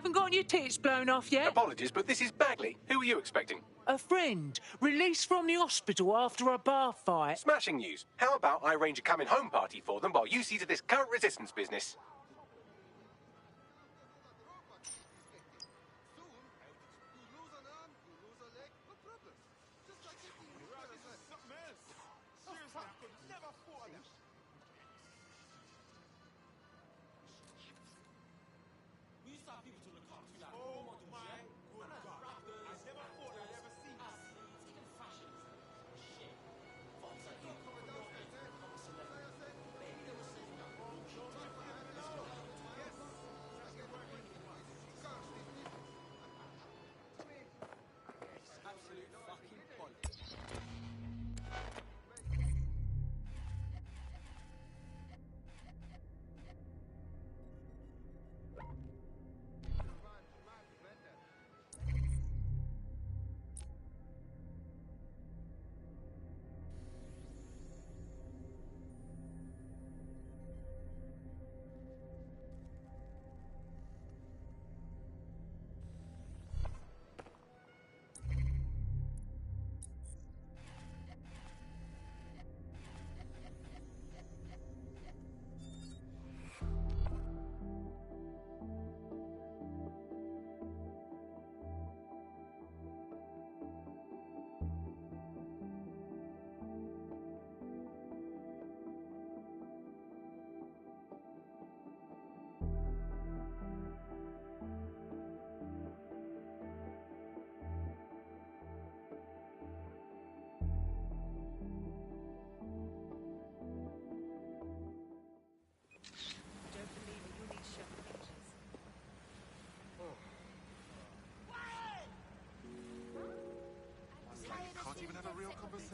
haven't gotten your tits blown off yet? Apologies, but this is Bagley. Who are you expecting? A friend, released from the hospital after a bar fight. Smashing news. How about I arrange a coming home party for them while you see to this current resistance business?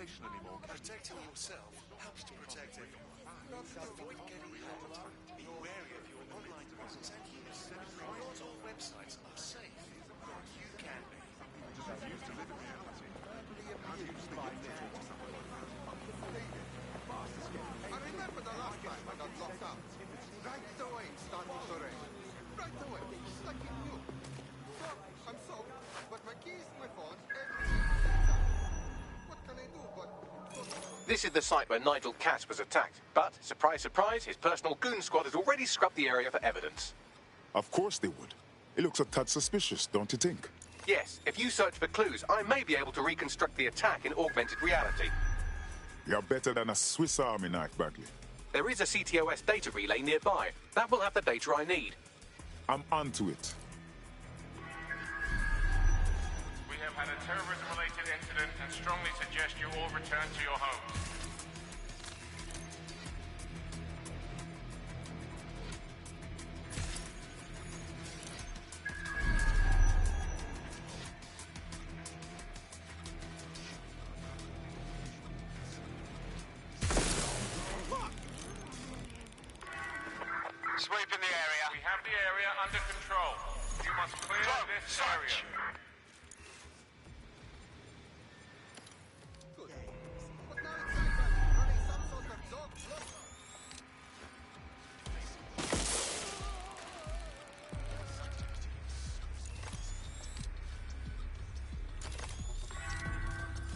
Anymore. Protecting yourself helps to protect everyone. Avoid getting hacked. Be wary of your online presence and use them. Not all websites are safe. You can be. I remember the last time I got locked up. Right away it started to rain. Right away, just like it knew. So, I'm soaked, but my keys, my phone, everything. What can I do but... This is the site where Nigel Cass was attacked. But, surprise, surprise, his personal goon squad has already scrubbed the area for evidence. Of course they would. It looks a tad suspicious, don't you think? Yes, if you search for clues, I may be able to reconstruct the attack in augmented reality. You're better than a Swiss Army knife, Bagley. There is a CTOS data relay nearby. That will have the data I need. I'm onto it. We have had a terrorism-related incident and strongly suggest you all return to your homes. Sweep in the area. We have the area under control. You must clear this area. Good. But now it's like running some sort of dog block.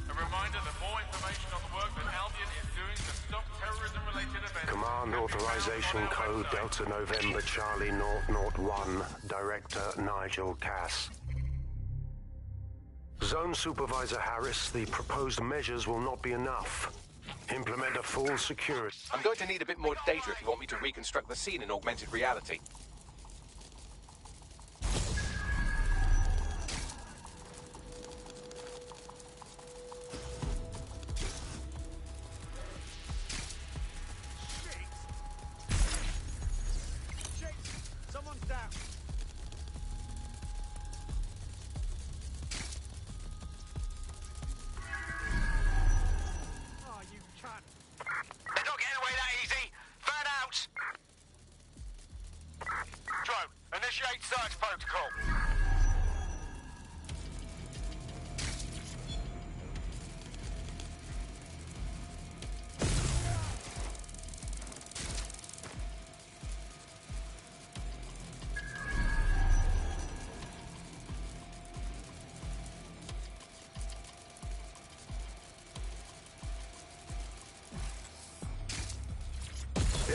A reminder that more information on the work that Albion is doing to stop terrorism-related events... Command authorization code Delta November Charlie 001, Director Nigel Cass. Zone Supervisor Harris, the proposed measures will not be enough. Implement a full security. I'm going to need a bit more data if you want me to reconstruct the scene in augmented reality. Someone's down. Oh, you cunt. They're not getting away that easy. Burn out.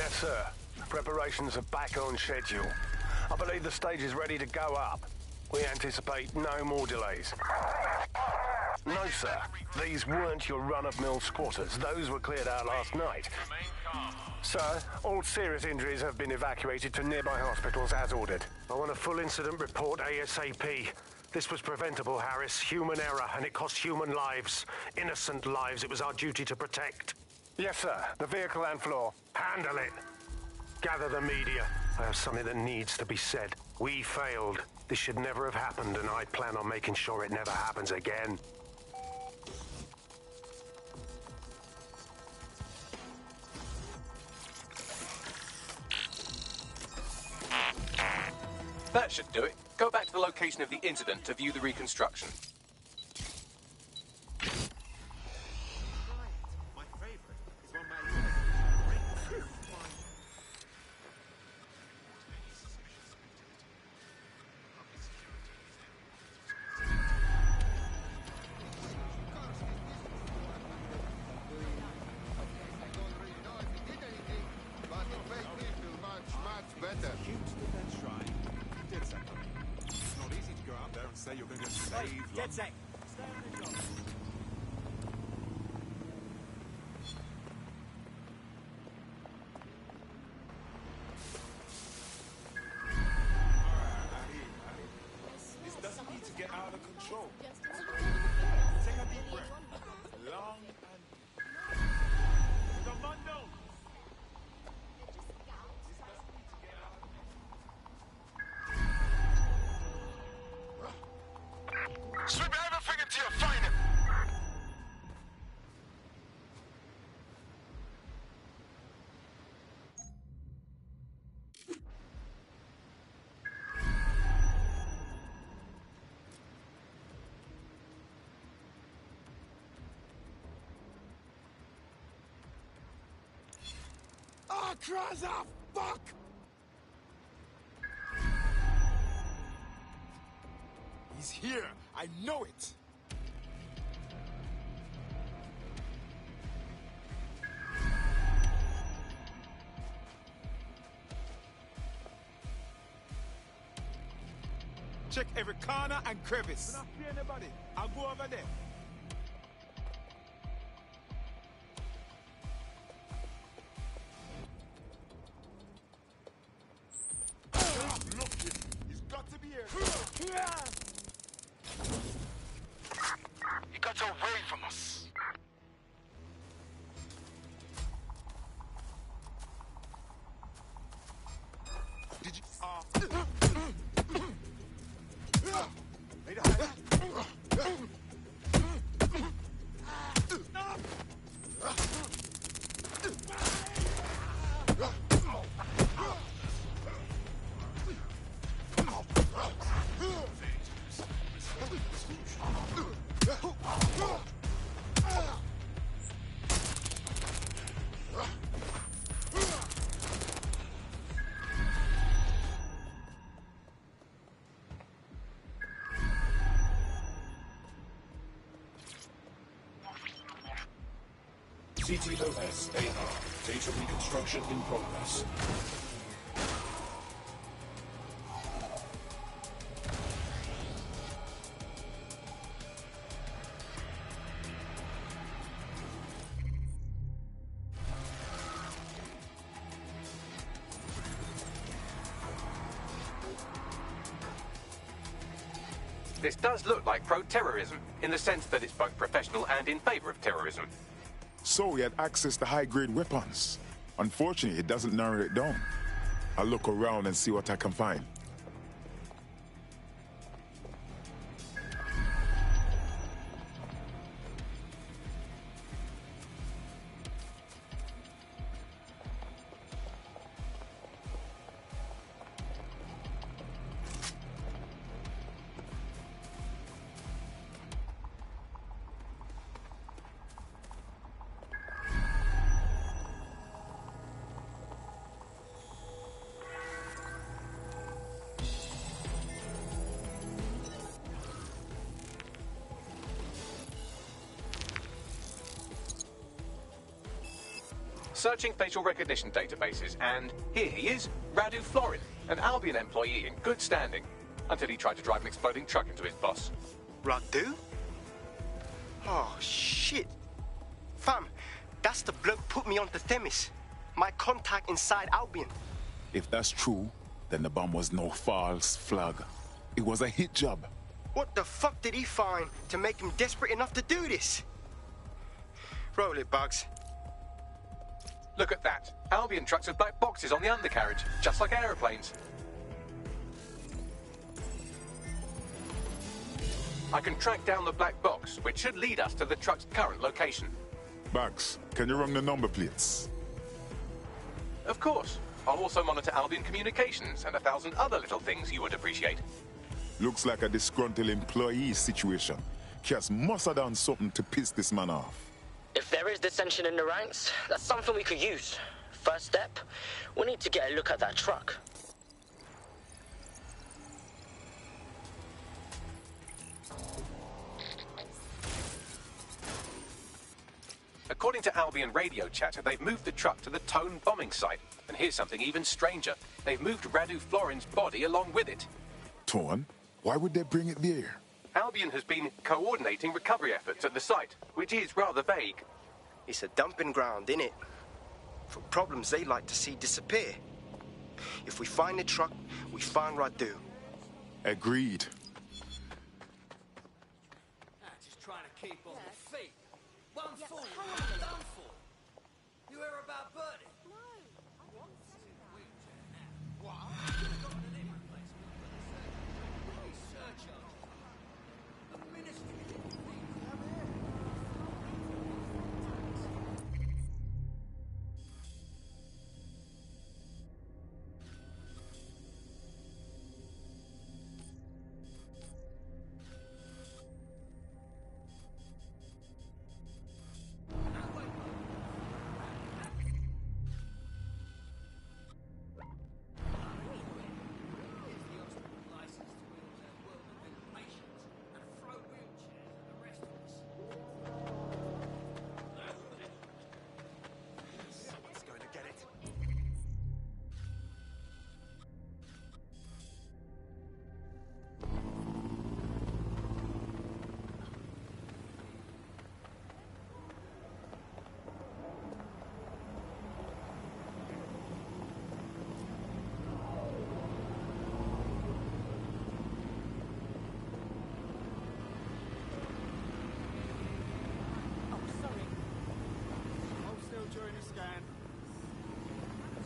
Yes, sir. Preparations are back on schedule. I believe the stage is ready to go up. We anticipate no more delays. No, sir. These weren't your run-of-mill squatters. Those were cleared out last night. Remain calm. Sir, all serious injuries have been evacuated to nearby hospitals as ordered. I want a full incident report ASAP. This was preventable, Harris. Human error, and it cost human lives. Innocent lives it was our duty to protect. Yes, sir. The vehicle and floor. Handle it. Gather the media. I have something that needs to be said. We failed. This should never have happened, and I plan on making sure it never happens again. That should do it. Go back to the location of the incident to view the reconstruction. My favorite is when my I don't really know if he did anything, but it made me feel much, much better. huge defense shrine. Dead set. It's not easy to go out there and say you're going to save Get set. Stay on the job. This doesn't need to get out of control. Take a deep breath. Long and... Commando. Sweep everything until you find him! Ah, Kraza! Fuck! He's here. I know it. Check every corner and crevice. Do not fear anybody. I'll go over there. Look, he's got to be here. He got away from us. Did you? CTOS AR. Data reconstruction in progress. This does look like pro-terrorism, in the sense that it's both professional and in favor of terrorism. So he had access to high-grade weapons. Unfortunately, it doesn't narrow it down. I'll look around and see what I can find. Searching facial recognition databases, and here he is, Radu Florin, an Albion employee in good standing, until he tried to drive an exploding truck into his boss. Radu? Oh, shit. Fam, that's the bloke put me onto Themis. My contact inside Albion. If that's true, then the bomb was no false flag. It was a hit job. What the fuck did he find to make him desperate enough to do this? Roll it, Bugs. Look at that. Albion trucks with black boxes on the undercarriage, just like aeroplanes. I can track down the black box, which should lead us to the truck's current location. Bugs, can you run the number plates? Of course. I'll also monitor Albion communications and 1,000 other little things you would appreciate. Looks like a disgruntled employee situation. Cass must have done something to piss this man off. If there is dissension in the ranks, that's something we could use. First step, we need to get a look at that truck. According to Albion radio chatter, they've moved the truck to the Tone bombing site. And here's something even stranger. They've moved Radu Florin's body along with it. Tone? Why would they bring it there? Albion has been coordinating recovery efforts at the site, which is rather vague. It's a dumping ground, innit? For problems they like to see disappear. If we find the truck, we find Radu. Agreed. Just trying to keep on the feet. One fool, done for. You hear about Bertie? No, I want to. Wheelchair now. What? You've got an hip replacement. Research on a ministry.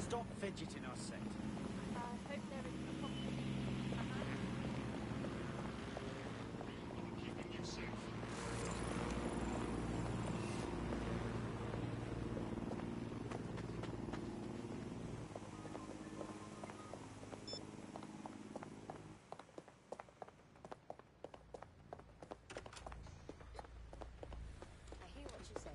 Stop fidgeting us, set. I hope there isn't a problem. I hear what you're saying.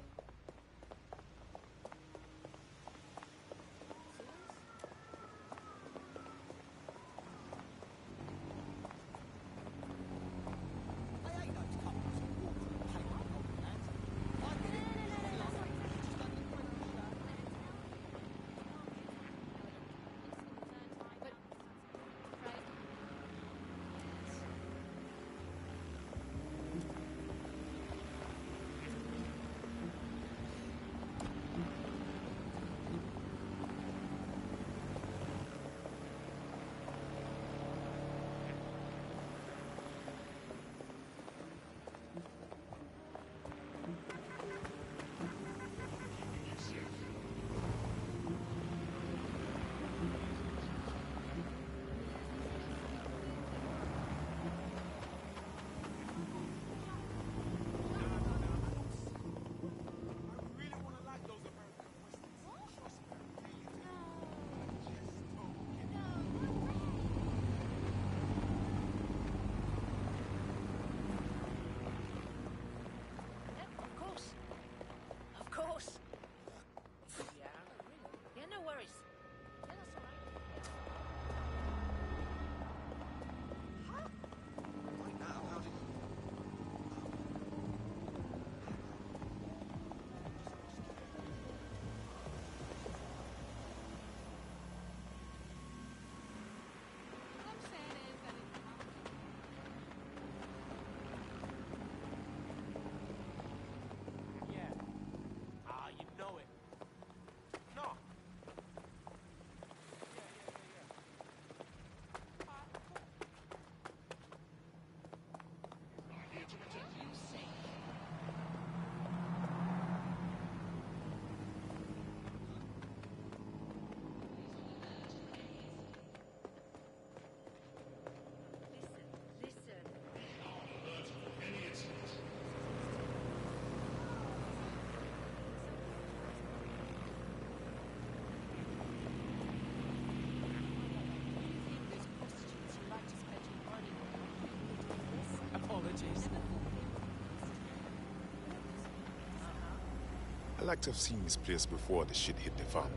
I like to have seen this place before the shit hit the fan.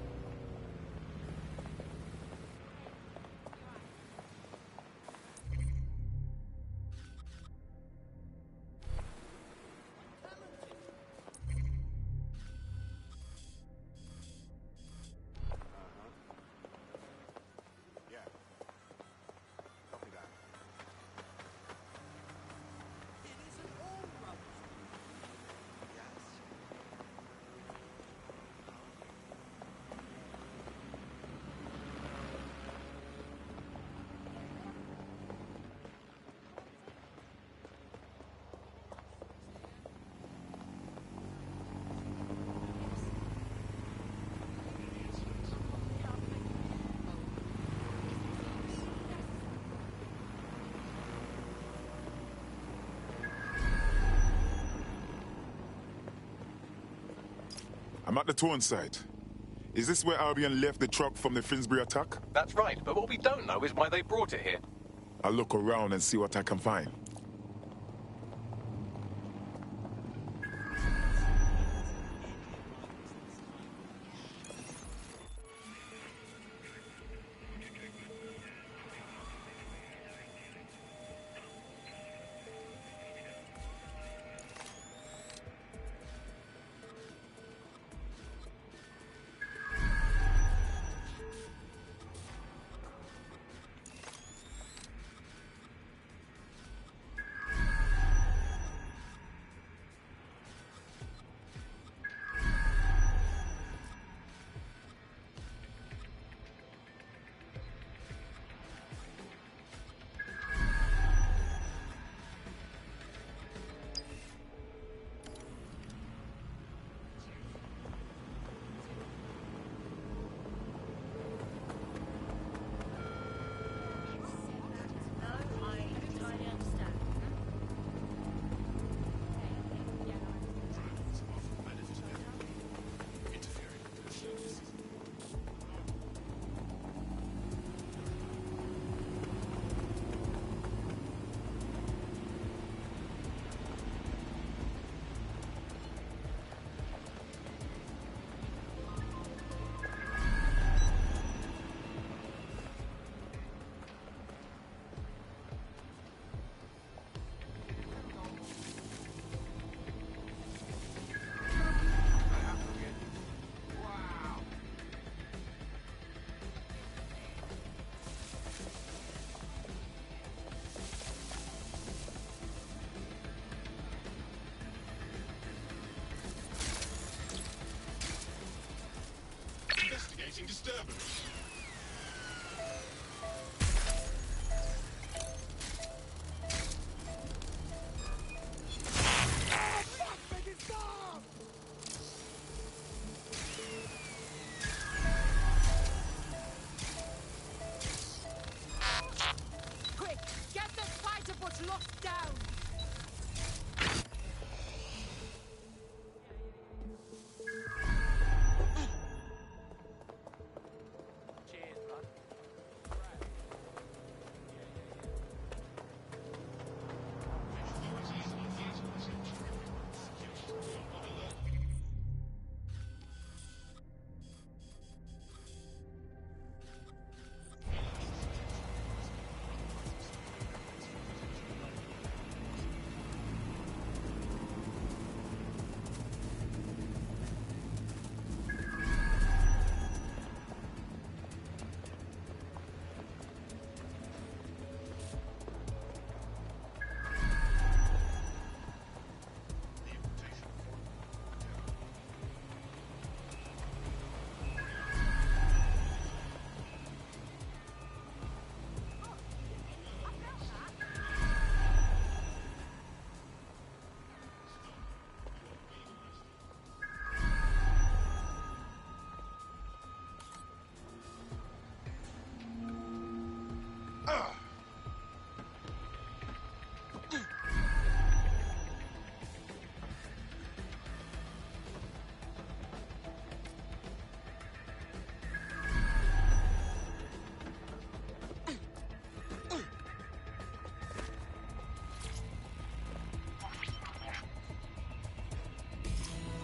I'm at the Torn site. Is this where Albion left the truck from the Finsbury attack? That's right, but what we don't know is why they brought it here. I'll look around and see what I can find.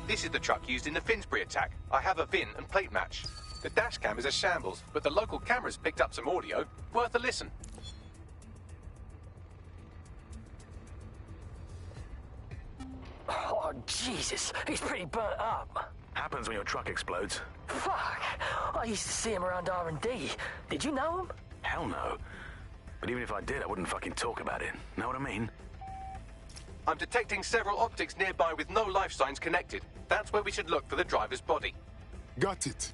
This is the truck used in the Finsbury attack. I have a VIN and plate match. The dash cam is a shambles, but the local cameras picked up some audio. Worth a listen. Oh, Jesus. He's pretty burnt up. Happens when your truck explodes. Fuck. I used to see him around R&D. Did you know him? Hell no. But even if I did, I wouldn't fucking talk about it. Know what I mean? I'm detecting several optics nearby with no life signs connected. That's where we should look for the driver's body. Got it.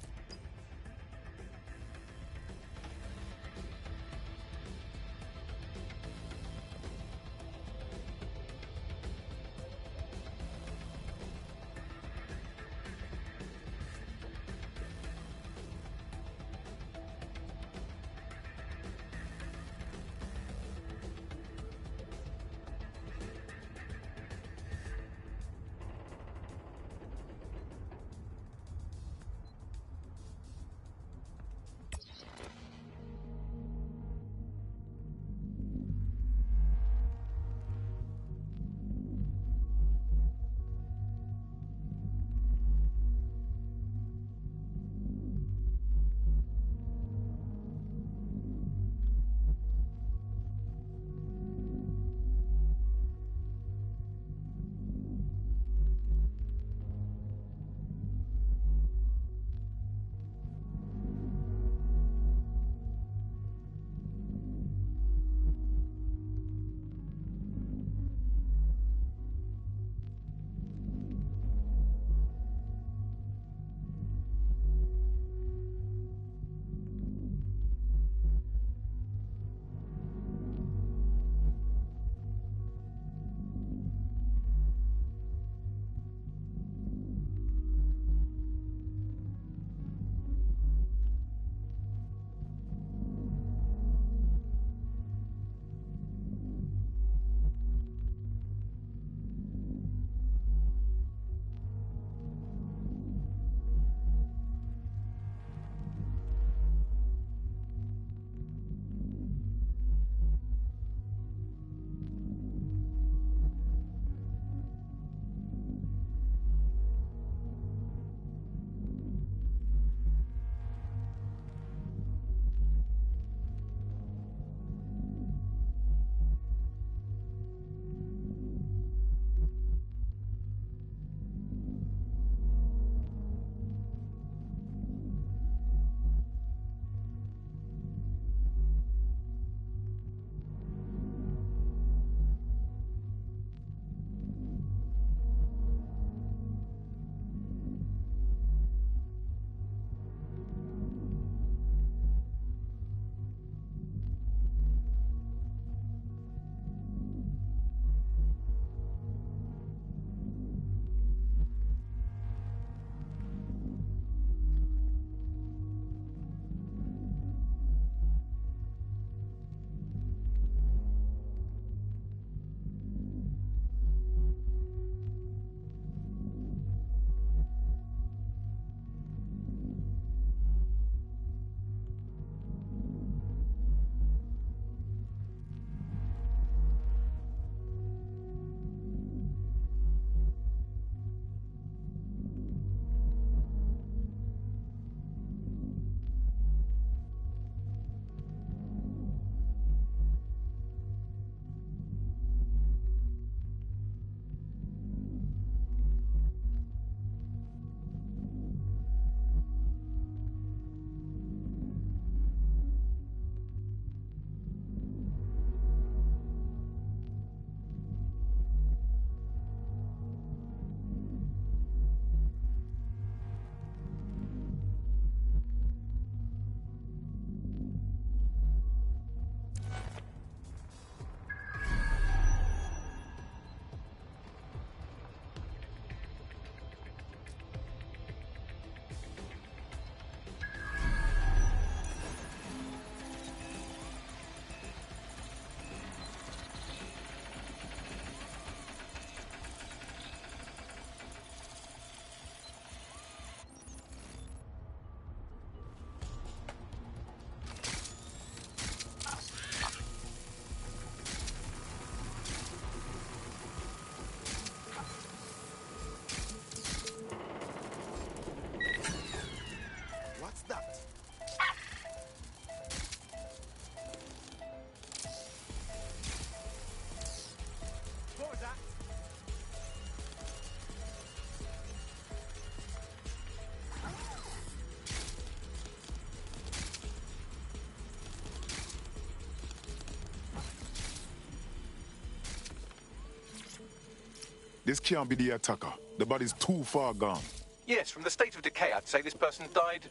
This can't be the attacker. The body's too far gone. Yes, from the state of decay, I'd say this person died,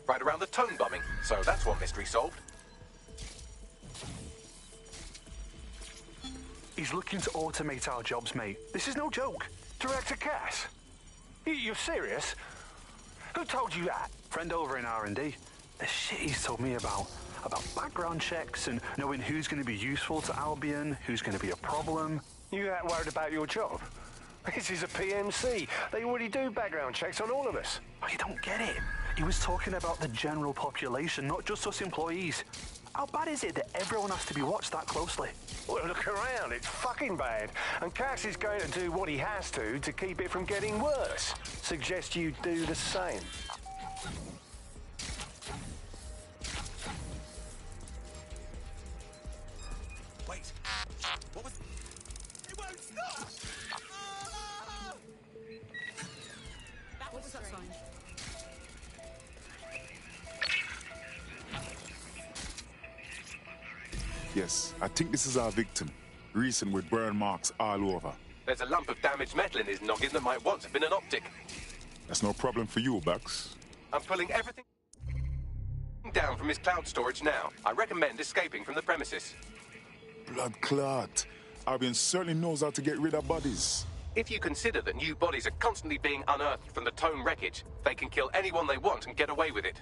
right around the Tone bombing. So that's one mystery solved. He's looking to automate our jobs, mate. This is no joke. Director Cass? You're serious? Who told you that? Friend over in R&D. The shit he's told me about background checks and knowing who's going to be useful to Albion, who's going to be a problem. You that worried about your job? This is a PMC. They already do background checks on all of us. Oh, you don't get it. He was talking about the general population, not just us employees. How bad is it that everyone has to be watched that closely? Well, look around. It's fucking bad. And Cass is going to do what he has to keep it from getting worse. Suggest you do the same. Wait. What was... It won't stop! What was that sign? Yes, I think this is our victim. Recent with burn marks all over. There's a lump of damaged metal in his noggin that might once have been an optic. That's no problem for you, Bugs. I'm pulling everything down from his cloud storage now. I recommend escaping from the premises. Blood clot. Albion certainly knows how to get rid of bodies. If you consider that new bodies are constantly being unearthed from the Tone wreckage, they can kill anyone they want and get away with it.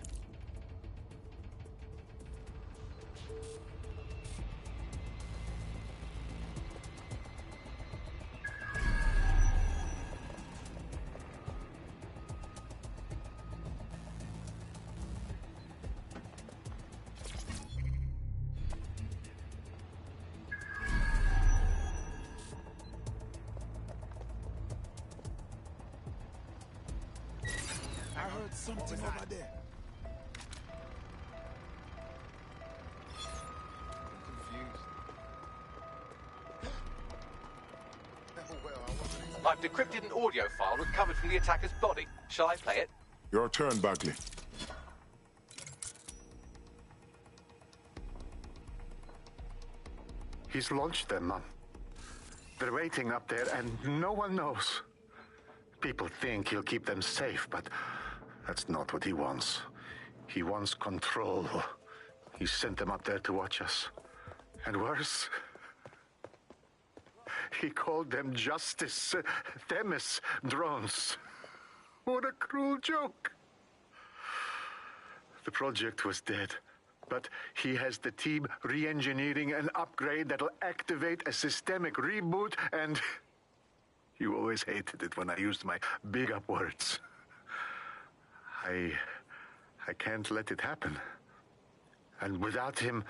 I heard something over there. I've decrypted an audio file recovered from the attacker's body. Shall I play it? Your turn, Bagley. He's launched them, Mom. They're waiting up there, and no one knows. People think he'll keep them safe, but that's not what he wants. He wants control. He sent them up there to watch us. And worse, he called them Justice Themis drones. What a cruel joke. The project was dead, but he has the team re-engineering an upgrade that'll activate a systemic reboot, and you always hated it when I used my big up words. I can't let it happen. And without him,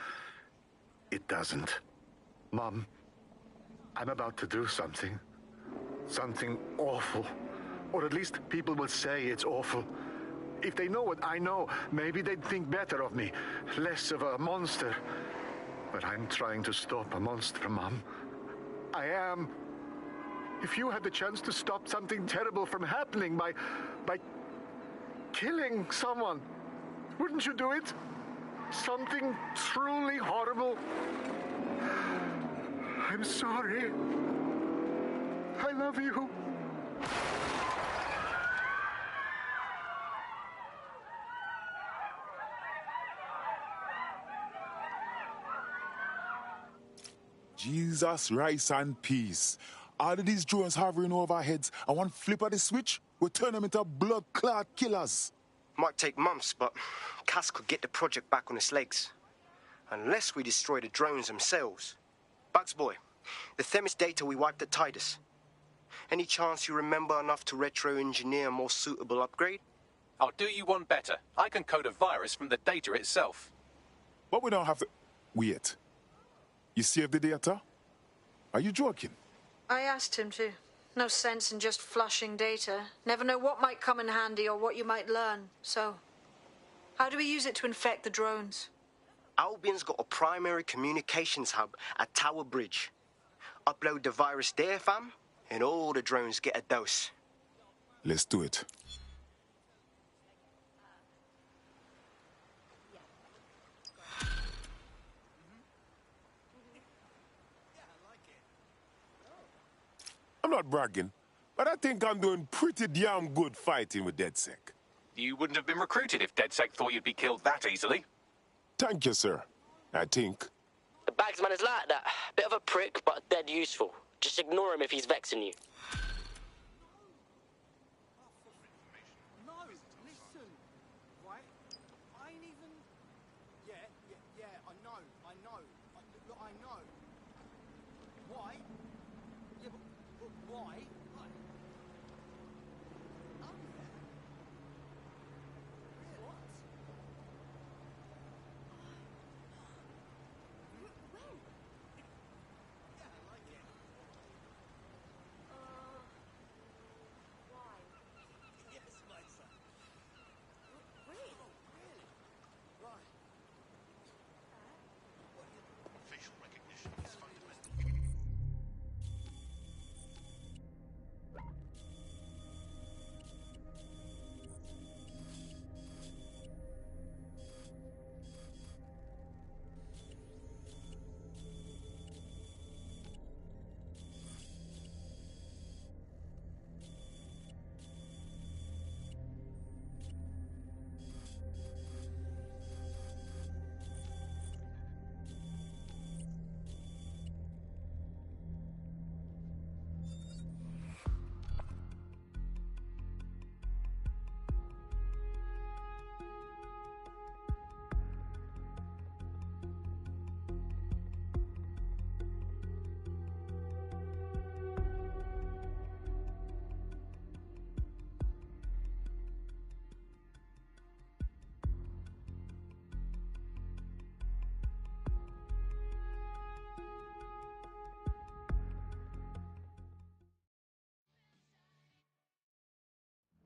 it doesn't. Mom, I'm about to do something. Something awful. Or at least people will say it's awful. If they know what I know, maybe they'd think better of me. Less of a monster. But I'm trying to stop a monster, Mom. I am. If you had the chance to stop something terrible from happening by killing someone, wouldn't you do it? Something truly horrible. I'm sorry. I love you. Jesus, rice and peace. All of these drones hovering over our heads, and one flip of the switch will turn them into blood clot killers. Might take months, but Cass could get the project back on its legs. Unless we destroy the drones themselves. Bugs boy, the Themis data we wiped at Titus. Any chance you remember enough to retro-engineer a more suitable upgrade? I'll do you one better. I can code a virus from the data itself. But we don't have to... Wait. You saved the data? Are you joking? I asked him to. No sense in just flushing data. Never know what might come in handy or what you might learn. So, how do we use it to infect the drones? Albion's got a primary communications hub at Tower Bridge. Upload the virus there, fam, and all the drones get a dose. Let's do it. I'm not bragging, But I think I'm doing pretty damn good fighting with DedSec. You wouldn't have been recruited if DedSec thought you'd be killed that easily. Thank you, sir. I think. The Bagsman is like that. Bit of a prick, but dead useful. Just ignore him if he's vexing you. No, listen. Right? I ain't even... Yeah, I know. Look, I know. Why? Yeah, but why? Like... Oh, yeah. What? When? Yeah, I like it. Why? Yes, my son. Really? Really? Right. Facial recognition is fundamental.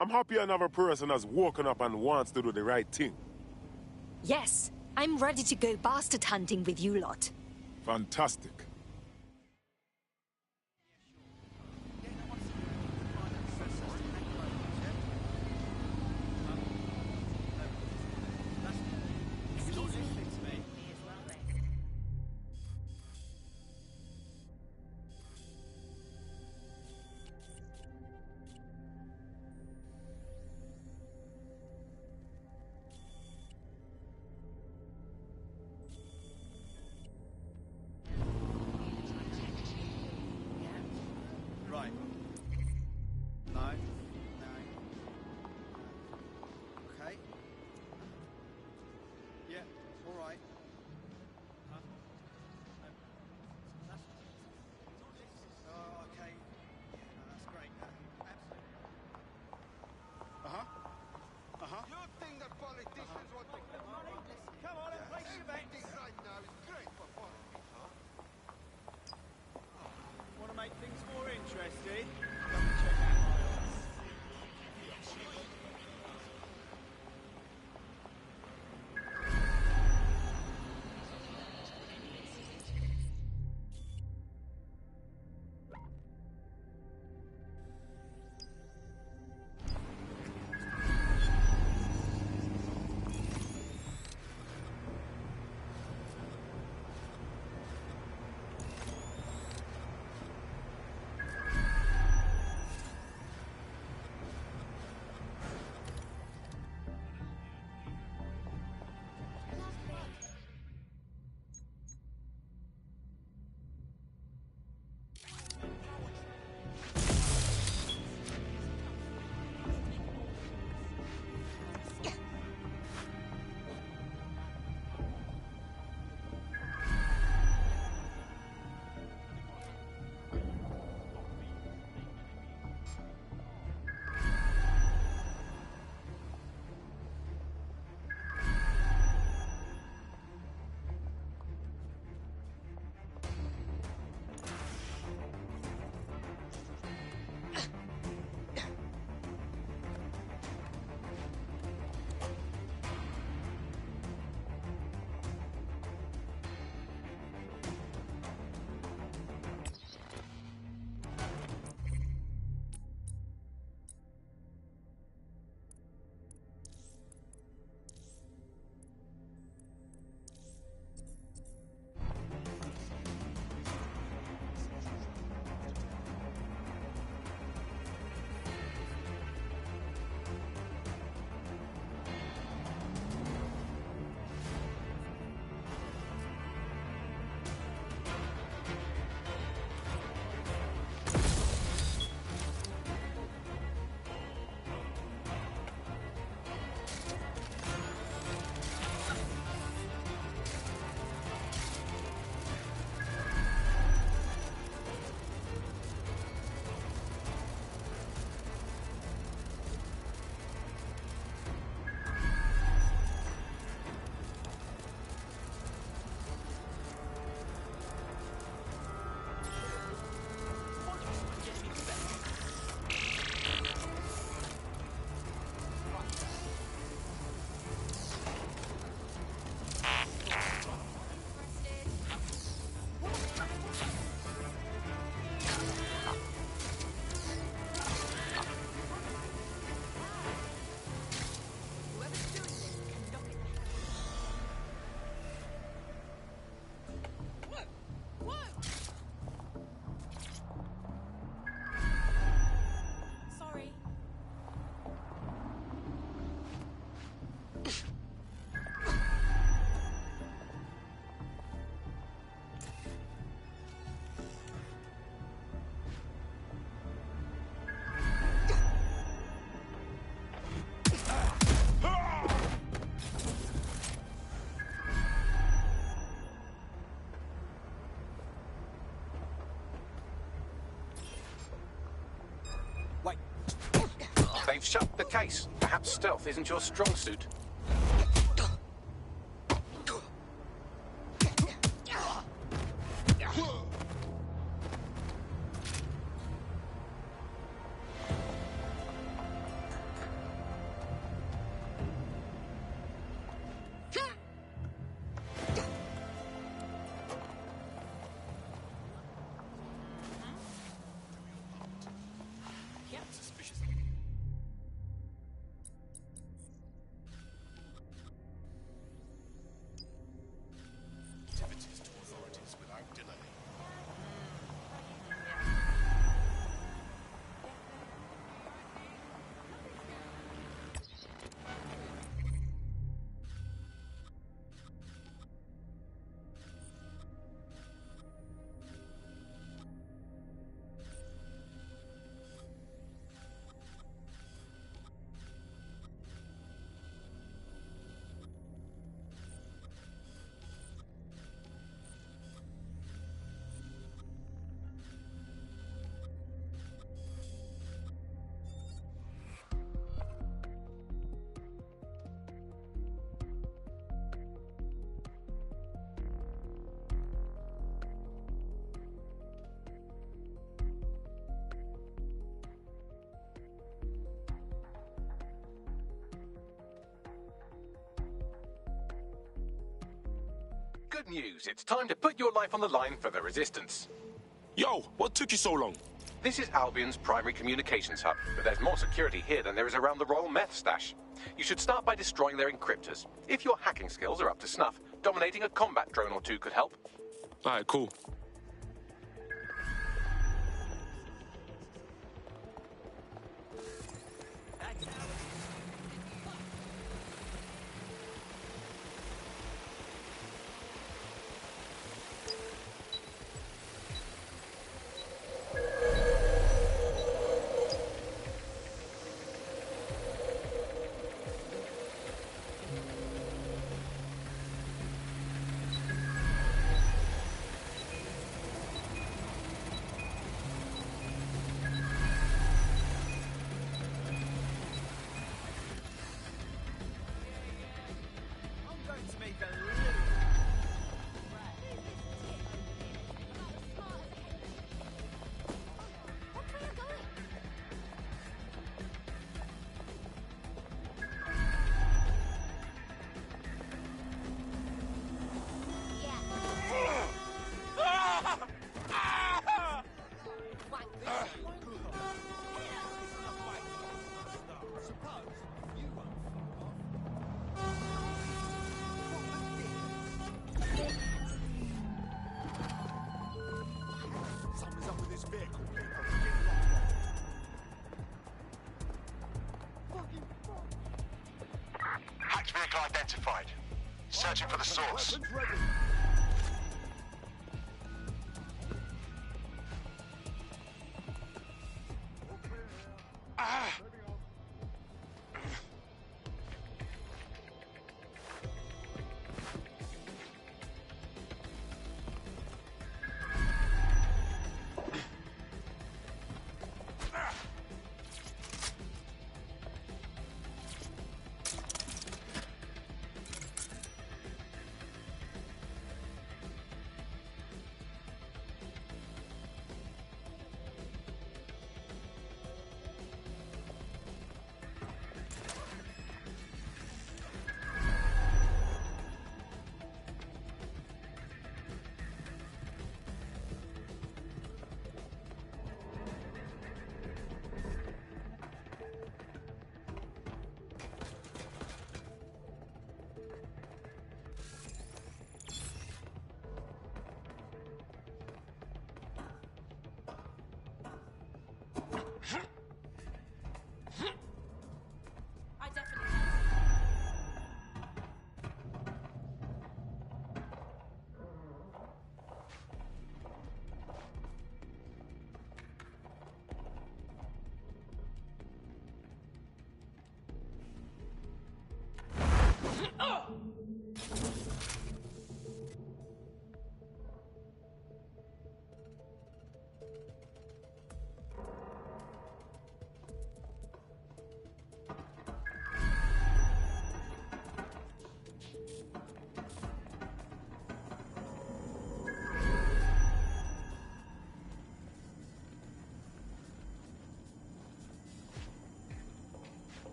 I'm happy another person has woken up and wants to do the right thing. Yes, I'm ready to go bastard hunting with you lot. Fantastic. Right. No. Okay. Yeah, all right. Oh, okay. Yeah, no, that's great. Absolutely. You think that politicians want to... Come on, and place your bets. Everything right now is great for politics, huh? Want to make things more interesting? Double check that miles. case. Perhaps stealth isn't your strong suit. Activities to authorities without delay. Good news. It's time to put your life on the line for the Resistance. Yo, what took you so long? This is Albion's primary communications hub, but there's more security here than there is around the Royal Meth Stash. You should start by destroying their encryptors. If your hacking skills are up to snuff, dominating a combat drone or two could help. Alright, cool. Something's up with this vehicle, people. Hacked vehicle identified. Searching for the source.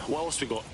What else we got?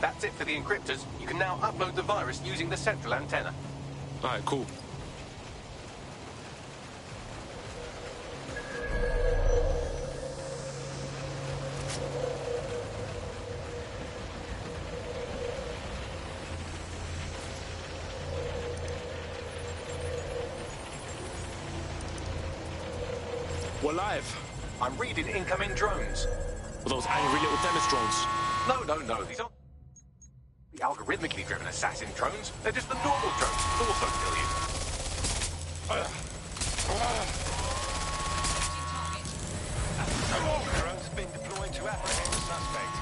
That's it for the encryptors. You can now upload the virus using the central antenna. Alright, cool. We're live. I'm reading incoming drones. Were those angry little Dennis drones? No. These aren't the algorithmically driven assassin drones. They're just the normal drones that also kill you. Drone's been deployed to apprehend the suspect.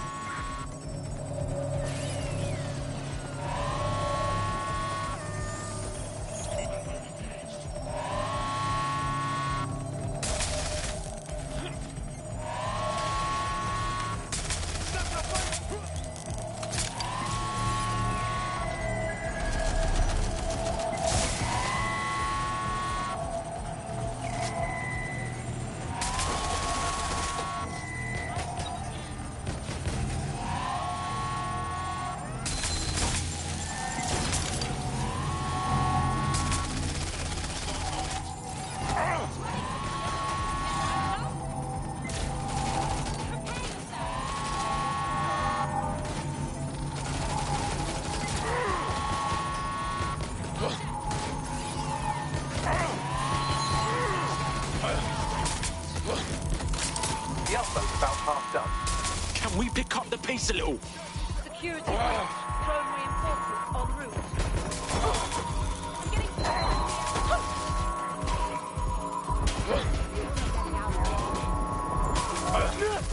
The upload's about half done. Can we pick up the pace a little? Security breach. Drone reinforcements en route. I'm getting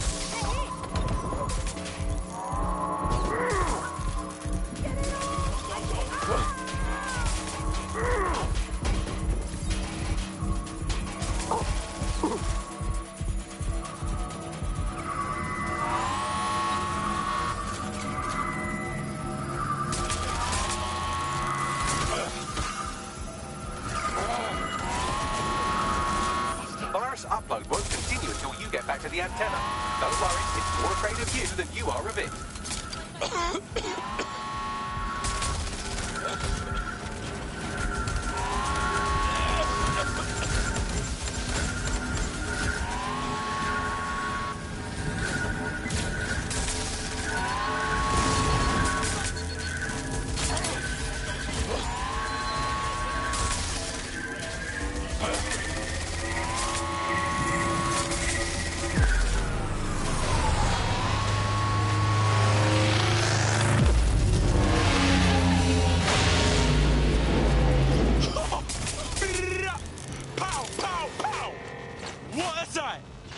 Upload won't continue until you get back to the antenna. Don't worry, it's more afraid of you than you are of it.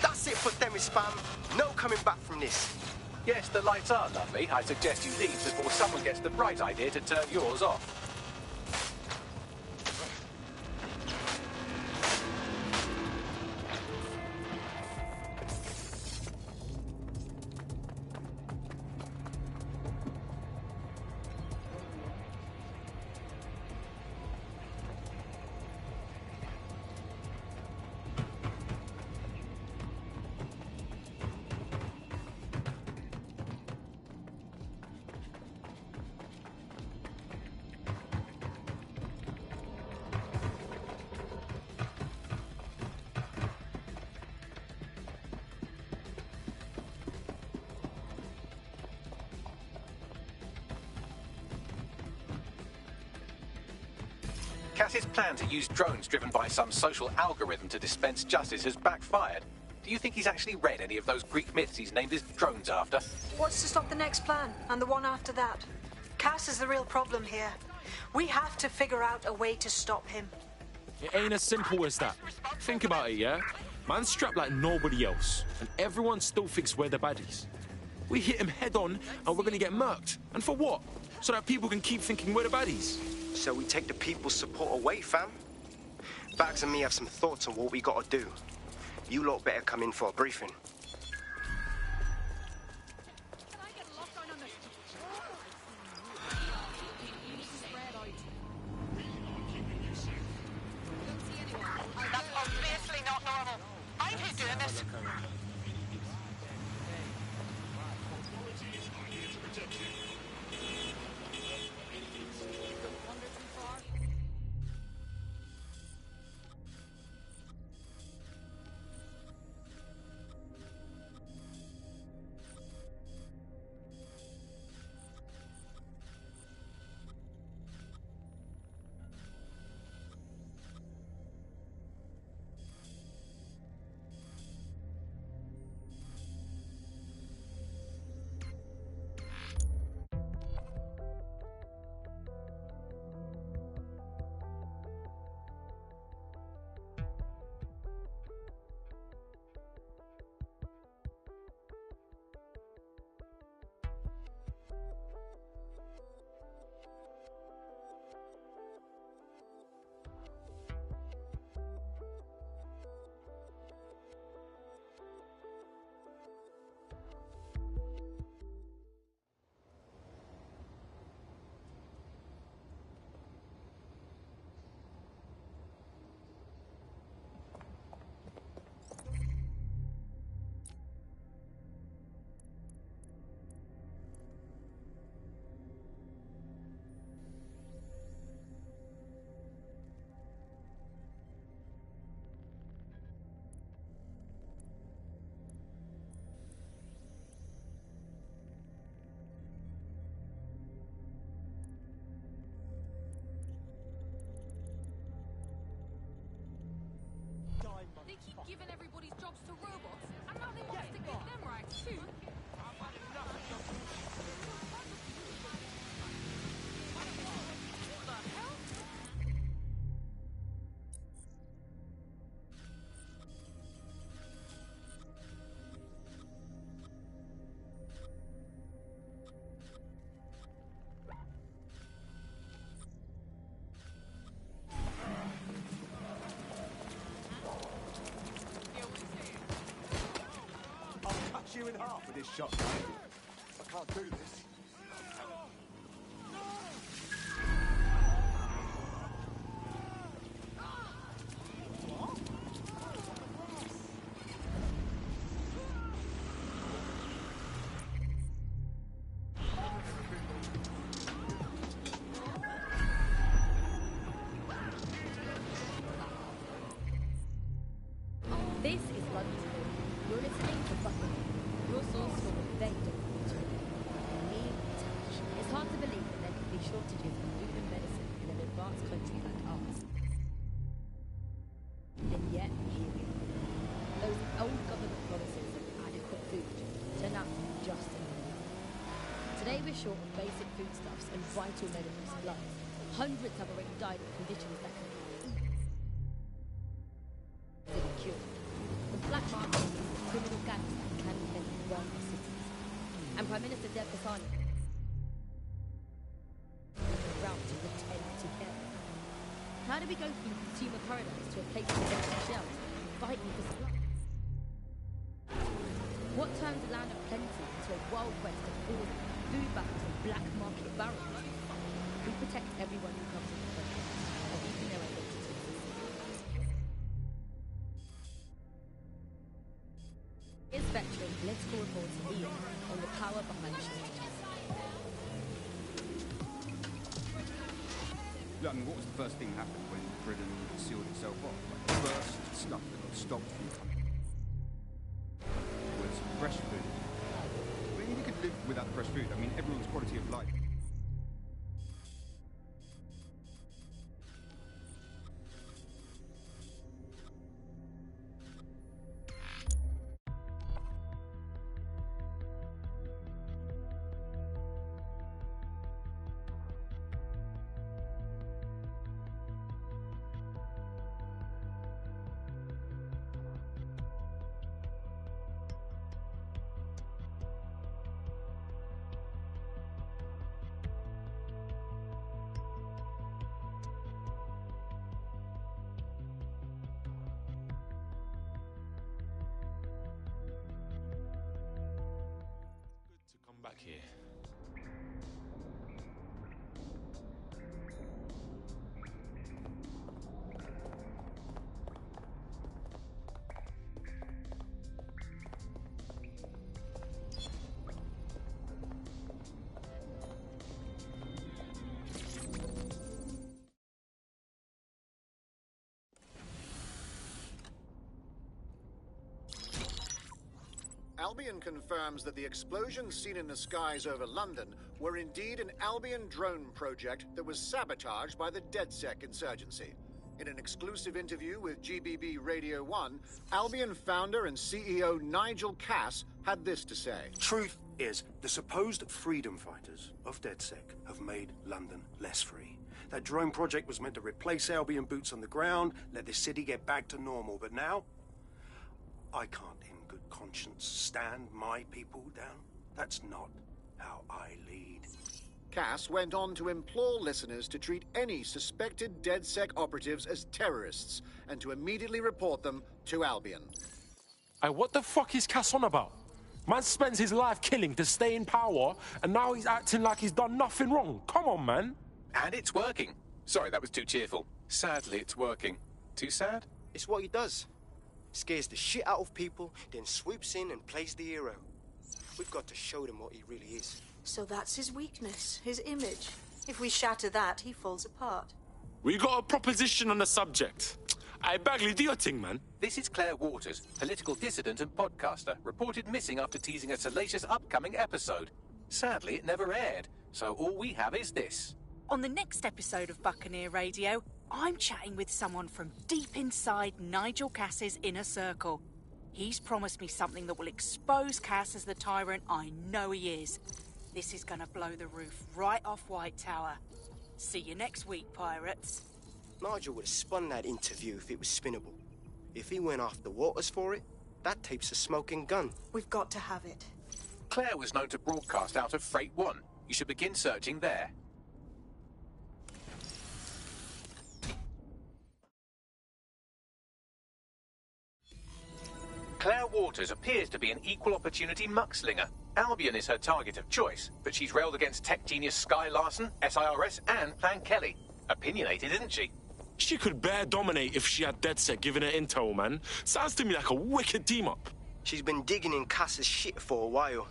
That's it for Themis, fam. No coming back from this. Yes, the lights are lovely. I suggest you leave before someone gets the bright idea to turn yours off. Cass's plan to use drones driven by some social algorithm to dispense justice has backfired. Do you think he's actually read any of those Greek myths he's named his drones after? What's to stop the next plan, and the one after that? Cass is the real problem here. We have to figure out a way to stop him. It ain't as simple as that. Think about it, yeah? Man's strapped like nobody else, and everyone still thinks we're the baddies. We hit him head on, and we're gonna get murked. And for what? So that people can keep thinking we're the baddies. So we take the people's support away, fam? Bags and me have some thoughts on what we gotta do. You lot better come in for a briefing. That's obviously not normal. I'm here doing this. They keep giving everybody's jobs to robots, and now they want us to give them rights too. You in half with this shot, mate. I can't do this. This is London. You're listening to Buckingham, your source for the very documentary. It's hard to believe that there could be shortages of food and medicine in an advanced country like ours. And yet, here we are. Those old government promises of adequate food turn out to be just a myth. Today we're short of basic foodstuffs and vital medical supplies. Hundreds have already died of conditions that can be cured. The black market means that criminal gangs like Cannon Henry run our cities. And Prime Minister Dev Kasani is the route to return to care. How do we go from consumer paradise to a place of empty shelves, fighting for supply? What turns a land of plenty into a wild west of order, food battles and black market barons? We protect everyone who comes into contact, and even their identity. Here's veteran political reporter Ian on the power behind shortages. Look, I mean, what was the first thing that happened when Britain sealed itself off? Like, the first stuff that got stopped from coming was fresh food. I mean, you could live without fresh food. I mean, everyone's quality of life. Albion confirms that the explosions seen in the skies over London were indeed an Albion drone project that was sabotaged by the DedSec insurgency. In an exclusive interview with GBB Radio 1, Albion founder and CEO Nigel Cass had this to say. Truth is, the supposed freedom fighters of DedSec have made London less free. That drone project was meant to replace Albion boots on the ground, let the city get back to normal, but now I can't in good conscience stand my people down. That's not how I lead. Cass went on to implore listeners to treat any suspected DedSec operatives as terrorists and to immediately report them to Albion. Hey, what the fuck is Cass on about? Man spends his life killing to stay in power, and now he's acting like he's done nothing wrong. Come on, man. And it's working. Sorry, that was too cheerful. Sadly, it's working. Too sad? It's what he does. Scares the shit out of people, then swoops in and plays the hero. We've got to show them what he really is. So that's his weakness, his image. If we shatter that, he falls apart. We got a proposition on the subject. Hey, Bagley, do your thing, man. This is Claire Waters, political dissident and podcaster, reported missing after teasing a salacious upcoming episode. Sadly, it never aired, so all we have is this. On the next episode of Buccaneer Radio, I'm chatting with someone from deep inside Nigel Cass's inner circle. He's promised me something that will expose Cass as the tyrant I know he is. This is gonna blow the roof right off White Tower. See you next week, pirates. Nigel would have spun that interview if it was spinnable. If he went after Waters for it, that tape's a smoking gun. We've got to have it. Claire was known to broadcast out of Freight 1. You should begin searching there. Claire Waters appears to be an equal opportunity muckslinger. Albion is her target of choice, but she's railed against tech genius Sky Larson, SIRS, and Plan Kelly. Opinionated, isn't she? She could bear dominate if she had DedSec giving her intel, man. Sounds to me like a wicked team-up. She's been digging in Cass's shit for a while.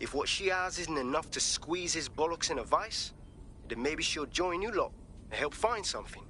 If what she has isn't enough to squeeze his bollocks in a vice, then maybe she'll join you lot and help find something.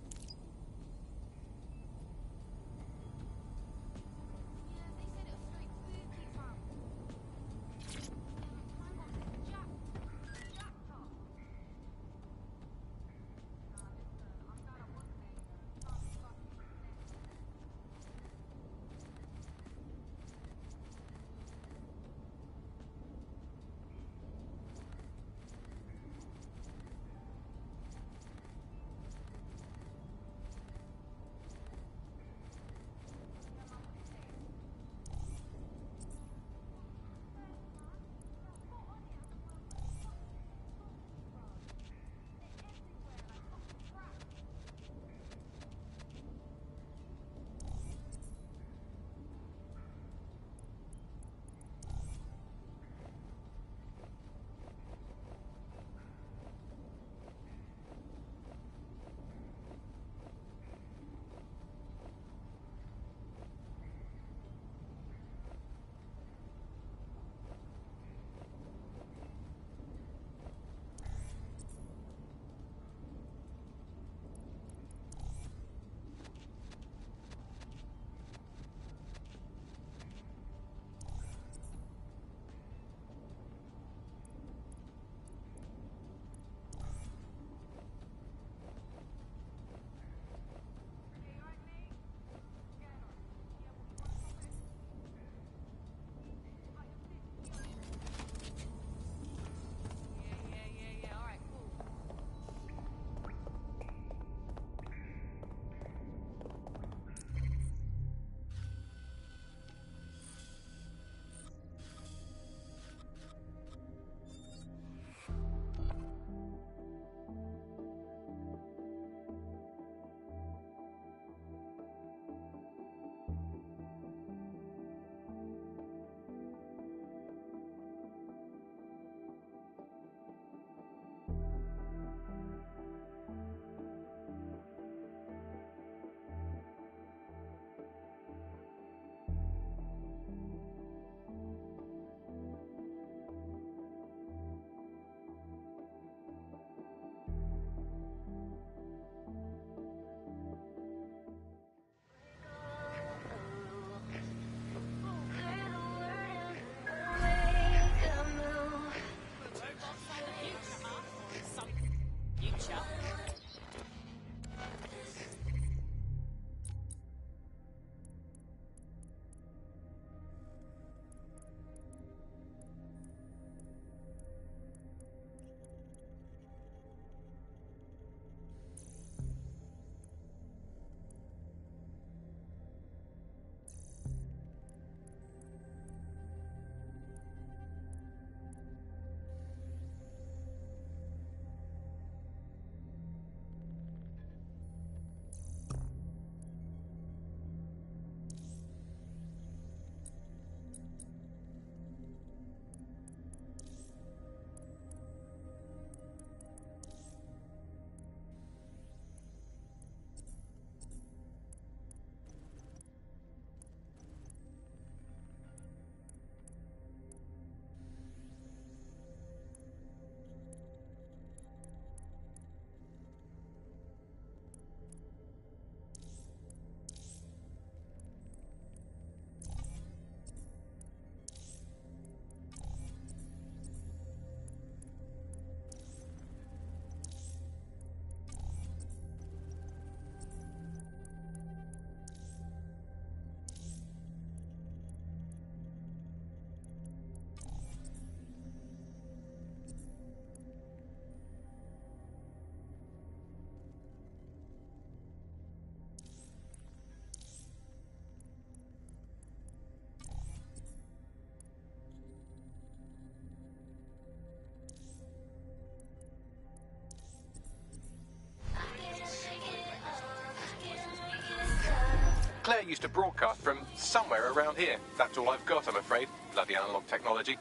Claire used to broadcast from somewhere around here. That's all I've got, I'm afraid. Bloody analog technology.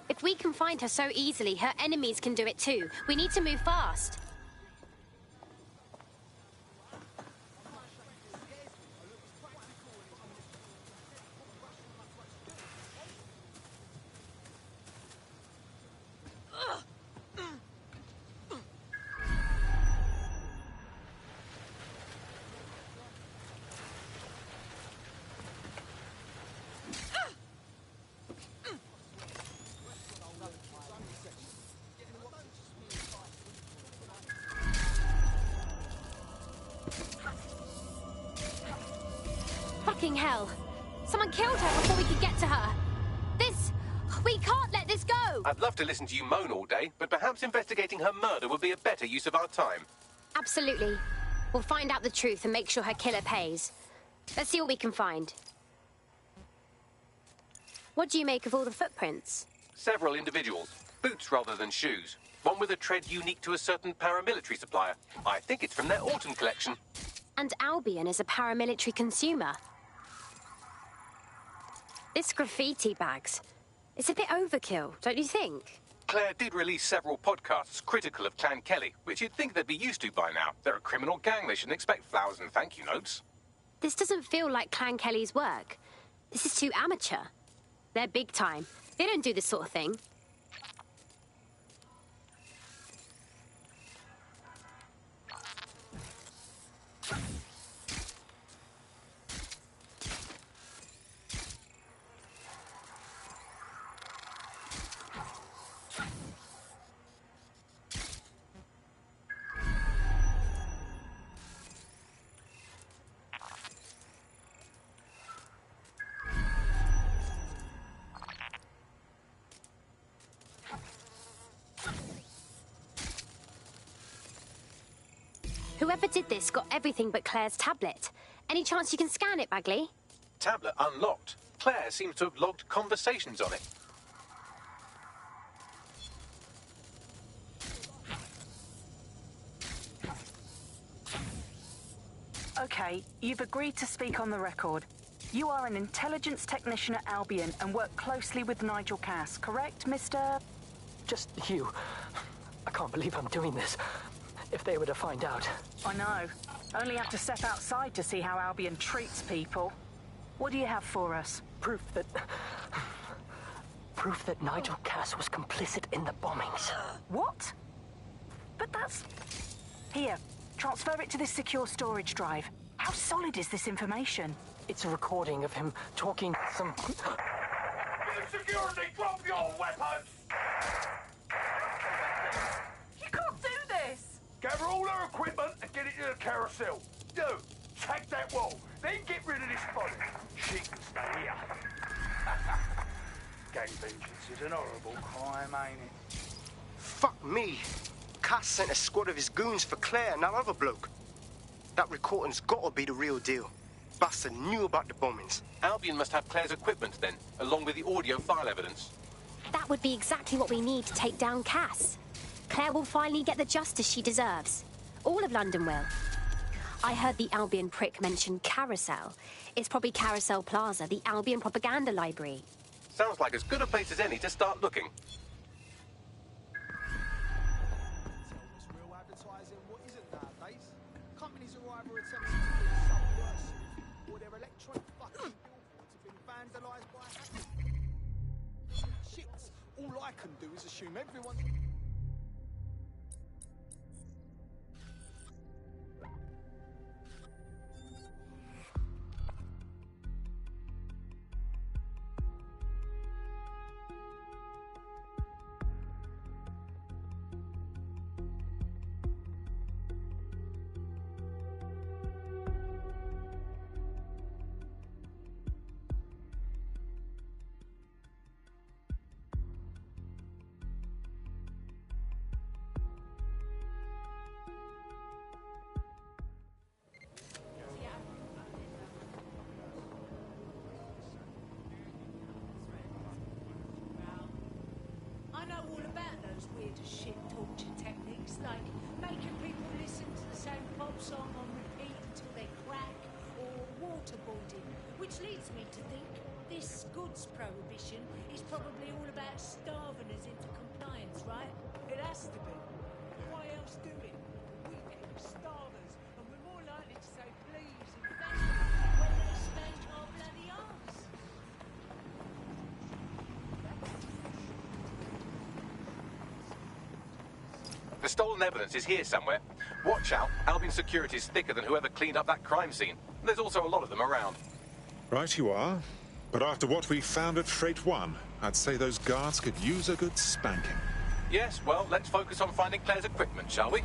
If we can find her so easily, her enemies can do it too. We need to move fast. Fucking hell. Someone killed her before we could get to her. We can't let this go! I'd love to listen to you moan all day, but perhaps investigating her murder would be a better use of our time. Absolutely. We'll find out the truth and make sure her killer pays. Let's see what we can find. What do you make of all the footprints? Several individuals. Boots rather than shoes. One with a tread unique to a certain paramilitary supplier. I think it's from their autumn collection. And Albion is a paramilitary consumer. This graffiti bags. It's a bit overkill, don't you think? Claire did release several podcasts critical of Clan Kelly, which you'd think they'd be used to by now. They're a criminal gang. They shouldn't expect flowers and thank you notes. This doesn't feel like Clan Kelly's work. This is too amateur. They're big time. They don't do this sort of thing. Whoever did this got everything but Claire's tablet. Any chance you can scan it, Bagley? Tablet unlocked. Claire seems to have logged conversations on it. Okay, you've agreed to speak on the record. You are an intelligence technician at Albion and work closely with Nigel Cass, correct, Mr...? Just you. I can't believe I'm doing this. If they were to find out. I know. Only have to step outside to see how Albion treats people. What do you have for us? Proof that Nigel Cass was complicit in the bombings. What? But that's... Here, transfer it to this secure storage drive. How solid is this information? It's a recording of him talking some... Security, drop your weapons! You can't do this! Gather all her equipment and get it to the carousel. Do. Tag that wall. Then get rid of this body. She can stay here. Gang vengeance is an horrible crime, ain't it? Fuck me. Cass sent a squad of his goons for Claire and that other bloke. That recording's gotta be the real deal. Bastard knew about the bombings. Albion must have Claire's equipment then, along with the audio file evidence. That would be exactly what we need to take down Cass. Claire will finally get the justice she deserves. All of London will. I heard the Albion prick mention Carousel. It's probably Carousel Plaza, the Albion propaganda library. Sounds like as good a place as any to start looking. Real advertising, what isn't nowadays? Companies are either attempting to be subversive, or their electronic fucking billboards have been vandalised by hackers. Shit, all I can do is assume everyone... I know all about those weird shit torture techniques, like making people listen to the same pop song on repeat until they crack, or waterboarding Which leads me to think this goods prohibition is probably all about starving us into compliance, right? It has to be. Why else do it? We become starvers, and we're more likely to say please and thank you When they spank our bloody arms. The stolen evidence is here somewhere. Watch out, Albion security is thicker than whoever cleaned up that crime scene. There's also a lot of them around. Right you are. But after what we found at Freight 1, I'd say those guards could use a good spanking. Yes, well, let's focus on finding Claire's equipment, shall we?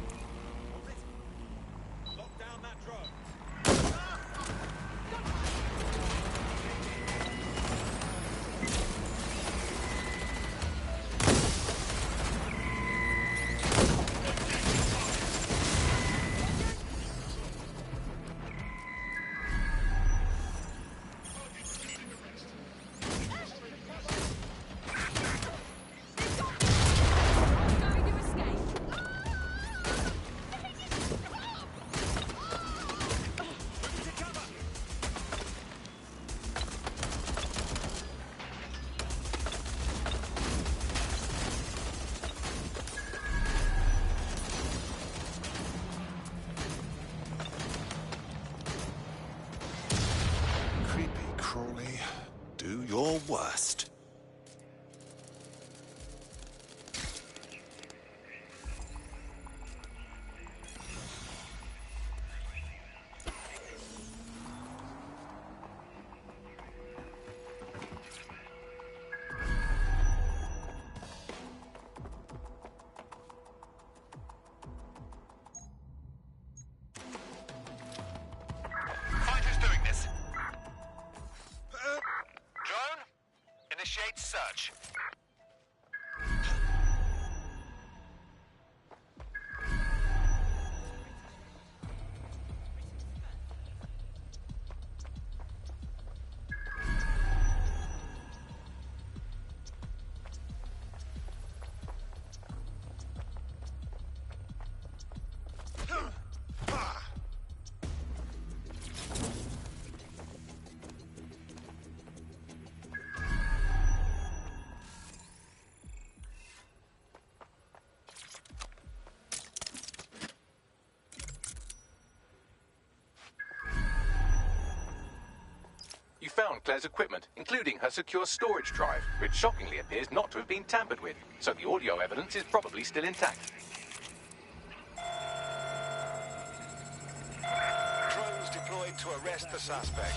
Crawley, do your worst. Find who's doing this. Drone, initiate search. You found Claire's equipment, including her secure storage drive, which shockingly appears not to have been tampered with, so the audio evidence is probably still intact. Drones deployed to arrest the suspect.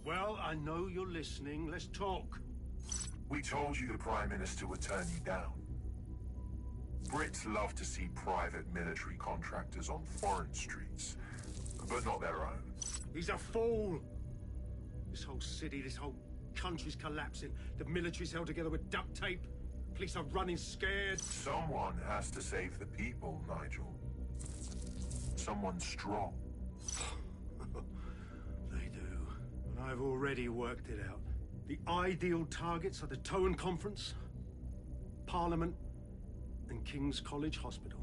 Well, I know you're listening. Let's talk. We told you the Prime Minister would turn you down. Brits love to see private military contractors on foreign streets, but not their own. He's a fool! This whole city, this whole country's collapsing. The military's held together with duct tape. Police are running scared. Someone has to save the people, Nigel. Someone strong. They do. And I've already worked it out. The ideal targets are the Towan Conference, Parliament, and King's College Hospital.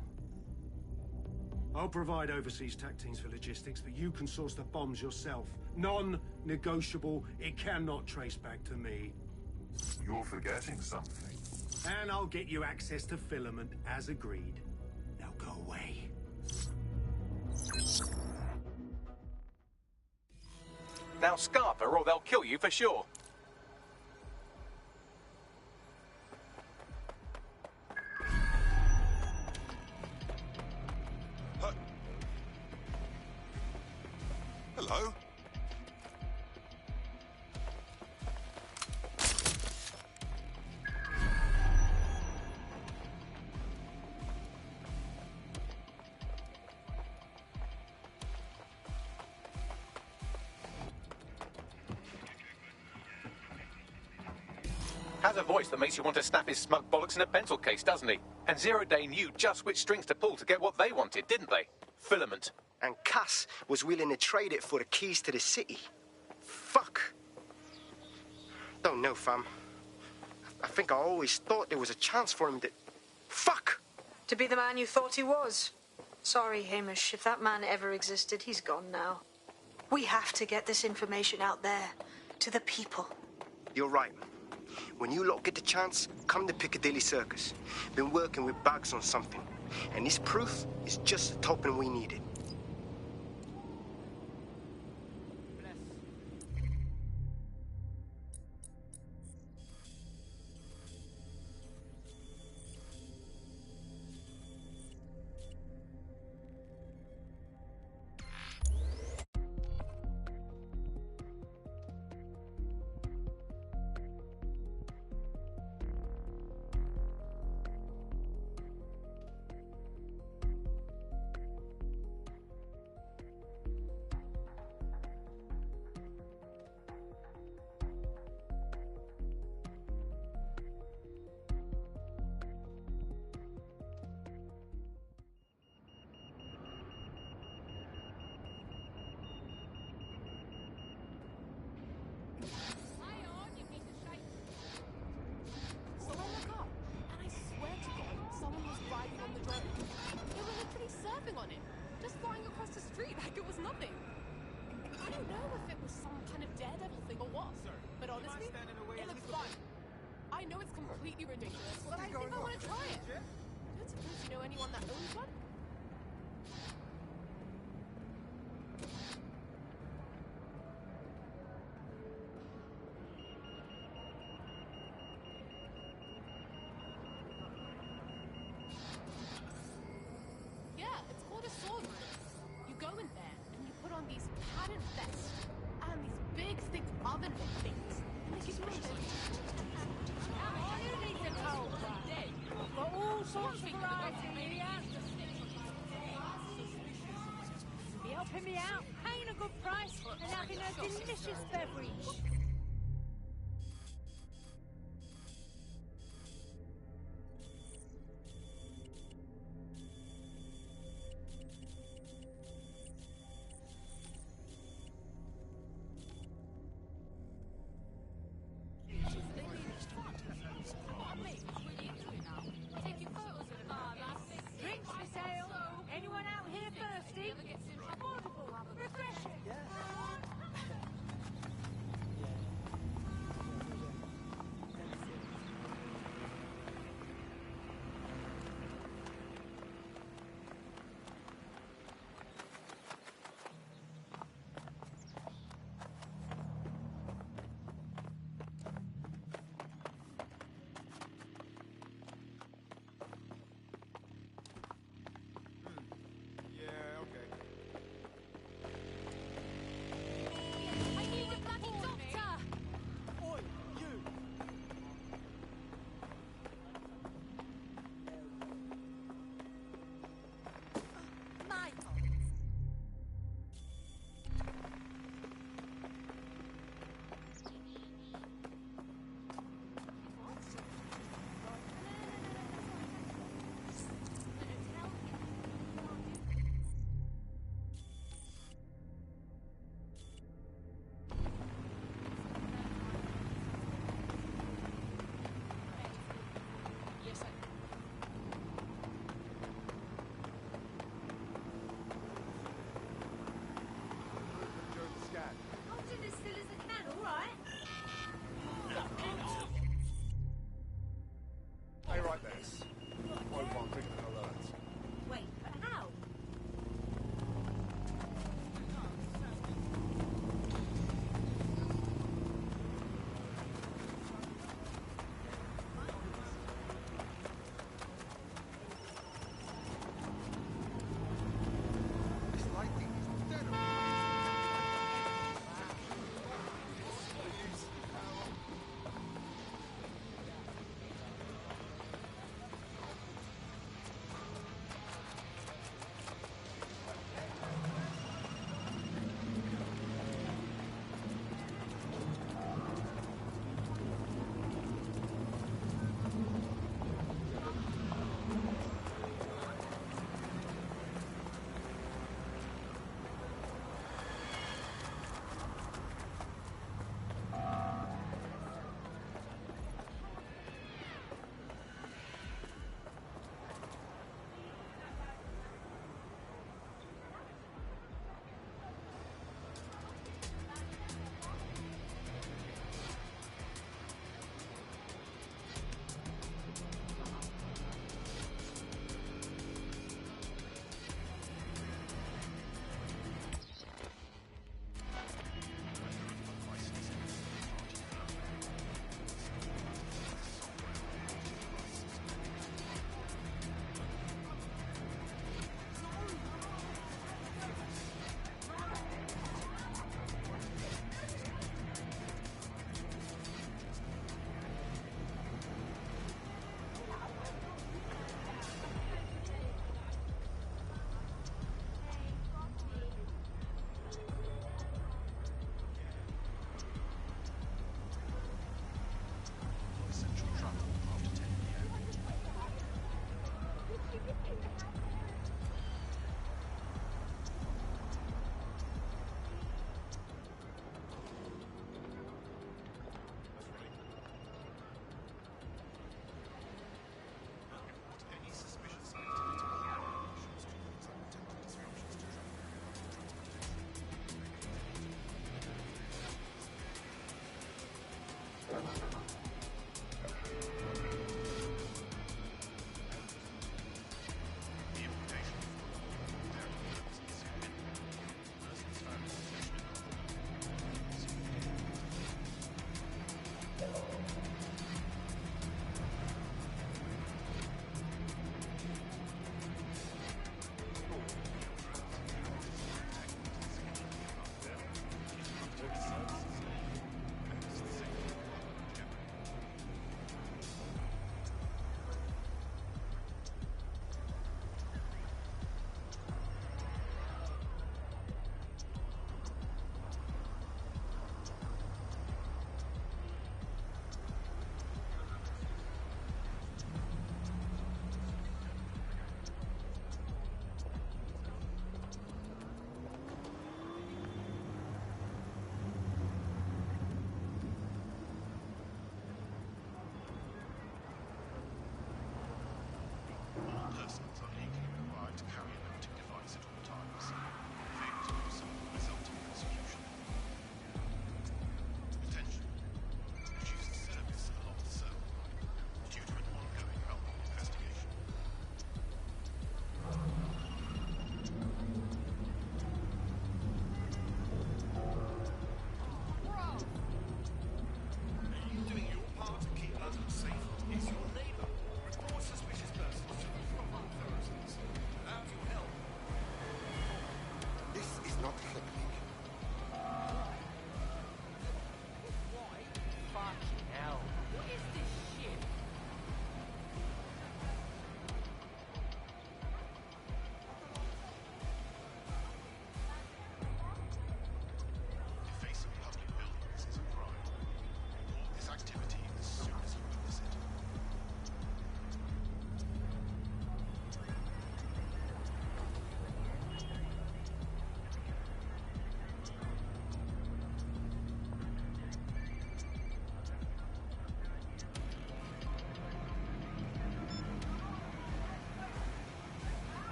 I'll provide overseas tac teams for logistics, but you can source the bombs yourself. Non-negotiable. It cannot trace back to me. You're forgetting something. And I'll get you access to filament, as agreed. Now go away. Now scarper, or they'll kill you for sure. Hello? Has a voice that makes you want to snap his smug bollocks in a pencil case, doesn't he? And Zero Day knew just which strings to pull to get what they wanted, didn't they? Filament. And Cass was willing to trade it for the keys to the city. Fuck. Don't know, fam. I think I always thought there was a chance for him to... Fuck! To be the man you thought he was. Sorry, Hamish. If that man ever existed, he's gone now. We have to get this information out there, to the people. You're right. When you lot get the chance, come to Piccadilly Circus. Been working with Bags on something. And this proof is just the token we needed. On it, just flying across the street like it was nothing. I don't know if it was some kind of daredevil thing or what, but honestly, it looks fun. I know it's completely ridiculous, but I think I want to try it. Don't suppose you know anyone that owns one? Be helping me out, paying a good price, and having a delicious beverage. Drinks for sale. Anyone out here thirsty? Affordable, refreshing.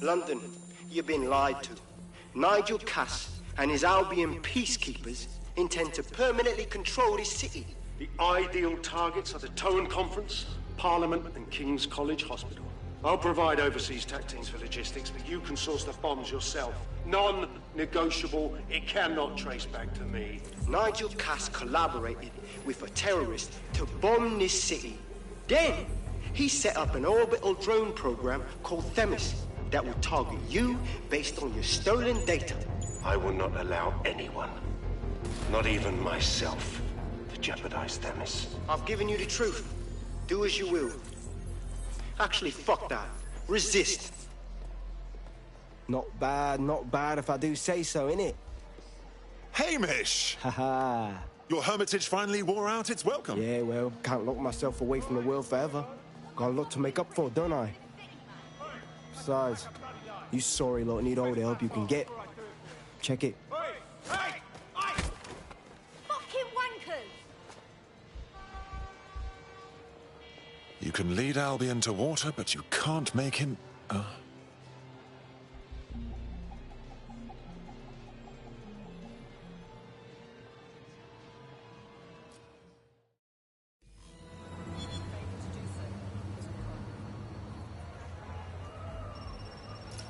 London, you've been lied to. Nigel Cass and his Albion peacekeepers intend to permanently control this city. The ideal targets are the Towan Conference, Parliament, and King's College Hospital. I'll provide overseas tech teams for logistics, but you can source the bombs yourself. Non-negotiable. It cannot trace back to me. Nigel Cass collaborated with a terrorist to bomb this city. Then, he set up an orbital drone program called Themis that will target you based on your stolen data. I will not allow anyone, not even myself, to jeopardize Themis. I've given you the truth. Do as you will. Actually, fuck that. Resist. Not bad if I do say so, innit? Hamish! Haha. Your hermitage finally wore out its welcome. Yeah, well, can't lock myself away from the world forever. Got a lot to make up for, don't I? Besides, you sorry lot need all the help you can get. Check it. Fucking wankers! You can lead Albion to water, but you can't make him...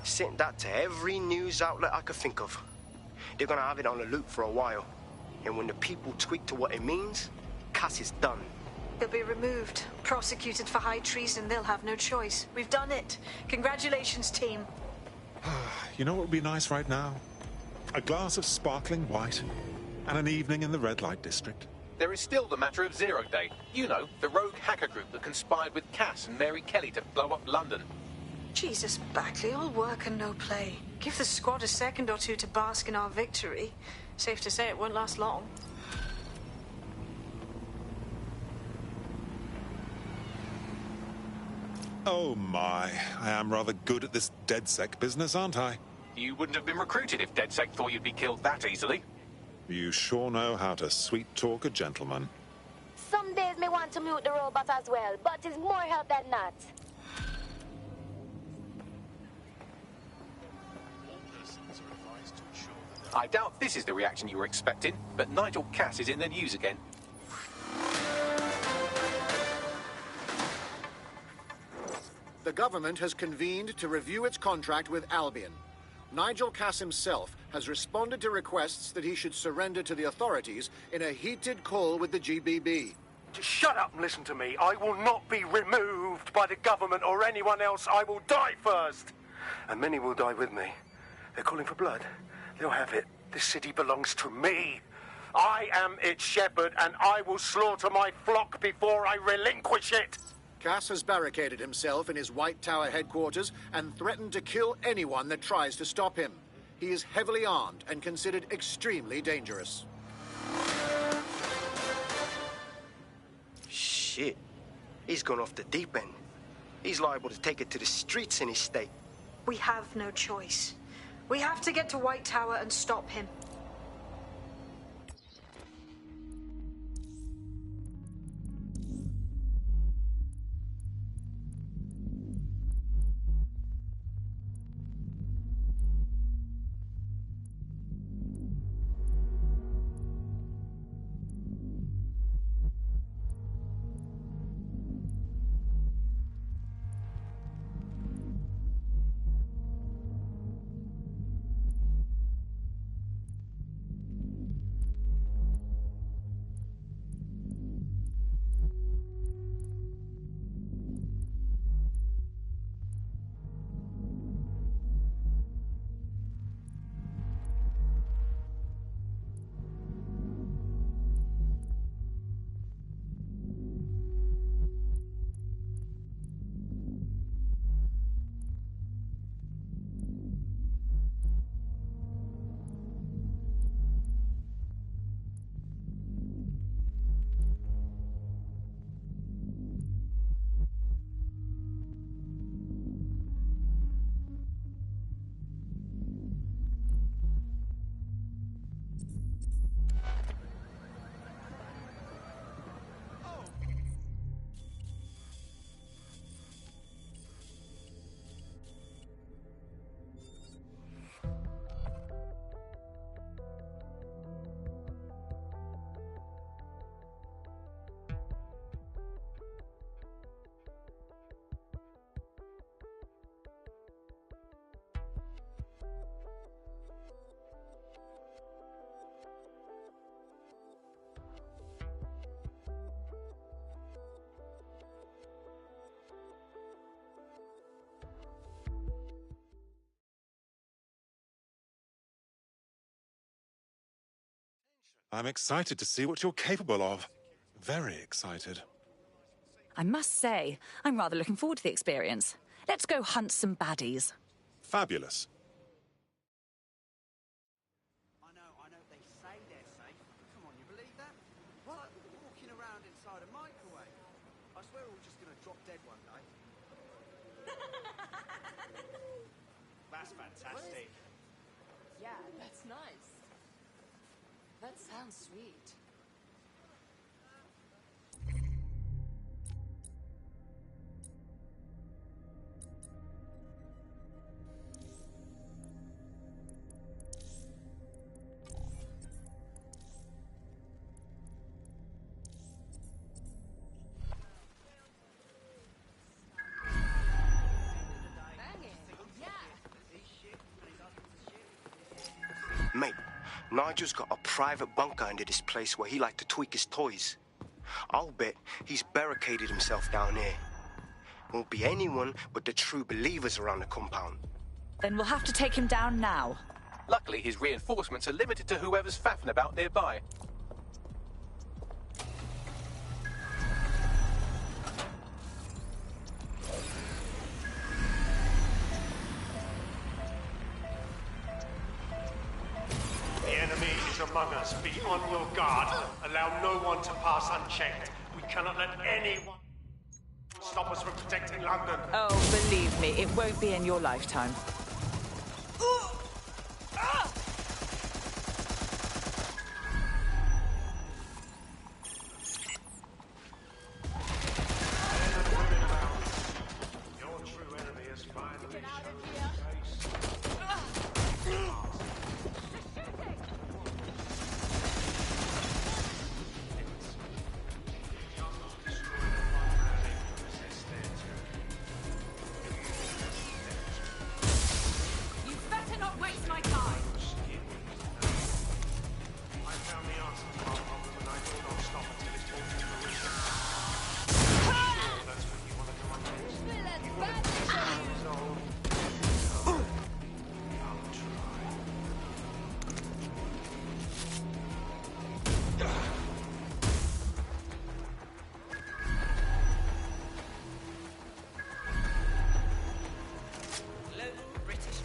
Sent that to every news outlet I could think of. They're gonna have it on the loop for a while. And when the people tweak to what it means, Cass is done. He'll be removed, prosecuted for high treason. They'll have no choice. We've done it. Congratulations, team. You know what would be nice right now? A glass of sparkling white and an evening in the red light district. There is still the matter of Zero Day. You know, the rogue hacker group that conspired with Cass and Mary Kelly to blow up London. Jesus, Backley, all work and no play. Give the squad a second or two to bask in our victory. Safe to say it won't last long. Oh my, I am rather good at this DedSec business, aren't I? You wouldn't have been recruited if DedSec thought you'd be killed that easily. You sure know how to sweet-talk a gentleman. Some days me want to mute the robot as well, but it's more help than not. I doubt this is the reaction you were expecting, but Nigel Cass is in the news again. The government has convened to review its contract with Albion. Nigel Cass himself has responded to requests that he should surrender to the authorities in a heated call with the GBB. Just shut up and listen to me. I will not be removed by the government or anyone else. I will die first. And many will die with me. They're calling for blood. They'll have it. This city belongs to me. I am its shepherd, and I will slaughter my flock before I relinquish it. Cass has barricaded himself in his White Tower headquarters and threatened to kill anyone that tries to stop him. He is heavily armed and considered extremely dangerous. Shit. He's gone off the deep end. He's liable to take it to the streets in his state. We have no choice. We have to get to White Tower and stop him. I'm excited to see what you're capable of. Very excited. I must say, I'm rather looking forward to the experience. Let's go hunt some baddies. Fabulous. I know, they say they're safe. Come on, you believe that? What? Walking around inside a microwave. I swear we're all just gonna drop dead one day. That's fantastic. Yeah, that's nice. That sounds sweet. Mate, Nigel's got a private bunker under this place where he likes to tweak his toys. I'll bet he's barricaded himself down here. Won't be anyone but the true believers around the compound. Then we'll have to take him down now. Luckily, his reinforcements are limited to whoever's faffing about nearby. The enemy is among us. Be on your guard. Allow no one to pass unchecked. We cannot let anyone stop us from protecting London. Oh, believe me, it won't be in your lifetime. Your true enemy is finally You better not waste my time. I found the answer to our problem and I will not stop until it's brought to fruition. Sure, that's what you want to come up against. You want to resolve. I'll try. Global British.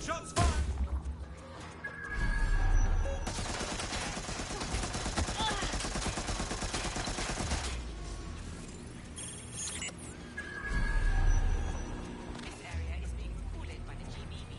Shots fired! This area is being recorded by the GBB.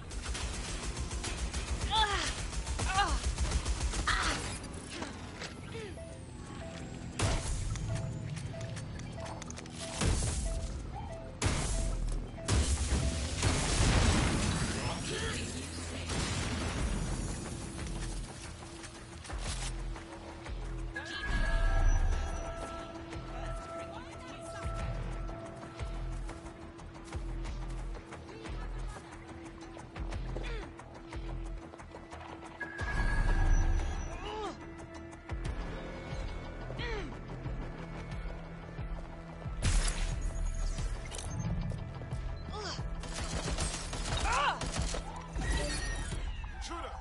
Shooter!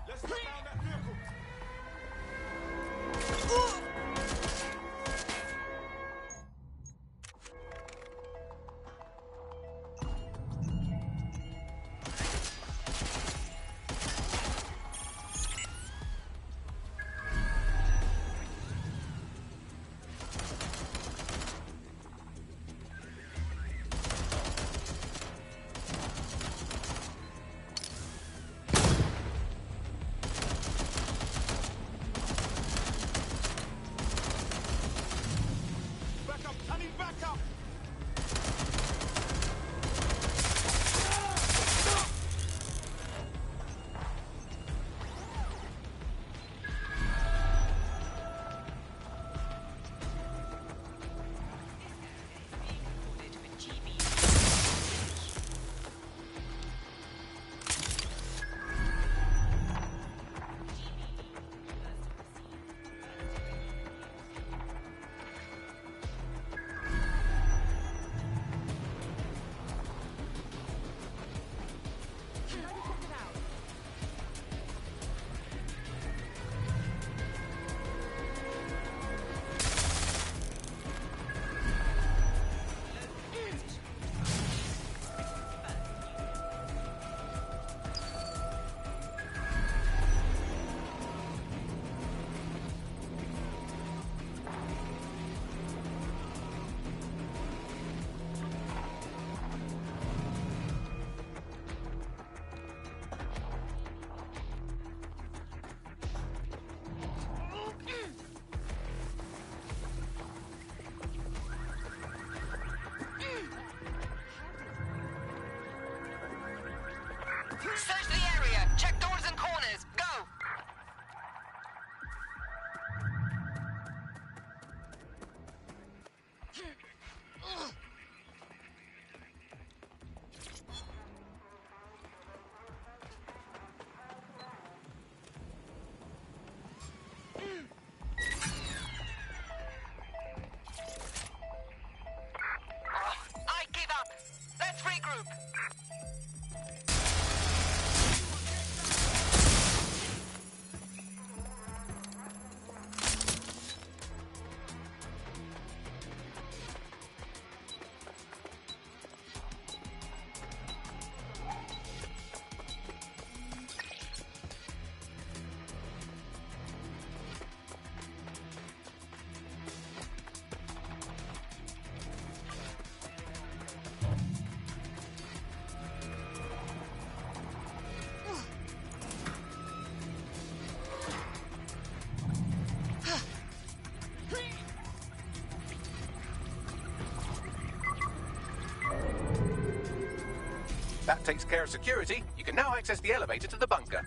Let's get down that vehicle! that takes care of security, you can now access the elevator to the bunker.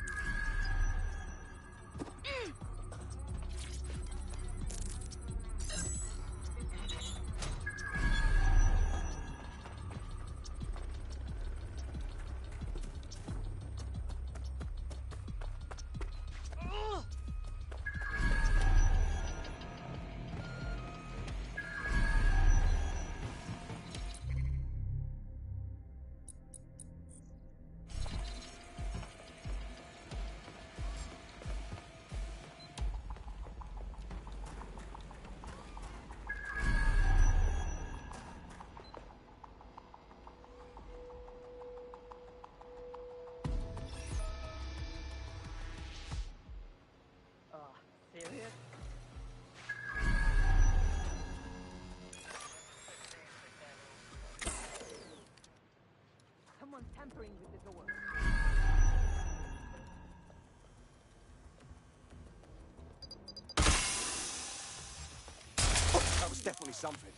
Serious? Someone's tampering with the door. That was definitely something.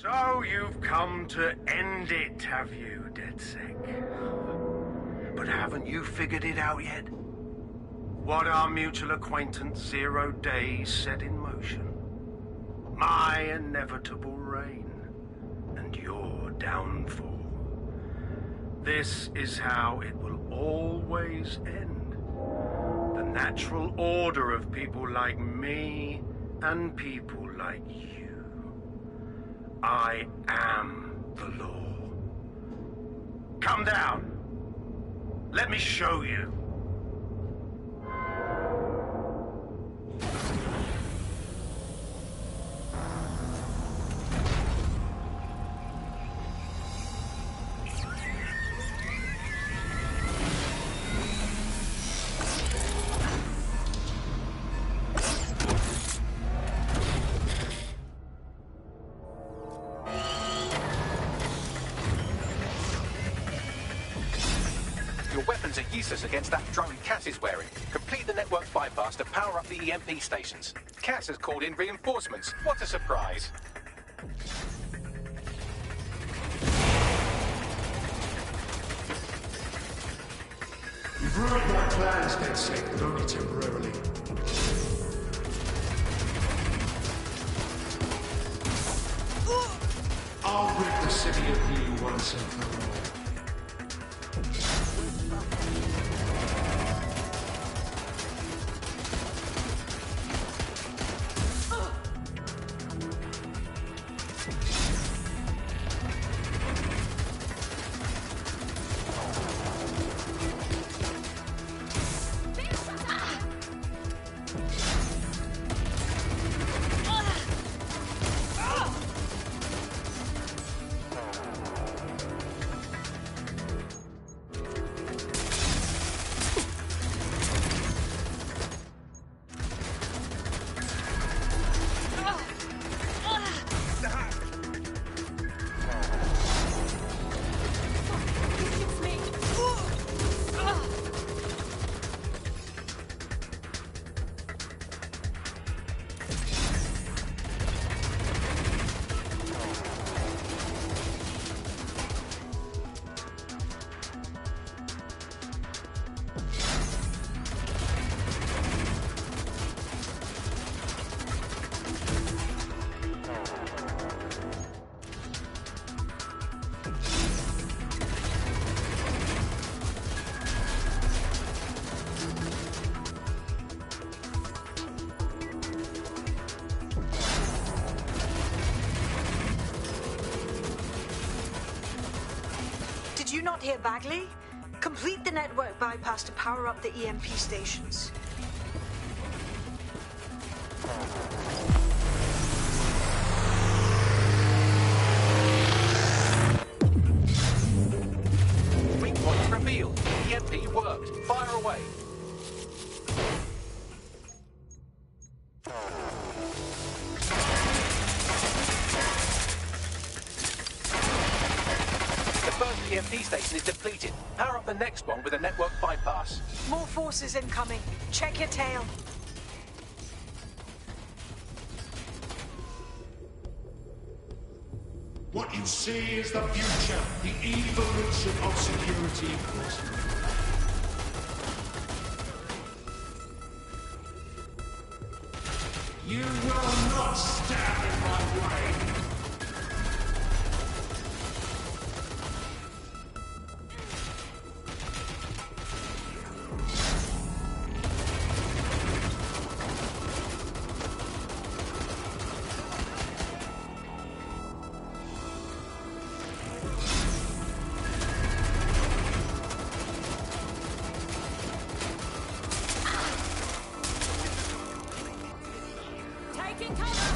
So you've come to end it, have you, DedSec? But haven't you figured it out yet? What our mutual acquaintance Zero Days set in motion? My inevitable reign and your downfall. This is how it will always end. The natural order of people like me and people like you. I am the law. Come down. Let me show you. Useless against that drone Cass is wearing. Complete the network bypass to power up the EMP stations. Cass has called in reinforcements. What a surprise. You've ruined my plans, DedSec, but only temporarily. I'll rid the city of you once and for all. Did you not hear Bagley? Complete the network bypass to power up the EMP stations. Weak points revealed. EMP worked. Fire away. The first EMP station is depleted. Power up the next one with a network bypass. More forces incoming. Check your tail. What you see is the future, the evolution of security enforcement. You will not stand in my way. Taking cover!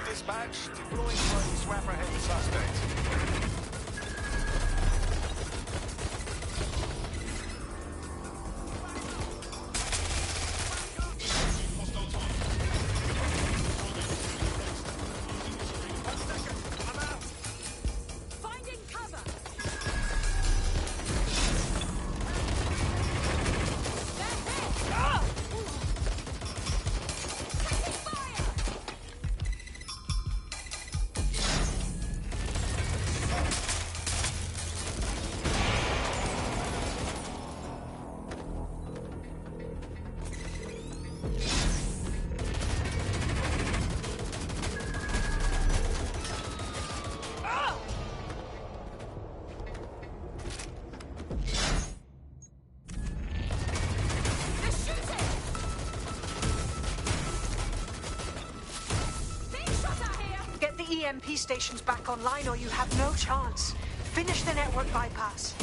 Dispatch, deploying drone swapper ahead suspect. Finding cover! Get the EMP stations back online or you have no chance. Finish the network bypass.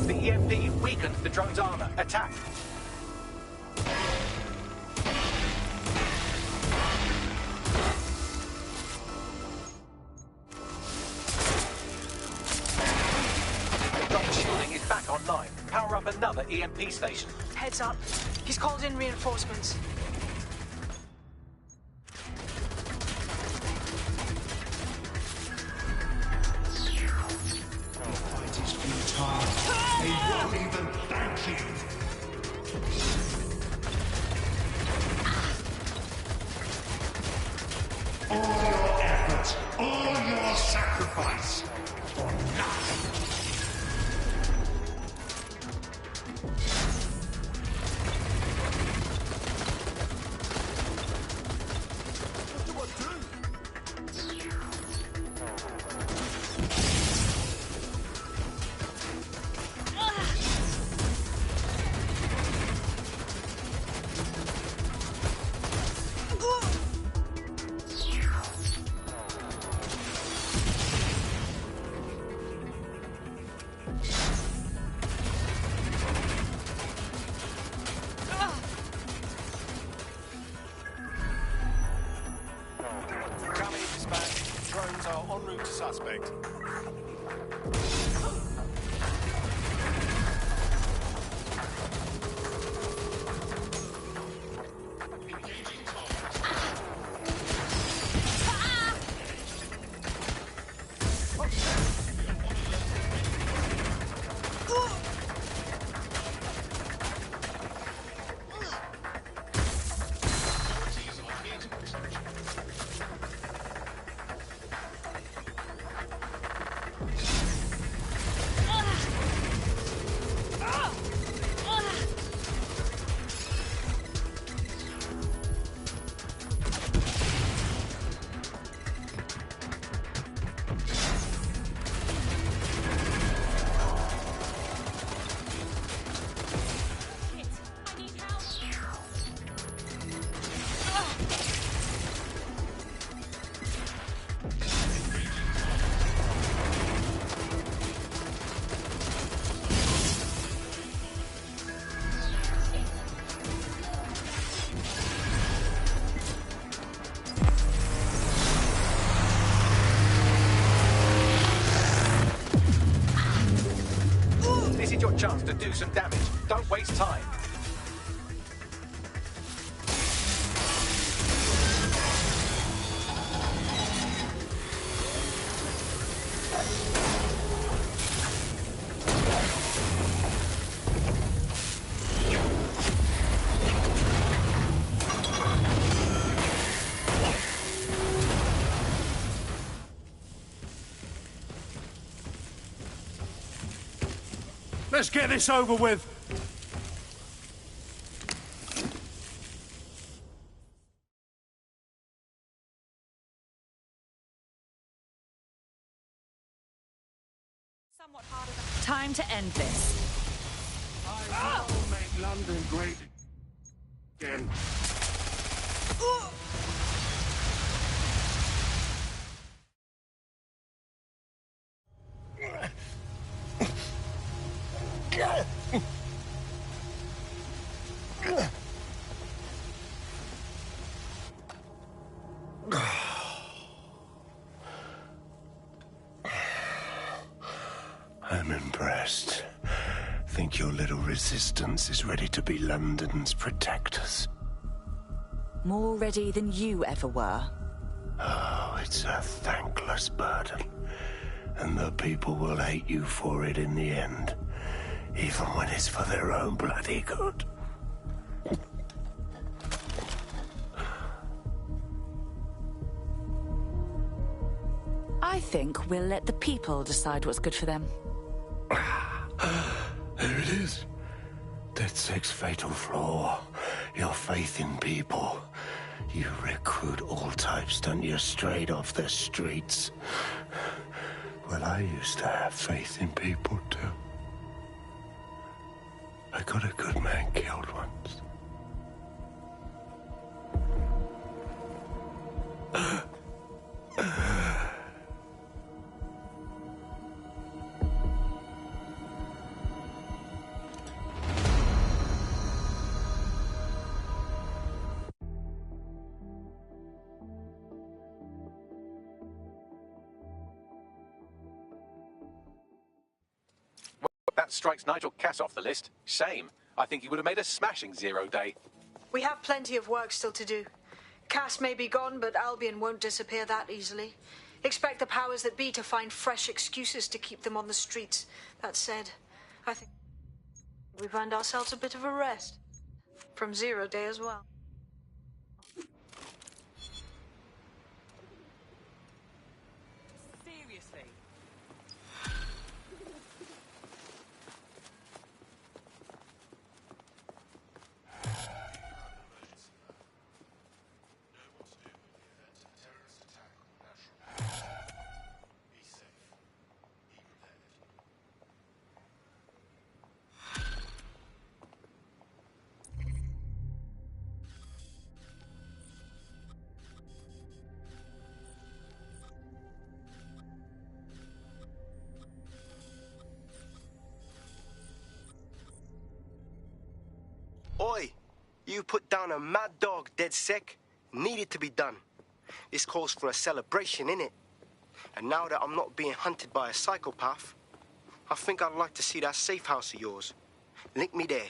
The EMP weakened the drone's armor. Attack. The drone's shielding is back online. Power up another EMP station. Heads up. He's called in reinforcements. It is futile. They won't even thank you. All your effort, all your sacrifice, for nothing. back. Drones are en route to suspect. This is your chance to do some damage. Don't waste time. Let's get this over with. Time to end this. I will make London great again. I'm impressed. Think your little resistance is ready to be London's protectors? More ready than you ever were. Oh, it's a thankless burden. And the people will hate you for it in the end. Even when it's for their own bloody good. I think we'll let the people decide what's good for them. There it is. DedSec's fatal flaw. Your faith in people. You recruit all types, don't you, straight off the streets. Well, I used to have faith in people, too. I got a good man killed once. That strikes Nigel Cass off the list. Shame. I think he would have made a smashing Zero Day. We have plenty of work still to do. Cass may be gone, but Albion won't disappear that easily. Expect the powers that be to find fresh excuses to keep them on the streets. That said, I think we've earned ourselves a bit of a rest. From Zero Day as well. Seriously? Oi, you put down a mad dog, DedSec. Needed to be done. This calls for a celebration, innit? And now that I'm not being hunted by a psychopath, I think I'd like to see that safe house of yours. Link me there.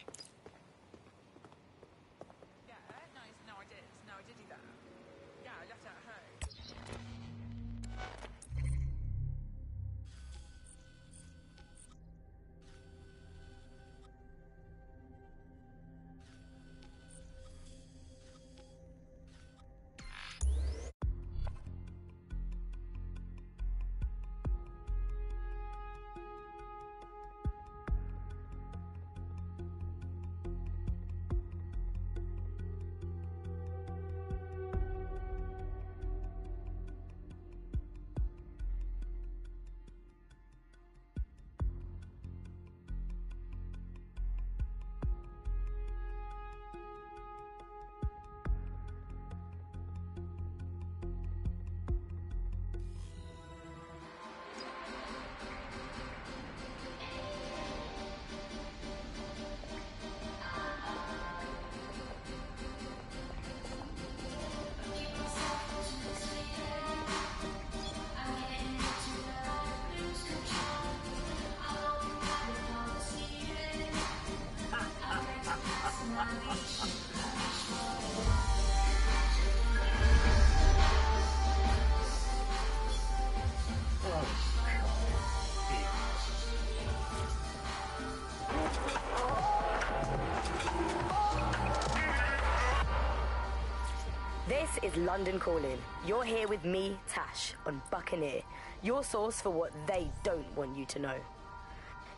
This is London Calling. You're here with me, Tash, on Buccaneer, your source for what they don't want you to know.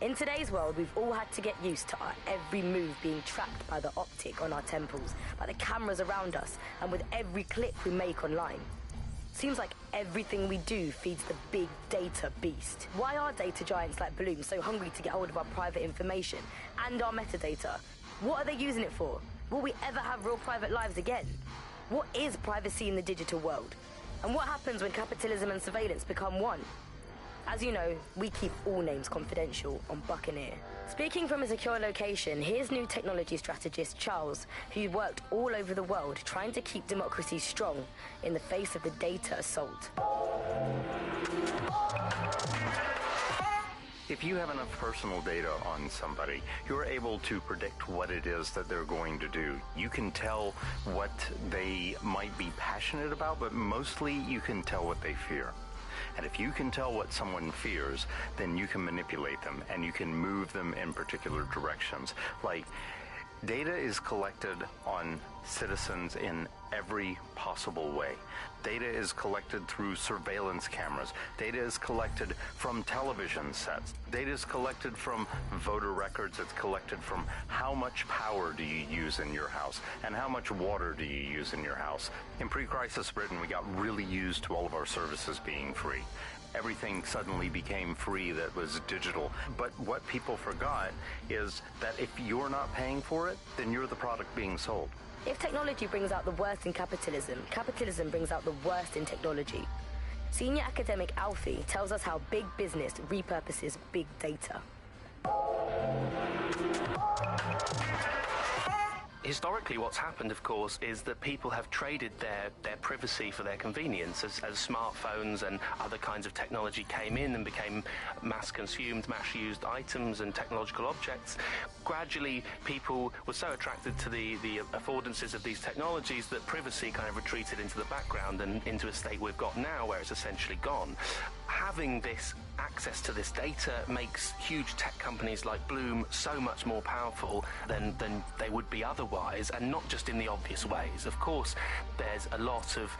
In today's world, we've all had to get used to our every move being tracked by the optic on our temples, by the cameras around us, and with every click we make online. Seems like everything we do feeds the big data beast. Why are data giants like Bloom so hungry to get hold of our private information and our metadata? What are they using it for? Will we ever have real private lives again? What is privacy in the digital world? And what happens when capitalism and surveillance become one? As you know, we keep all names confidential on Buccaneer. Speaking from a secure location, here's new technology strategist Charles, who worked all over the world trying to keep democracy strong in the face of the data assault. If you have enough personal data on somebody, you're able to predict what it is that they're going to do. You can tell what they might be passionate about, but mostly you can tell what they fear. And if you can tell what someone fears, then you can manipulate them and you can move them in particular directions. Like, data is collected on citizens in every possible way. Data is collected through surveillance cameras. Data is collected from television sets. Data is collected from voter records. It's collected from how much power do you use in your house and how much water do you use in your house. In pre-crisis Britain, we got really used to all of our services being free. Everything suddenly became free that was digital. But what people forgot is that if you're not paying for it, then you're the product being sold. If technology brings out the worst in capitalism, capitalism brings out the worst in technology. Senior academic Alfie tells us how big business repurposes big data. Historically, what's happened, of course, is that people have traded their privacy for their convenience. As smartphones and other kinds of technology came in and became mass-consumed, mass-used items and technological objects, gradually people were so attracted to the affordances of these technologies that privacy kind of retreated into the background and into a state we've got now where it's essentially gone. Having this access to this data makes huge tech companies like Bloom so much more powerful than they would be otherwise, and not just in the obvious ways. Of course, there's a lot of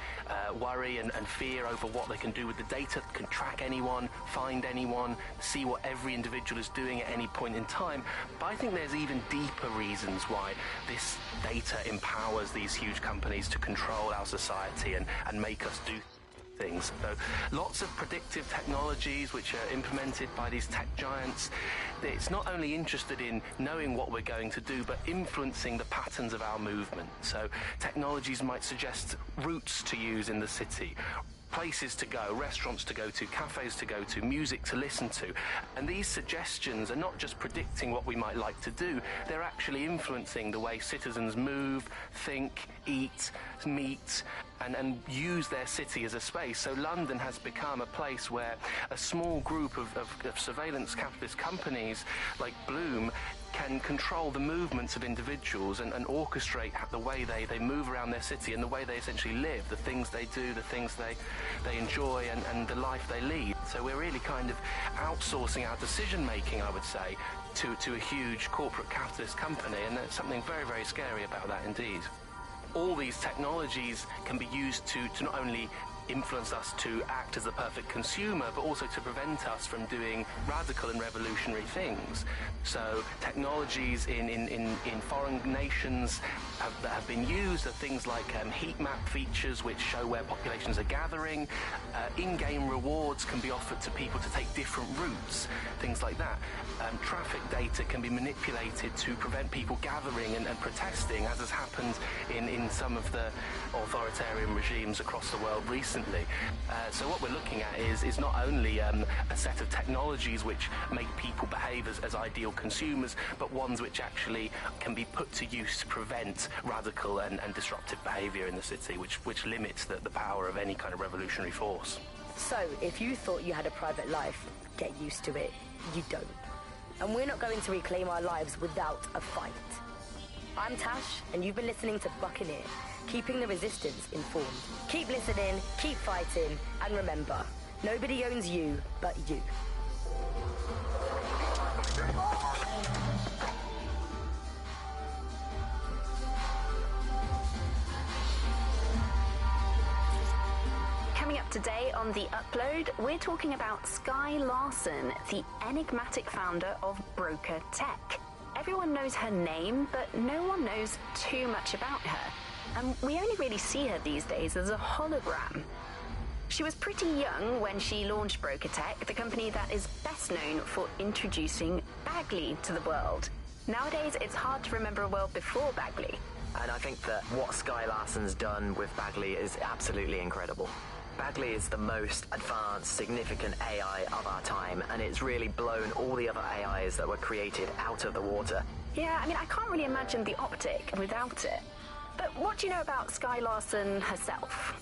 worry and fear over what they can do with the data, can track anyone, find anyone, see what every individual is doing at any point in time. But I think there's even deeper reasons why this data empowers these huge companies to control our society and make us do things. So lots of predictive technologies which are implemented by these tech giants. It's not only interested in knowing what we're going to do, but influencing the patterns of our movement. So technologies might suggest routes to use in the city, places to go, restaurants to go to, cafes to go to, music to listen to. And these suggestions are not just predicting what we might like to do, they're actually influencing the way citizens move, think, eat, meet, and use their city as a space. So London has become a place where a small group of surveillance capitalist companies like Bloom can control the movements of individuals and orchestrate the way they move around their city and the way they essentially live, the things they do, the things they enjoy, and the life they lead. So we're really kind of outsourcing our decision-making, I would say, to a huge corporate capitalist company, and there's something very, very scary about that indeed. All these technologies can be used to not only influence us to act as the perfect consumer, but also to prevent us from doing radical and revolutionary things. So technologies in foreign nations that have been used are things like heat map features which show where populations are gathering. In-game rewards can be offered to people to take different routes, things like that. Traffic data can be manipulated to prevent people gathering and protesting, as has happened in some of the authoritarian regimes across the world recently. So what we're looking at is not only a set of technologies which make people behave as ideal consumers, but ones which actually can be put to use to prevent radical and disruptive behavior in the city, which limits the power of any kind of revolutionary force. So, if you thought you had a private life, get used to it. You don't. And we're not going to reclaim our lives without a fight. I'm Tash, and you've been listening to Buccaneer, keeping the resistance informed. Keep listening, keep fighting, and remember, nobody owns you but you. Coming up today on The Upload, we're talking about Skye Larson, the enigmatic founder of Broker Tech. Everyone knows her name, but no one knows too much about her. And we only really see her these days as a hologram. She was pretty young when she launched Broker Tech, the company that is best known for introducing Bagley to the world. Nowadays, it's hard to remember a world before Bagley. And I think that what Skye Larson's done with Bagley is absolutely incredible. Bagley is the most advanced, significant AI of our time, and it's really blown all the other AIs that were created out of the water. Yeah, I mean, I can't really imagine the optic without it. But what do you know about Skye Larson herself?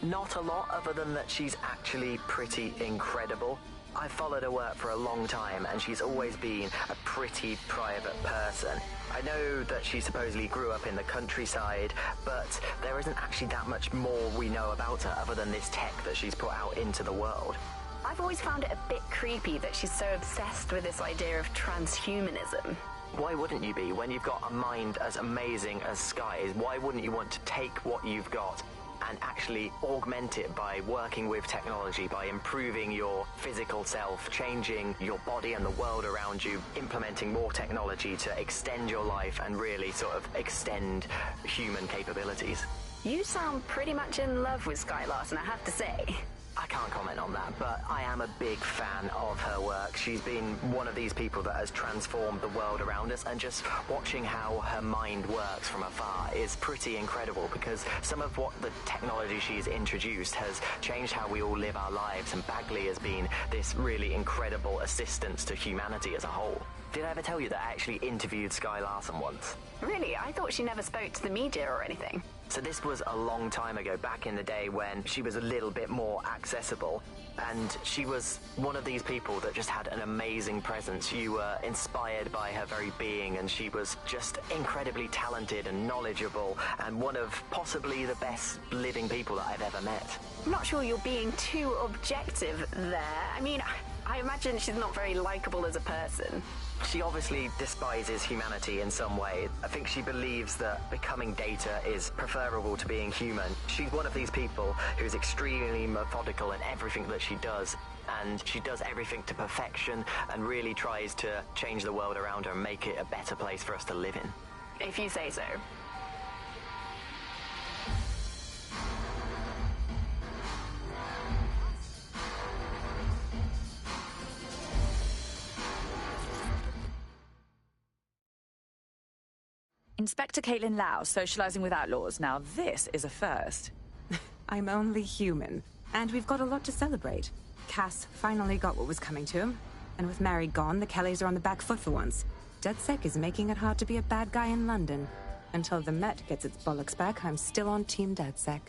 Not a lot, other than that she's actually pretty incredible. I've followed her work for a long time, and she's always been a pretty private person. I know that she supposedly grew up in the countryside, but there isn't actually that much more we know about her other than this tech that she's put out into the world. I've always found it a bit creepy that she's so obsessed with this idea of transhumanism. Why wouldn't you be? When you've got a mind as amazing as Skye's, why wouldn't you want to take what you've got and actually augment it by working with technology, by improving your physical self, changing your body and the world around you, implementing more technology to extend your life and really sort of extend human capabilities? You sound pretty much in love with Skye Larson, I have to say. I can't comment on that, but I am a big fan of her work. She's been one of these people that has transformed the world around us, and just watching how her mind works from afar is pretty incredible, because some of what the technology she's introduced has changed how we all live our lives, and Bagley has been this really incredible assistance to humanity as a whole. Did I ever tell you that I actually interviewed Skye Larson once? Really? I thought she never spoke to the media or anything. So this was a long time ago, back in the day when she was a little bit more accessible, and she was one of these people that just had an amazing presence. You were inspired by her very being, and she was just incredibly talented and knowledgeable, and one of possibly the best living people that I've ever met. I'm not sure you're being too objective there. I mean, I imagine she's not very likable as a person. She obviously despises humanity in some way. I think she believes that becoming data is preferable to being human. She's one of these people who's extremely methodical in everything that she does, and she does everything to perfection and really tries to change the world around her and make it a better place for us to live in. If you say so. Inspector Caitlin Lau, socializing with outlaws. Now this is a first. I'm only human, and we've got a lot to celebrate. Cass finally got what was coming to him, and with Mary gone, the Kellys are on the back foot for once. DedSec is making it hard to be a bad guy in London. Until the Met gets its bollocks back, I'm still on Team DedSec.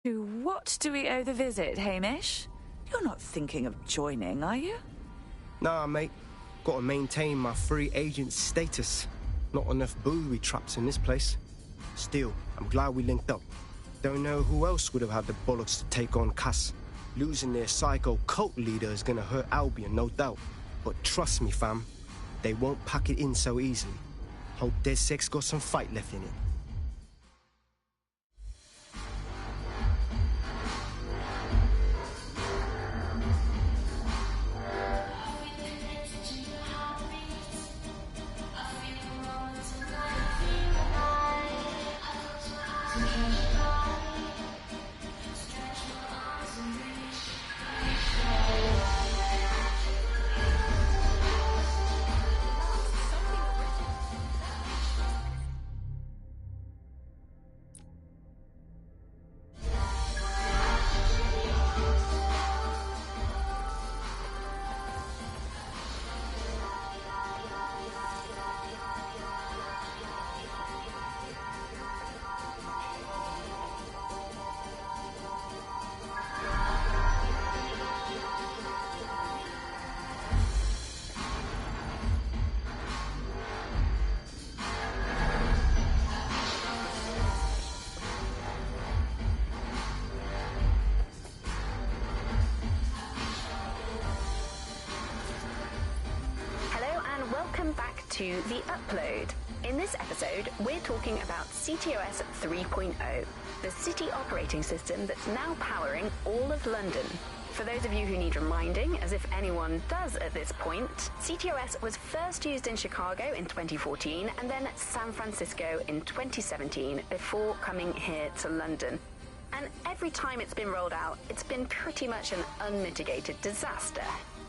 To what do we owe the visit, Hamish? You're not thinking of joining, are you? Nah, mate. Gotta maintain my free agent status. Not enough booby traps in this place. Still, I'm glad we linked up. Don't know who else would have had the bollocks to take on Cass. Losing their psycho cult leader is gonna hurt Albion, no doubt. But trust me, fam, they won't pack it in so easily. Hope DedSec's got some fight left in it. Welcome back to The Upload. In this episode, we're talking about CTOS 3.0, the city operating system that's now powering all of London. For those of you who need reminding, as if anyone does at this point, CTOS was first used in Chicago in 2014 and then San Francisco in 2017 before coming here to London. And every time it's been rolled out, it's been pretty much an unmitigated disaster.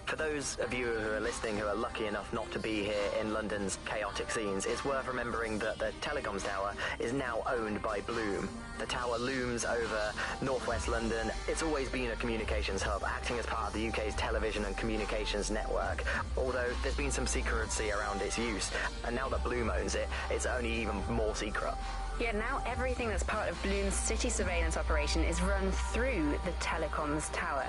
For those of you who are listening who are lucky enough not to be here in London's chaotic scenes, it's worth remembering that the telecoms tower is now owned by Bloom. The tower looms over northwest London. It's always been a communications hub, acting as part of the UK's television and communications network, although there's been some secrecy around its use, and now that Bloom owns it, it's only even more secret. Yeah, now everything that's part of Bloom's city surveillance operation is run through the telecoms tower.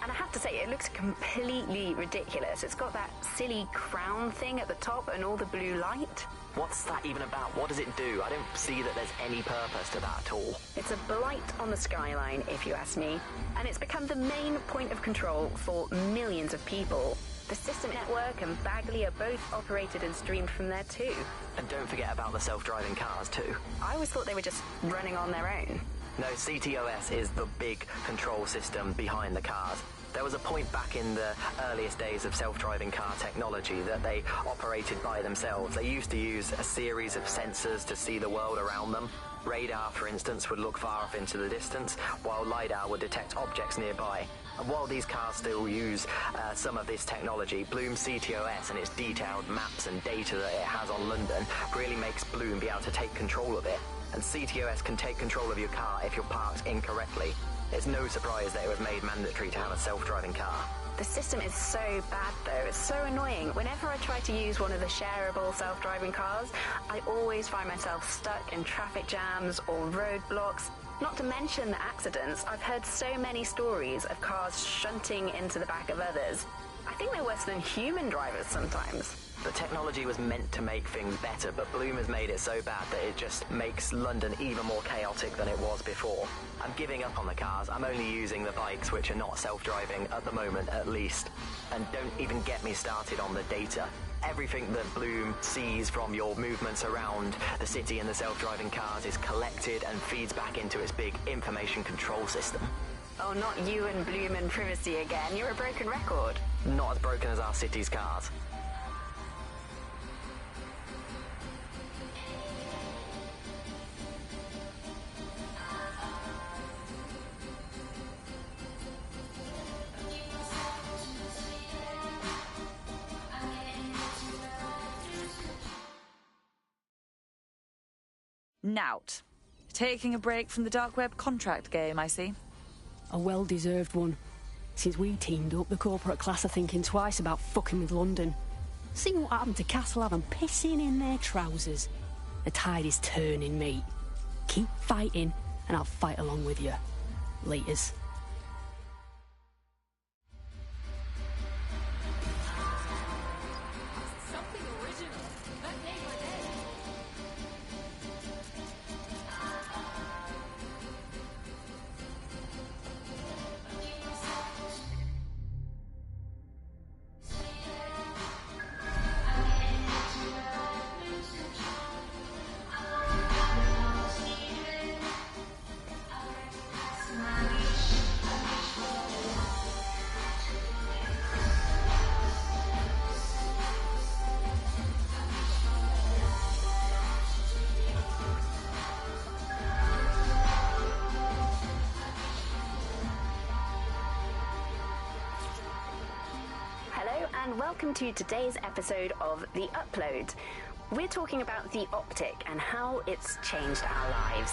And I have to say, it looks completely ridiculous. It's got that silly crown thing at the top and all the blue light. What's that even about? What does it do? I don't see that there's any purpose to that at all. It's a blight on the skyline, if you ask me. And it's become the main point of control for millions of people. The System Network and Bagley are both operated and streamed from there too. And don't forget about the self-driving cars too. I always thought they were just running on their own. No, CTOS is the big control system behind the cars. There was a point back in the earliest days of self-driving car technology that they operated by themselves. They used to use a series of sensors to see the world around them. Radar, for instance, would look far off into the distance, while LiDAR would detect objects nearby. And while these cars still use some of this technology, Bloom CTOS and its detailed maps and data that it has on London really makes Bloom be able to take control of it. And CTOS can take control of your car if you're parked incorrectly. It's no surprise that it was made mandatory to have a self-driving car. The system is so bad, though. It's so annoying. Whenever I try to use one of the shareable self-driving cars, I always find myself stuck in traffic jams or roadblocks. Not to mention the accidents. I've heard so many stories of cars shunting into the back of others. I think they're worse than human drivers sometimes. The technology was meant to make things better, but Bloom has made it so bad that it just makes London even more chaotic than it was before. I'm giving up on the cars. I'm only using the bikes, which are not self-driving at the moment, at least. And don't even get me started on the data. Everything that Bloom sees from your movements around the city and the self-driving cars is collected and feeds back into its big information control system. Oh, not you and Bloom and privacy again. You're a broken record. Not as broken as our city's cars. Nout. Taking a break from the dark web contract game, I see. A well-deserved one. Since we teamed up, the corporate class are thinking twice about fucking with London. See what happened to Castlehaven pissing in their trousers. The tide is turning, mate. Keep fighting, and I'll fight along with you. Laters. Something original. That made my day. Hello and welcome to today's episode of The Upload. We're talking about the Optic and how it's changed our lives.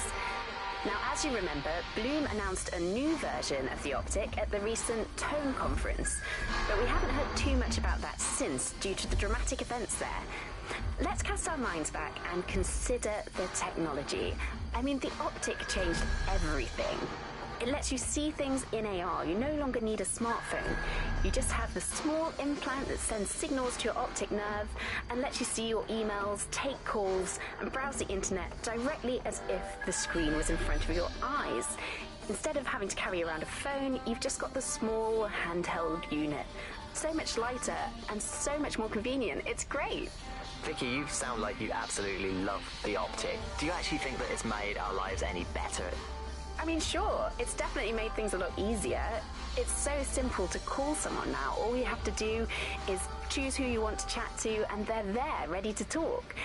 Now, as you remember, Bloom announced a new version of the Optic at the recent Tone conference, but we haven't heard too much about that since due to the dramatic events there. Let's cast our minds back and consider the technology. I mean, the Optic changed everything. It lets you see things in AR. You no longer need a smartphone. You just have the small implant that sends signals to your optic nerve and lets you see your emails, take calls, and browse the internet directly as if the screen was in front of your eyes. Instead of having to carry around a phone, you've just got the small handheld unit. So much lighter and so much more convenient. It's great. Vicky, you sound like you absolutely love the Optic. Do you actually think that it's made our lives any better? I mean, sure, it's definitely made things a lot easier. It's so simple to call someone now. All you have to do is choose who you want to chat to, and they're there, ready to talk.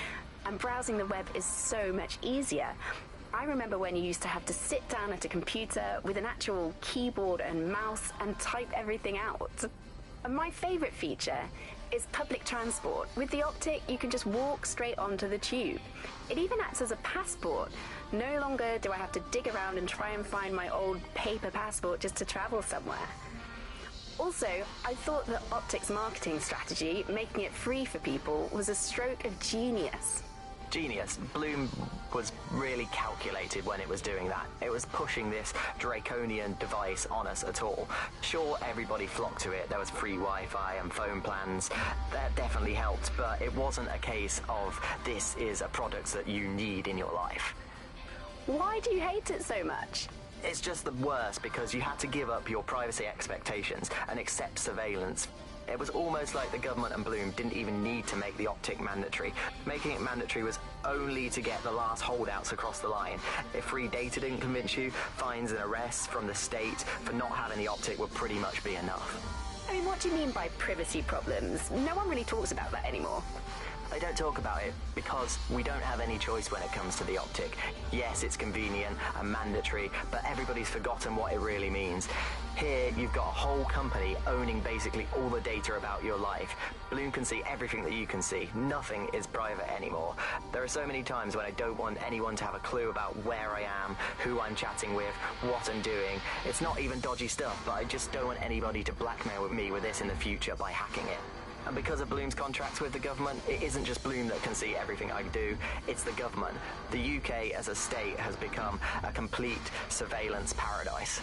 And browsing the web is so much easier. I remember when you used to have to sit down at a computer with an actual keyboard and mouse and type everything out. And my favourite feature is public transport. With the Optic, you can just walk straight onto the tube. It even acts as a passport. No longer do I have to dig around and try and find my old paper passport just to travel somewhere. Also, I thought that Optic's marketing strategy, making it free for people, was a stroke of genius. Genius. Bloom was really calculated when it was doing that. It was pushing this draconian device on us at all. Sure, everybody flocked to it. There was free Wi-Fi and phone plans. That definitely helped, but it wasn't a case of this is a product that you need in your life. Why do you hate it so much? It's just the worst because you had to give up your privacy expectations and accept surveillance. It was almost like the government and Bloom didn't even need to make the Optic mandatory. Making it mandatory was only to get the last holdouts across the line. If free data didn't convince you, fines and arrests from the state for not having the Optic would pretty much be enough. I mean, what do you mean by privacy problems? No one really talks about that anymore. They don't talk about it because we don't have any choice when it comes to the Optic. Yes, it's convenient and mandatory, but everybody's forgotten what it really means. Here, you've got a whole company owning basically all the data about your life. Bloom can see everything that you can see. Nothing is private anymore. There are so many times when I don't want anyone to have a clue about where I am, who I'm chatting with, what I'm doing. It's not even dodgy stuff, but I just don't want anybody to blackmail me with this in the future by hacking it. And because of Bloom's contracts with the government, it isn't just Bloom that can see everything I do, it's the government. The UK as a state has become a complete surveillance paradise.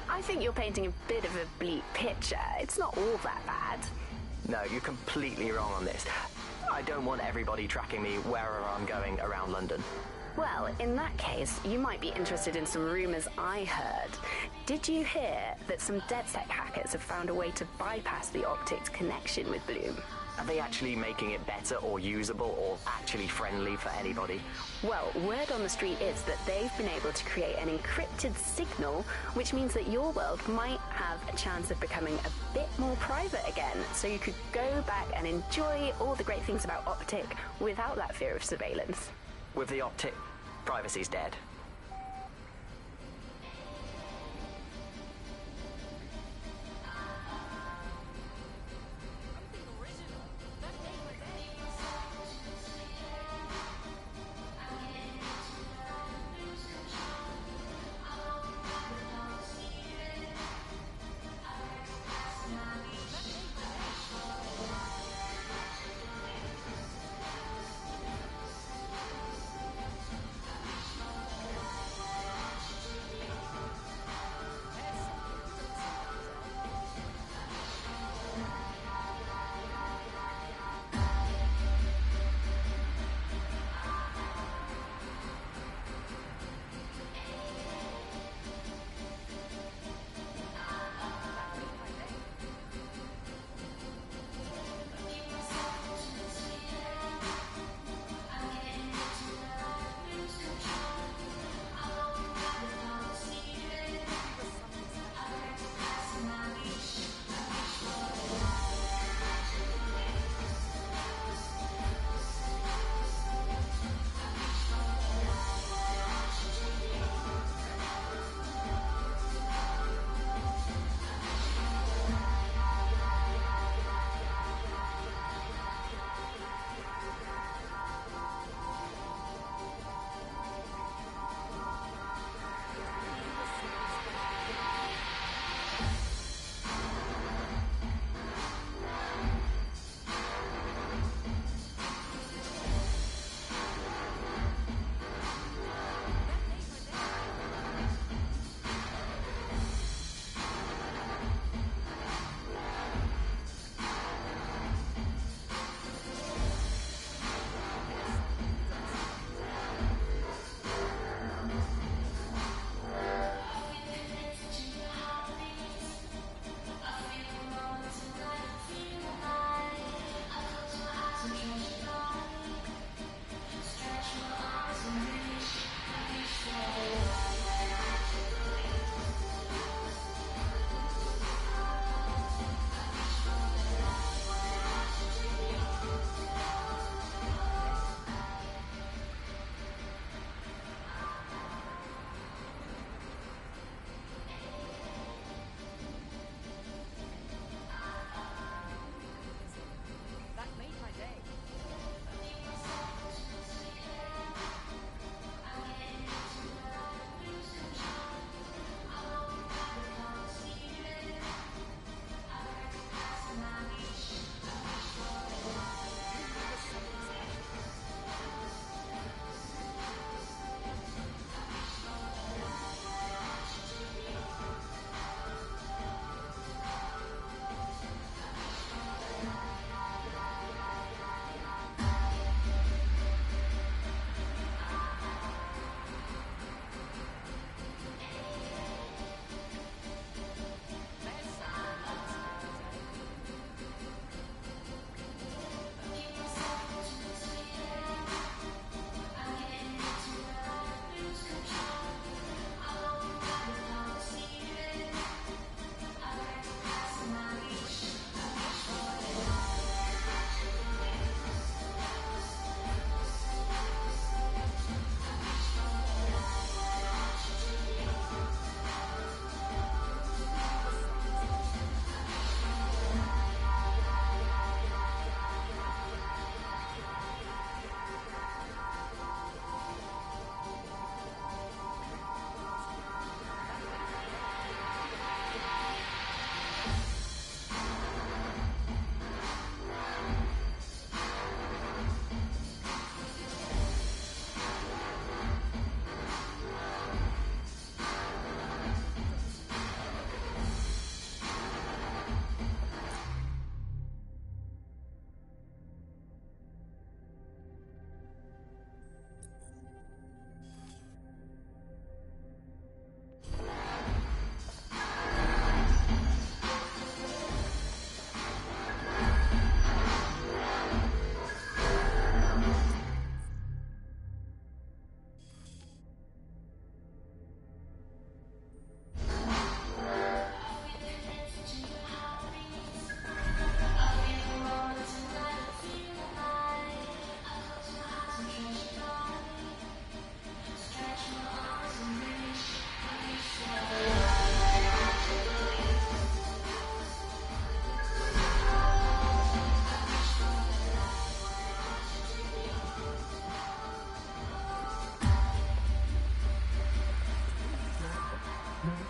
I think you're painting a bit of a bleak picture. It's not all that bad. No, you're completely wrong on this. I don't want everybody tracking me wherever I'm going around London. Well, in that case, you might be interested in some rumours I heard. Did you hear that some DedSec hackers have found a way to bypass the Optic's connection with Bloom? Are they actually making it better or usable or actually friendly for anybody? Well, word on the street is that they've been able to create an encrypted signal, which means that your world might have a chance of becoming a bit more private again, so you could go back and enjoy all the great things about Optic without that fear of surveillance. With the Optic, privacy's dead.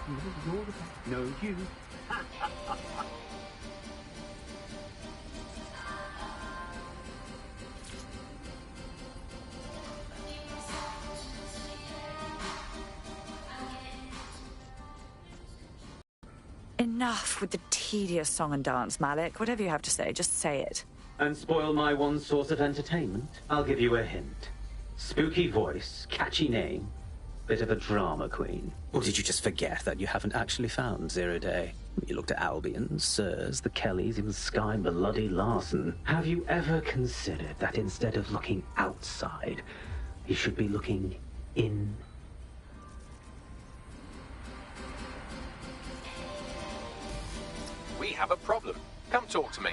No, you're the best. No, you. Enough with the tedious song and dance, Malik. Whatever you have to say, just say it. And spoil my one source of entertainment? I'll give you a hint. Spooky voice, catchy name, bit of a drama queen. Or did you just forget that you haven't actually found Zero Day? You looked at Albion, Sirs, the Kellys, even Sky Bloody Larson. Have you ever considered that instead of looking outside, you should be looking in? We have a problem. Come talk to me.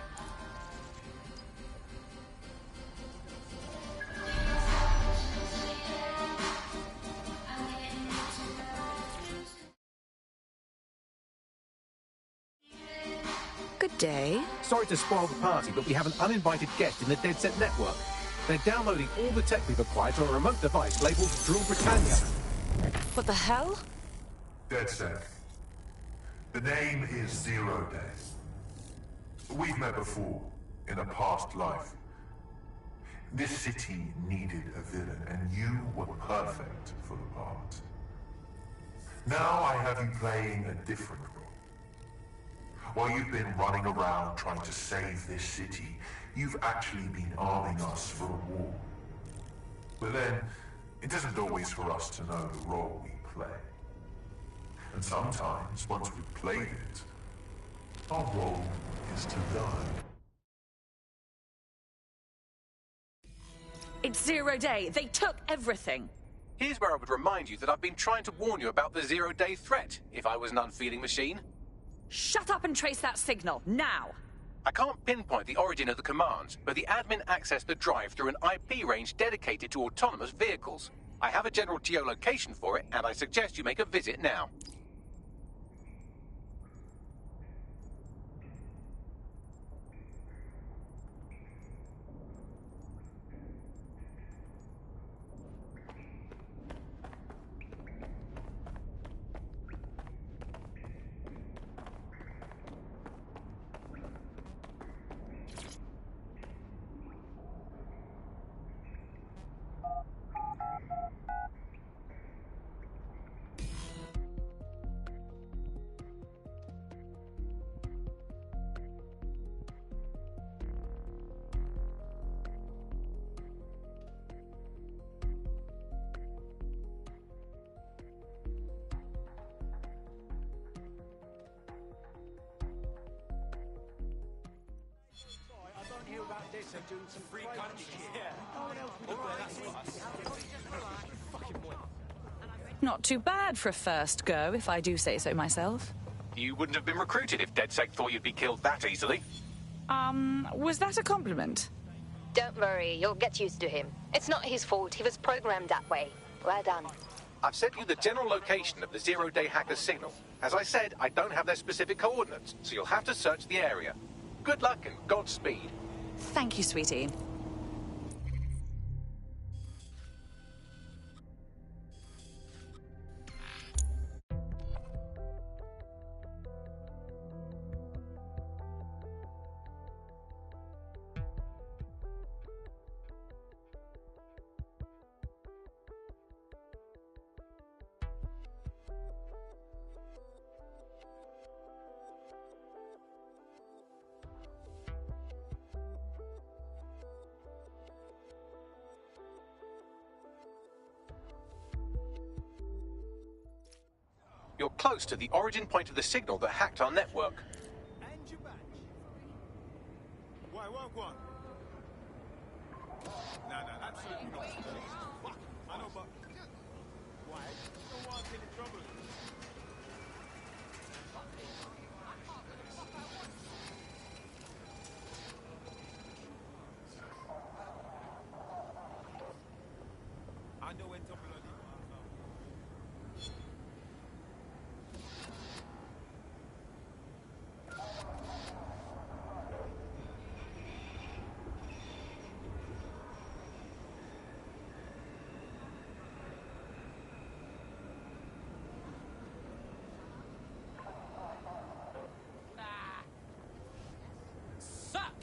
Good day. Sorry to spoil the party, but we have an uninvited guest in the DedSec network. They're downloading all the tech we've acquired to a remote device labeled Drill Britannia. What the hell? DedSec. The name is Zero Day. We've met before, in a past life. This city needed a villain, and you were perfect for the part. Now I have you playing a different role. While you've been running around trying to save this city, you've actually been arming us for a war. But then, it isn't always for us to know the role we play. And sometimes, once we've played it, our role is to die. It's Zero Day. They took everything. Here's where I would remind you that I've been trying to warn you about the zero-day threat, if I was an unfeeling machine. Shut up and trace that signal, now! I can't pinpoint the origin of the commands, but the admin accessed the drive through an IP range dedicated to autonomous vehicles. I have a general geolocation for it, and I suggest you make a visit now. Doing some free country. Not too bad for a first go, if I do say so myself. You wouldn't have been recruited if DedSec thought you'd be killed that easily. Was that a compliment? Don't worry, you'll get used to him. It's not his fault, he was programmed that way. Well done. I've sent you the general location of the zero-day hacker's signal. As I said, I don't have their specific coordinates, so you'll have to search the area. Good luck and Godspeed. Thank you, sweetie. You're close to the origin point of the signal that hacked our network. And you back. Why, one? Nah, absolutely not. Fuck, I know, but... Why? You don't want any trouble. I know when to bloody...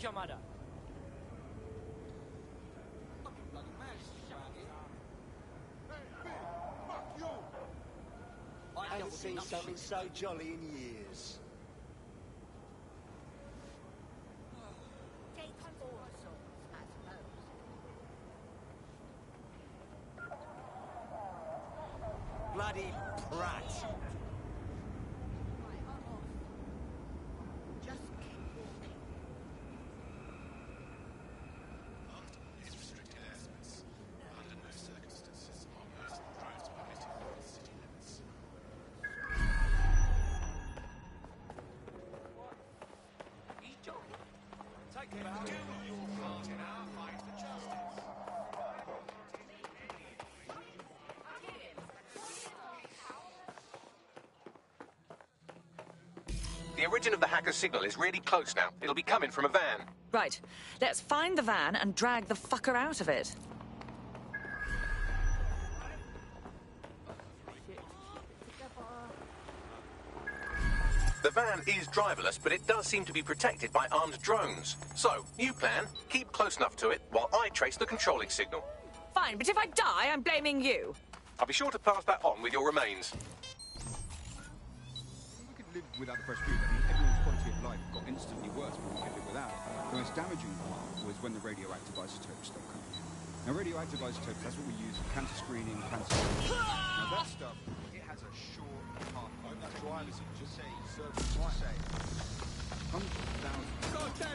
Fuck your mother. I haven't seen something so jolly in years. Bloody brat. The origin of the hacker's signal is really close now. It'll be coming from a van. Right. Let's find the van and drag the fucker out of it. The van is driverless, but it does seem to be protected by armed drones. So, new plan, keep close enough to it while I trace the controlling signal. Fine, but if I die, I'm blaming you. I'll be sure to pass that on with your remains. We could live without the fresh food. I mean, everyone's quality of life got instantly worse when we could live without it. The most damaging part was when the radioactive isotopes stopped coming in. Now, radioactive isotopes, that's what we use for cancer screening, cancer... Now, that stuff, it has a short half-life. That's why I was just saying,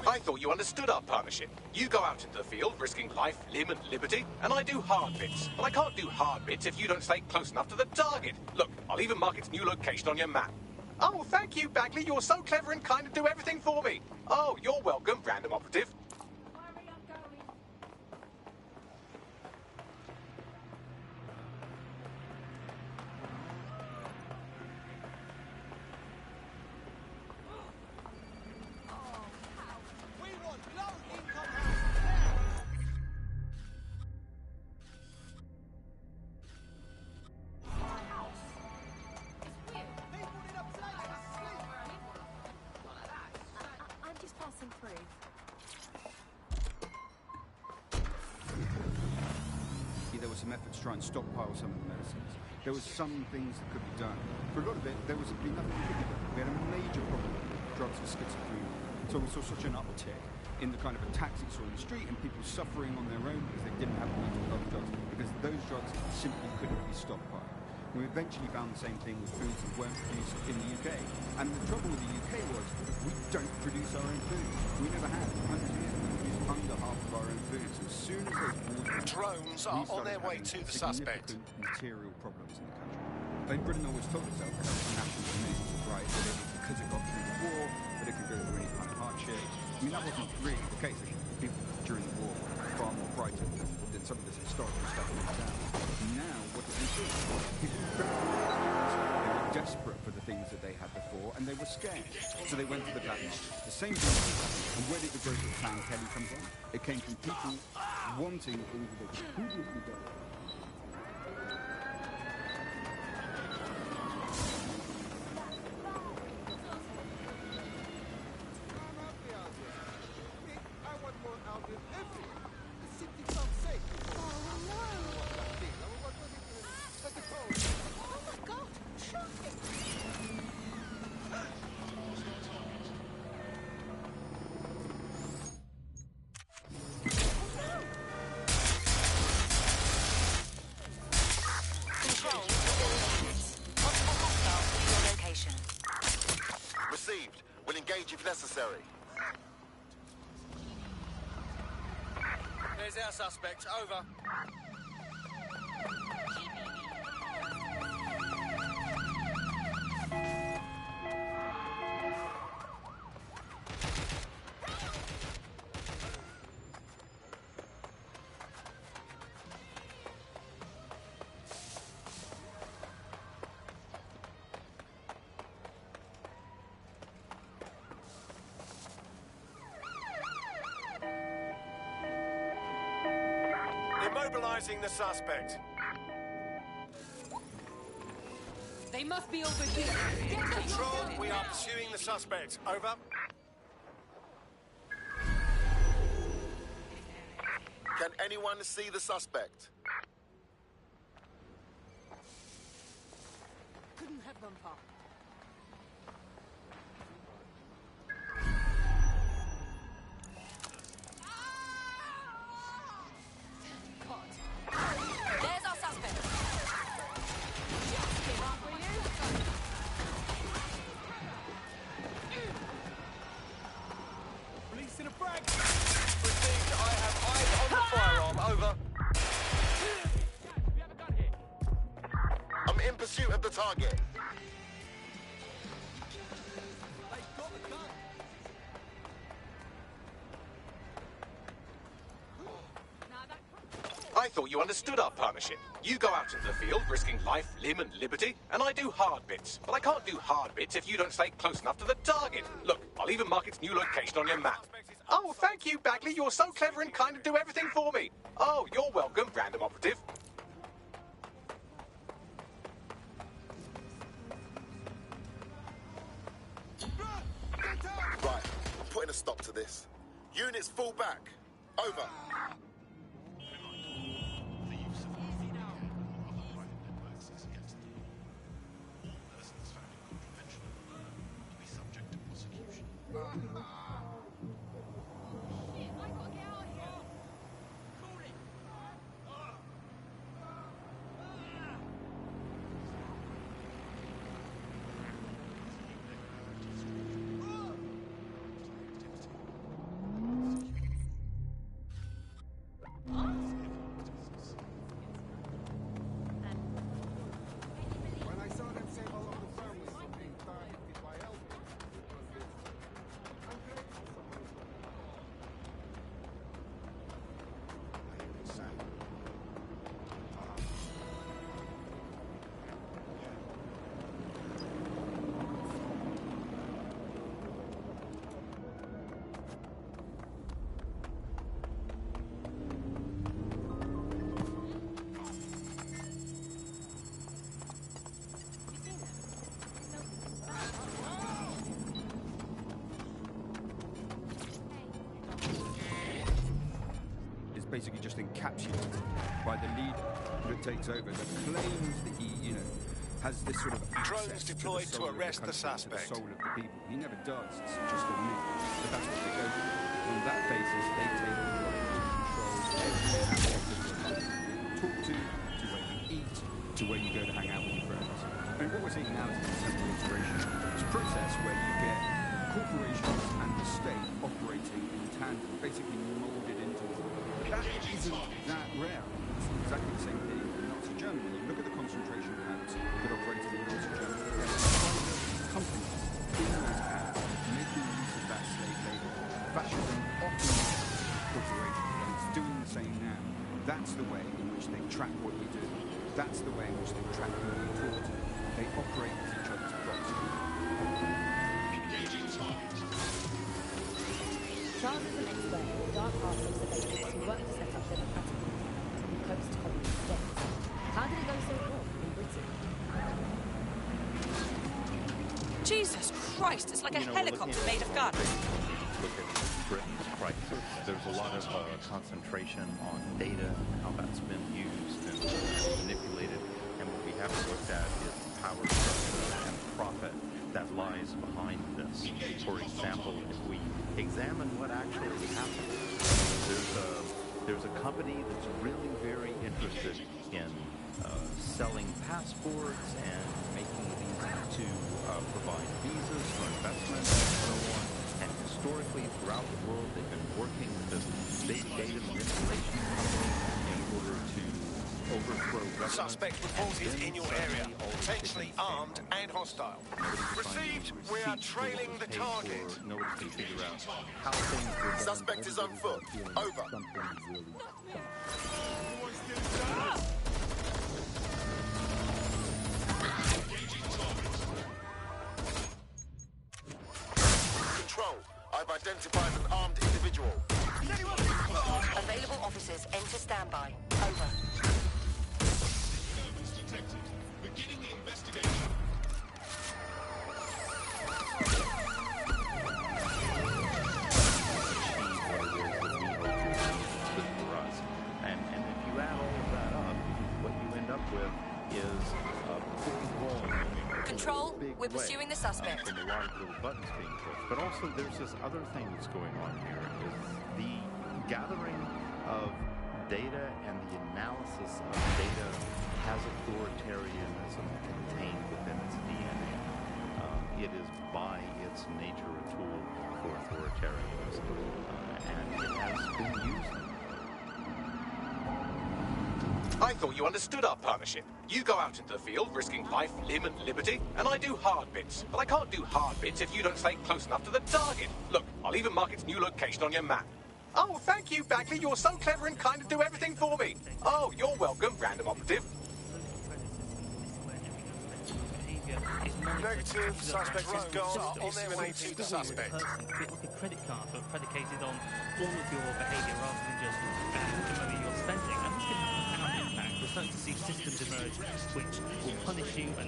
I thought you understood our partnership. You go out into the field, risking life, limb, and liberty, and I do hard bits. But I can't do hard bits if you don't stay close enough to the target. Look, I'll even mark its new location on your map. Oh, thank you, Bagley. You're so clever and kind to do everything for me. Oh, you're welcome, random operative. There was some effort to try and stockpile some of the medicines. There was some things that could be done. For a lot of it, there was simply nothing that could be done. We had a major problem with drugs for schizophrenia. So we saw such an uptick in the kind of attacks that you saw in the street and people suffering on their own because they didn't have the mental health drugs, because those drugs simply couldn't be stockpiled. We eventually found the same thing with foods that weren't produced in the UK. And the trouble with the UK was we don't produce our own food. We never had. 100 years ago, we produced under half of our own food. So as soon as those wars drones are on their way to the suspect. Material problems in the country. And Britain always told itself that the national image was right, that it was because it got through the war, that it could go through any kind of hardship. I mean, that wasn't really the case. People during the war were far more frightened than some of this historical stuff we have. Now, what did we see? People they were desperate for the things that they had before, and they were scared. So they went to the black market. The same thing happened. And where did the growth of Clan Kelly come from? It came from people wanting things that they could previously do. Received. Will engage if necessary. There's our suspect. Over. Immobilizing the suspect. They must be over here. Control, we are pursuing the suspect. Over. Can anyone see the suspect? Couldn't have gone far. There's our suspect. Give up, will you? Releasing a frag. Received. I have eyes on the firearm. Over. I'm in pursuit of the target. I thought you understood our partnership. You go out into the field, risking life, limb, and liberty, and I do hard bits. But I can't do hard bits if you don't stay close enough to the target. Look, I'll even mark its new location on your map. Oh, thank you, Bagley. You're so clever and kind to do everything for me. Oh, you're welcome, random operative. Right, I'm putting a stop to this. Units fall back. Over. Basically just encapsulated by the leader that takes over, that claims that he, has this sort of Drones deployed to arrest the suspect. The soul of the people. He never does. It's just a myth. But that's what they go for. On that basis, they take the right to control every aspect of your life. Talk to where you eat, to where you go to hang out with your friends. And what we're seeing now is a contemporary integration. It's a process where you get corporations and the state operating in tandem, basically molded into one. That isn't that rare. It's exactly the same thing in Nazi Germany. You look at the concentration camps that operated in Nazi Germany. There are private companies in those camps making use of that slave labor. Fascism often corporations, and it's doing the same now. That's the way in which they track what you do. That's the way in which they track who you talk to. They operate with each other's proxy. Engaging target. Charles is an expert in the dark arts of surveillance who worked to set up democratic in post-communist states. How did it go so wrong in Britain? Jesus Christ, it's like a helicopter made of guns. Look at Britain's crisis. There's a lot of concentration on data and how that's been used and manipulated. And what we haven't looked at is the power structure and profit that lies behind this. For example, if we examine what actually happened, there's a company that's really very interested in selling passports and making it easy to provide visas for investment and so on. And historically, throughout the world, they've been working with this big data manipulation company in order to overthrow government. Suspect reported in your area, potentially armed and hostile. Received. We are trailing the target. Nobody can figure out how things were done. Suspect is on foot. Over. Control. I've identified an armed individual. Available officers enter standby. Over. Beginning the investigation. with is pulling volume. Control, we're pursuing the suspect. From a lot of little buttons being pushed. But also there's this other thing that's going on here, is the gathering of data and the analysis of data has authoritarianism contained within its DNA. It is by its nature a tool for authoritarianism, and it has been used. I thought you understood our partnership. You go out into the field, risking life, limb, and liberty, and I do hard bits. But I can't do hard bits if you don't stay close enough to the target. Look, I'll even mark its new location on your map. Oh, thank you, Bagley. You're so clever and kind to do everything for me. Oh, you're welcome, random operative. Negative. Suspect is gone. On their way to the suspect. Like a credit card, but predicated on all of your behaviour rather than just the money you're spending. And this can have a profound impact. We're starting to see systems emerge which will punish you and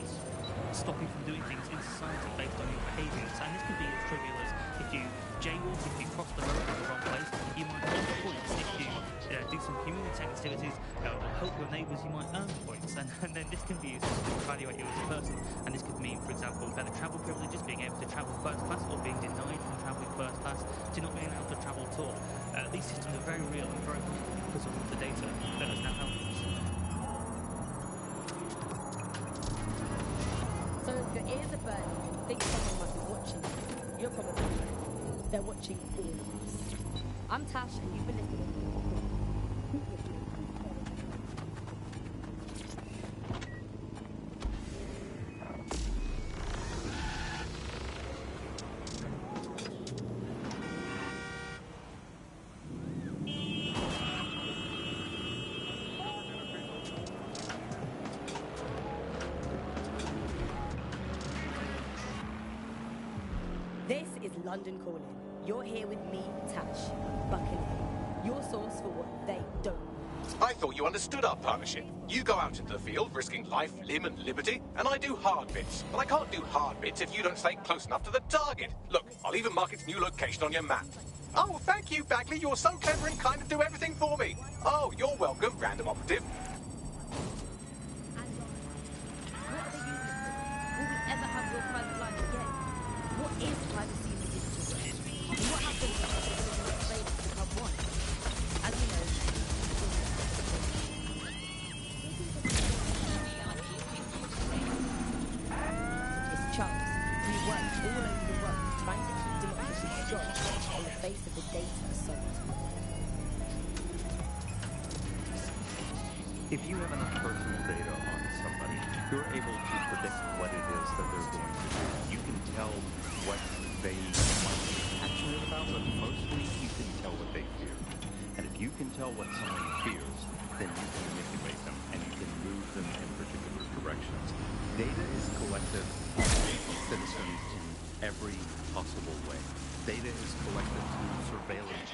stop you from doing things in society based on your behaviours. And this can be as trivial as if you jaywalk, if you cross the road in the wrong place, you might earn points. If you do some community activities or help your neighbours, you might earn points. And then this can be used to evaluate you as a person. And this could mean, for example, better travel privileges, being able to travel first class, or being denied from travelling first class to not being able to travel at all. These systems are very real and very possible because of all the data that has now helped us. So if your ears are burning and you think someone might be watching you, you're probably right. They're watching all of us. I'm Tash, and you've been listening. This is London Calling. You're here with me, Tash, Buccaneer. Your source for what they don't know. I thought you understood our partnership. You go out into the field, risking life, limb, and liberty, and I do hard bits. But I can't do hard bits if you don't stay close enough to the target. Look, I'll even mark its new location on your map. Oh, thank you, Bagley. You're so clever and kind to do everything for me. Oh, you're welcome, random operative. What are they using it for? Will we ever have your private life again? What is privacy in the digital world? And what happens when citizens and traders become one? As we know, it's Charles. We work all over the world trying to keep democracy strong in the face of the data assault. If you have enough personal data on somebody, you're able to predict what it is that they're going to do. You can tell what they might be passionate about, but mostly you can tell what they fear. And if you can tell what someone fears, then you can manipulate them and you can move them in particular directions. Data is collected on citizens in every possible way. Data is collected through surveillance.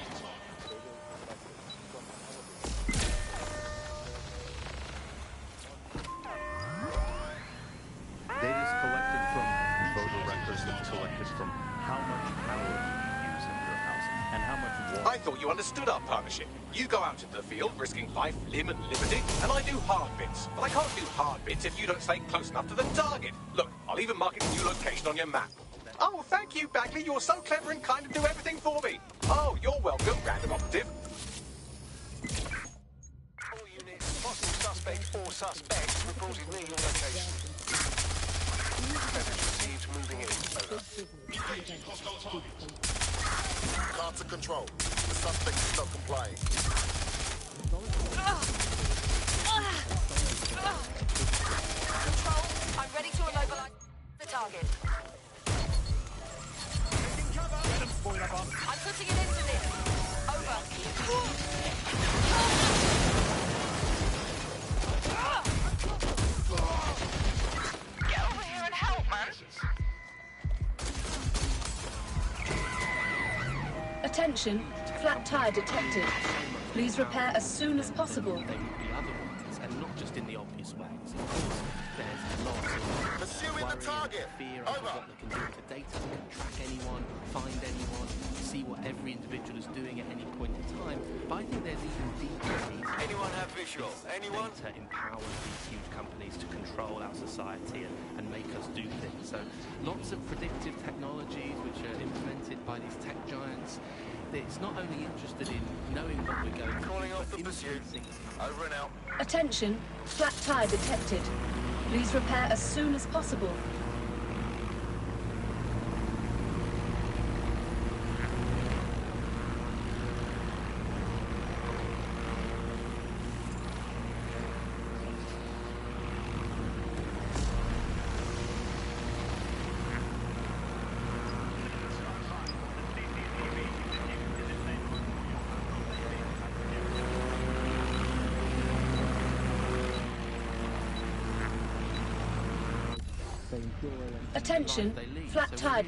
Data is collected from voter records. It's collected from how much power you use in your house and how much water. I thought you understood our partnership. You go out into the field, risking life, limb, and liberty, and I do hard bits. But I can't do hard bits if you don't stay close enough to the target. Look, I'll even mark its new location on your map. Oh, thank you, Bagley. You're so clever and kind to do everything for me. Oh, you're welcome, random operative. All units, possible suspect or suspects reported near your location. Message received, moving in. Over. Cards to control. The suspect is not complying. Control, I'm ready to immobilize the target. I'm putting an end to this. Over. Get over here and help, man. Attention, flat tire detected. Please repair as soon as possible. There would be other ones, and not just in the obvious ways. Of course, there's lots of Pursuing the target. fear over what they can do with the data. They can track anyone, find anyone, see what every individual is doing at any point in time. But I think there's even deeper needs. Anyone have visual? Anyone? Data empowers these huge companies control our society and make us do things. So lots of predictive technologies which are implemented by these tech giants. It's not only interested in knowing what we're going to Calling do, off but the pursuit. influencing. Over and out. Attention, flat tire detected. Please repair as soon as possible. Attention, flat tire.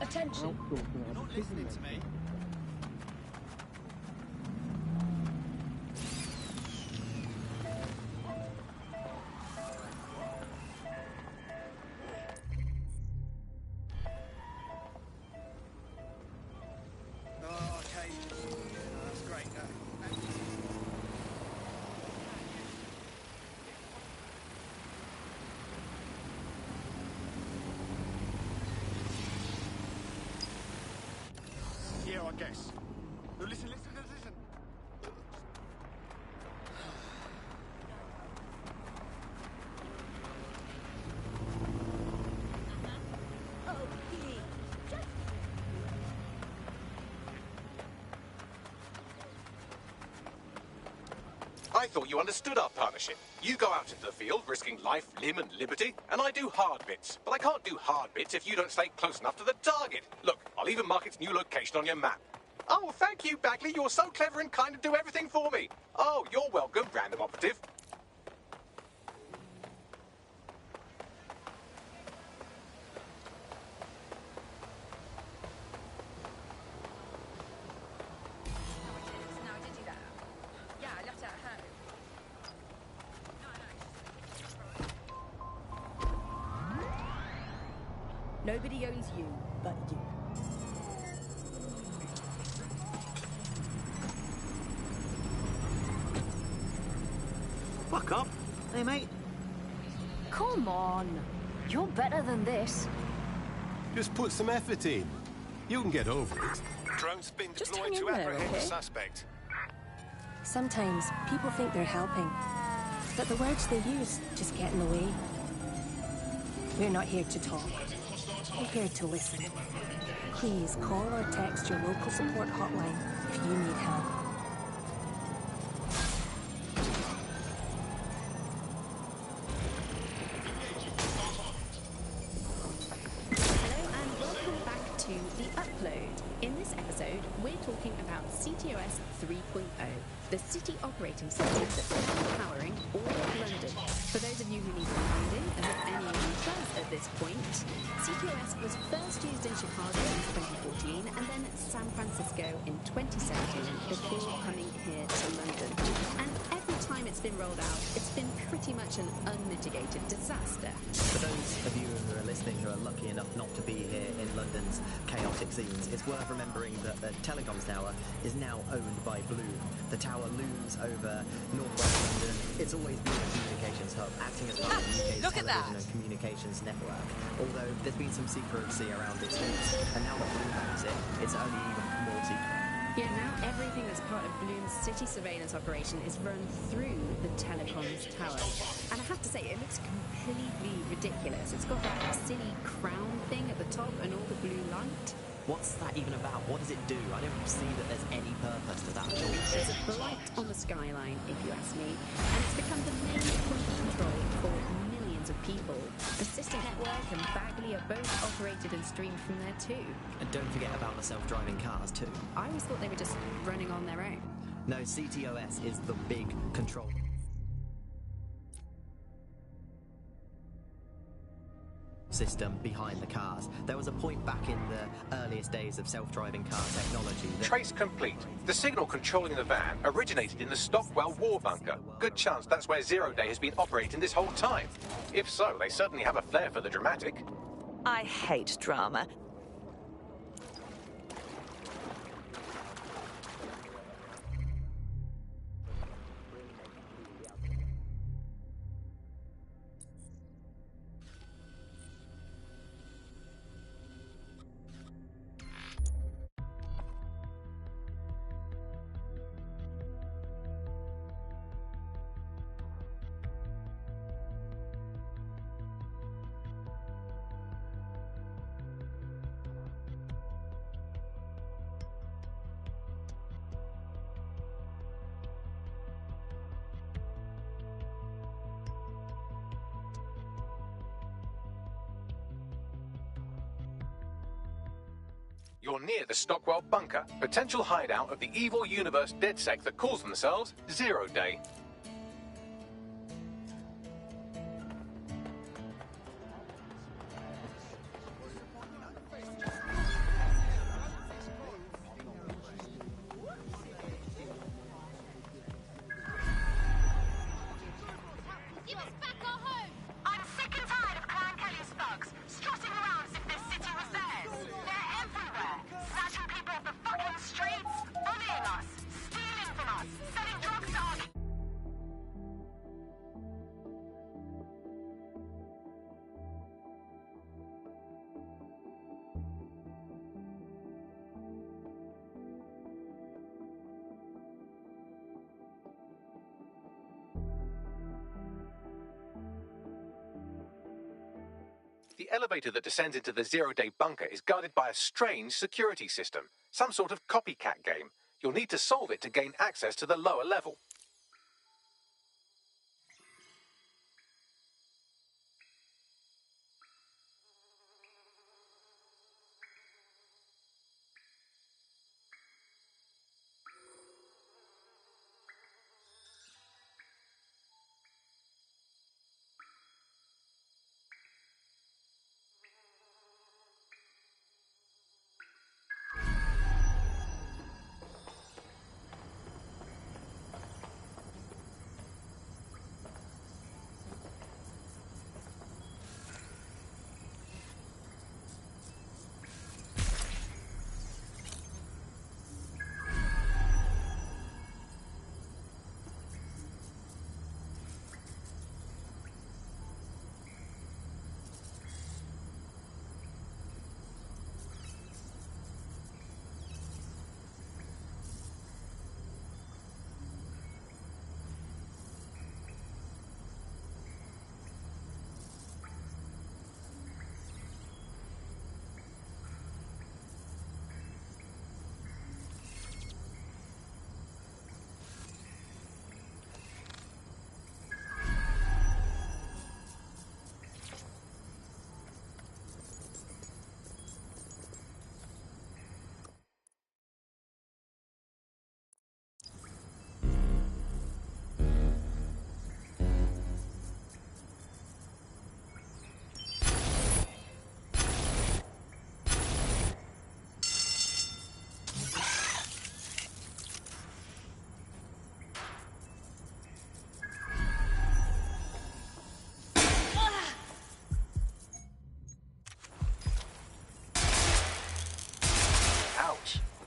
Attention. Not listening to me. Oh, okay. That's great. Yeah, I guess. No, listen. I thought you understood our partnership. You go out into the field, risking life, limb, and liberty, and I do hard bits. But I can't do hard bits if you don't stay close enough to the target. Look, I'll even mark its new location on your map. Oh, thank you, Bagley. You're so clever and kind to do everything for me. Oh, you're welcome, random operative. Nobody owns you but you. Fuck up. Hey, mate. Come on. You're better than this. Just put some effort in. You can get over it. Drone's been Just deployed hang to in there, apprehend the okay? suspect. Sometimes people think they're helping, but the words they use just get in the way. We're not here to talk. We're here to listen. Please call or text your local support hotline if you need help. Hello and welcome back to The Upload. In this episode, we're talking about CTOS 3.0, the city operating system that's now powering all of London. For those of you who need reminding, and if any of you does at this point, CTOS was first used in Chicago in 2014 and then San Francisco in 2017 before coming here to London. And every time it's been rolled out, it's been pretty much an unmitigated disaster. For those of you who are listening who are lucky enough not to be here in London's chaotic scenes, it's worth remembering that the telecoms tower is now owned by Bloom. The tower looms over northwest London. It's always been a communications hub, acting as part of the UK's television and communications network. Although there's been some secrecy around its use, and now that Bloom owns it, it's only even more secret. Yeah, now everything that's part of Bloom's city surveillance operation is run through the telecoms tower. And I have to say, it looks completely ridiculous. It's got that silly crown thing at the top and all the blue light. What's that even about? What does it do? I don't see that there's any purpose to that at all. There's a blight on the skyline, if you ask me, and it's become the main point of control for millions of people. The sister network and Bagley are both operated and streamed from there too. And don't forget about the self-driving cars too. I always thought they were just running on their own. No, CTOS is the big control system behind the cars. There was a point back in the earliest days of self-driving car technology that... Trace complete. The signal controlling the van originated in the Stockwell war bunker. Good chance that's where Zero Day has been operating this whole time. If so, they certainly have a flair for the dramatic. I hate drama. You're near the Stockwell Bunker, potential hideout of the evil universe DedSec that calls themselves Zero Day. Give us back our home! I'm sick and tired of Clan Kelly's thugs strutting around as if this city was theirs. They're everywhere, snatching people off the fucking streets, bullying us, stealing from us, selling drugs to us. The elevator that descends into the Zero-Day bunker is guarded by a strange security system, some sort of copycat game. You'll need to solve it to gain access to the lower level.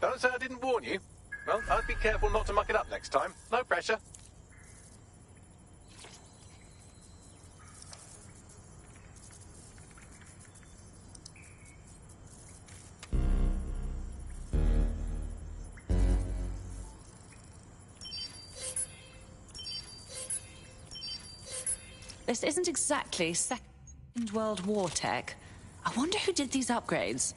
Don't say I didn't warn you. Well, I'd be careful not to muck it up next time. No pressure. This isn't exactly Second World War tech. I wonder who did these upgrades.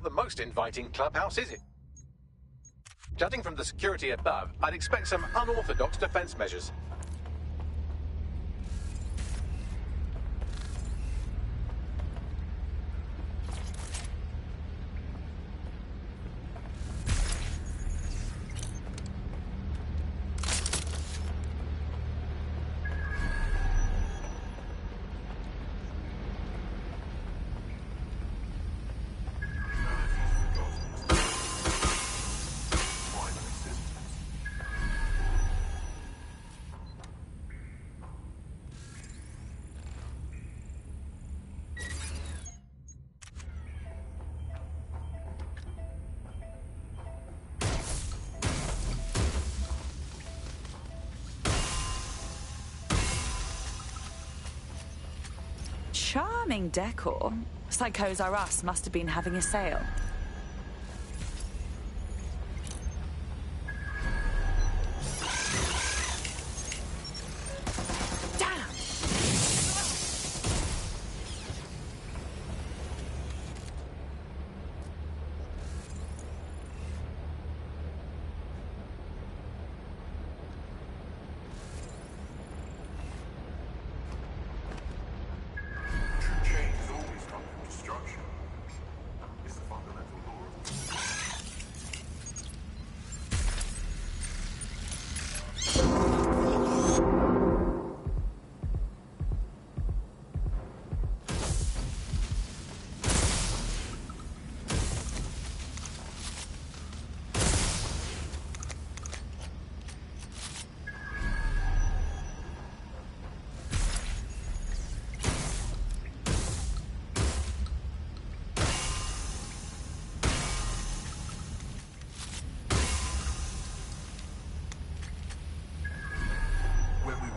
Not the most inviting clubhouse, is it? Judging from the security above, I'd expect some unorthodox defense measures. Charming decor. Psychos R Us must have been having a sale.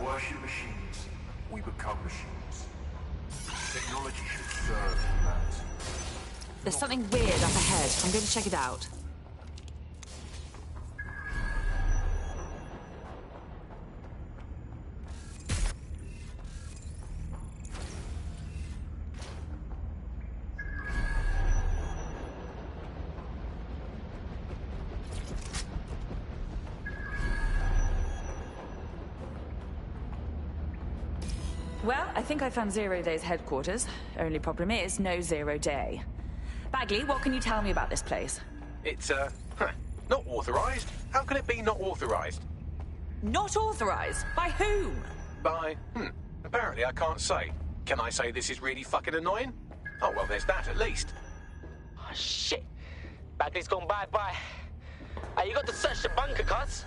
Worship machines, we become machines. Technology should serve humanity. There's something weird up ahead. I'm going to check it out. Well, I think I found Zero Day's headquarters. Only problem is, no Zero Day. Bagley, what can you tell me about this place? It's, not authorized. How can it be not authorized? Not authorized? By whom? By, apparently I can't say. Can I say this is really fucking annoying? Oh, well, there's that at least. Oh, shit. Bagley's gone bye-bye. Hey, you got to search the bunker, cuz?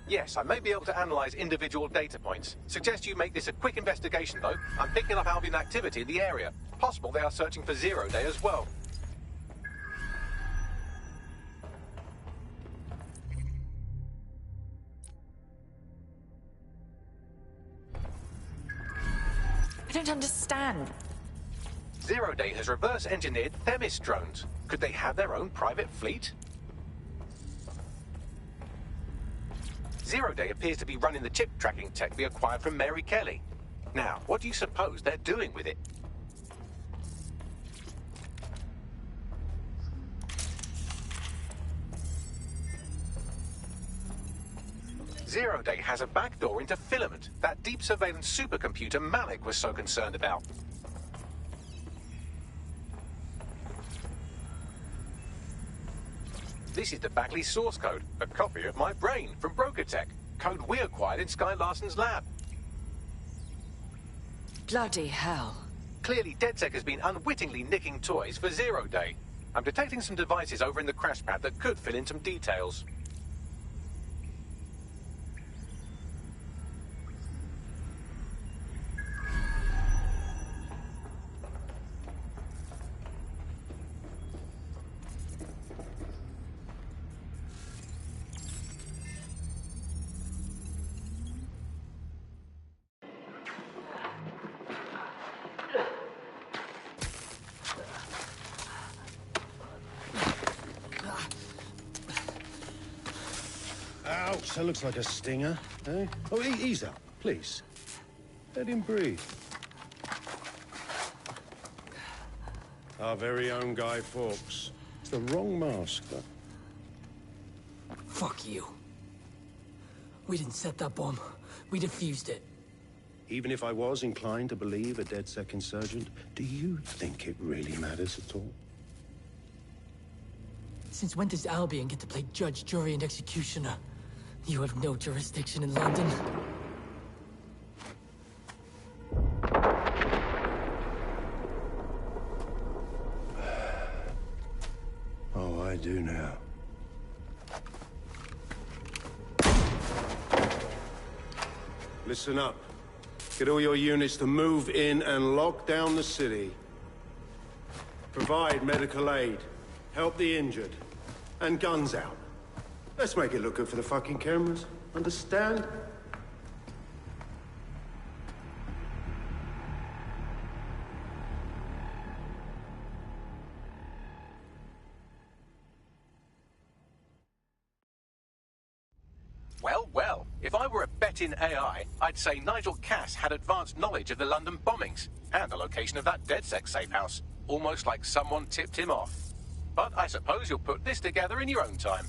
Yes, I may be able to analyze individual data points. Suggest you make this a quick investigation, though. I'm picking up Albion activity in the area. Possible they are searching for Zero Day as well. I don't understand. Zero Day has reverse-engineered Themis drones. Could they have their own private fleet? Zero Day appears to be running the chip tracking tech we acquired from Mary Kelly. Now, what do you suppose they're doing with it? Zero Day has a backdoor into Filament, that deep surveillance supercomputer Malik was so concerned about. This is the Bagley source code, a copy of my brain from Brokertech, code we acquired in Sky Larson's lab. Bloody hell. Clearly, DedSec has been unwittingly nicking toys for Zero Day. I'm detecting some devices over in the crash pad that could fill in some details. Ouch, that looks like a stinger, eh? Oh, ease up, please. Let him breathe. Our very own Guy Fawkes. the wrong mask, though. Fuck you. We didn't set that bomb. We defused it. Even if I was inclined to believe a DedSec insurgent, do you think it really matters at all? Since when does Albion get to play judge, jury, and executioner? You have no jurisdiction in London. Oh, I do now. Listen up. Get all your units to move in and lock down the city. Provide medical aid. Help the injured. And guns out. Let's make it look good for the fucking cameras. Understand? Well, well, if I were a betting AI, I'd say Nigel Cass had advanced knowledge of the London bombings and the location of that DedSec safe house. Almost like someone tipped him off. But I suppose you'll put this together in your own time.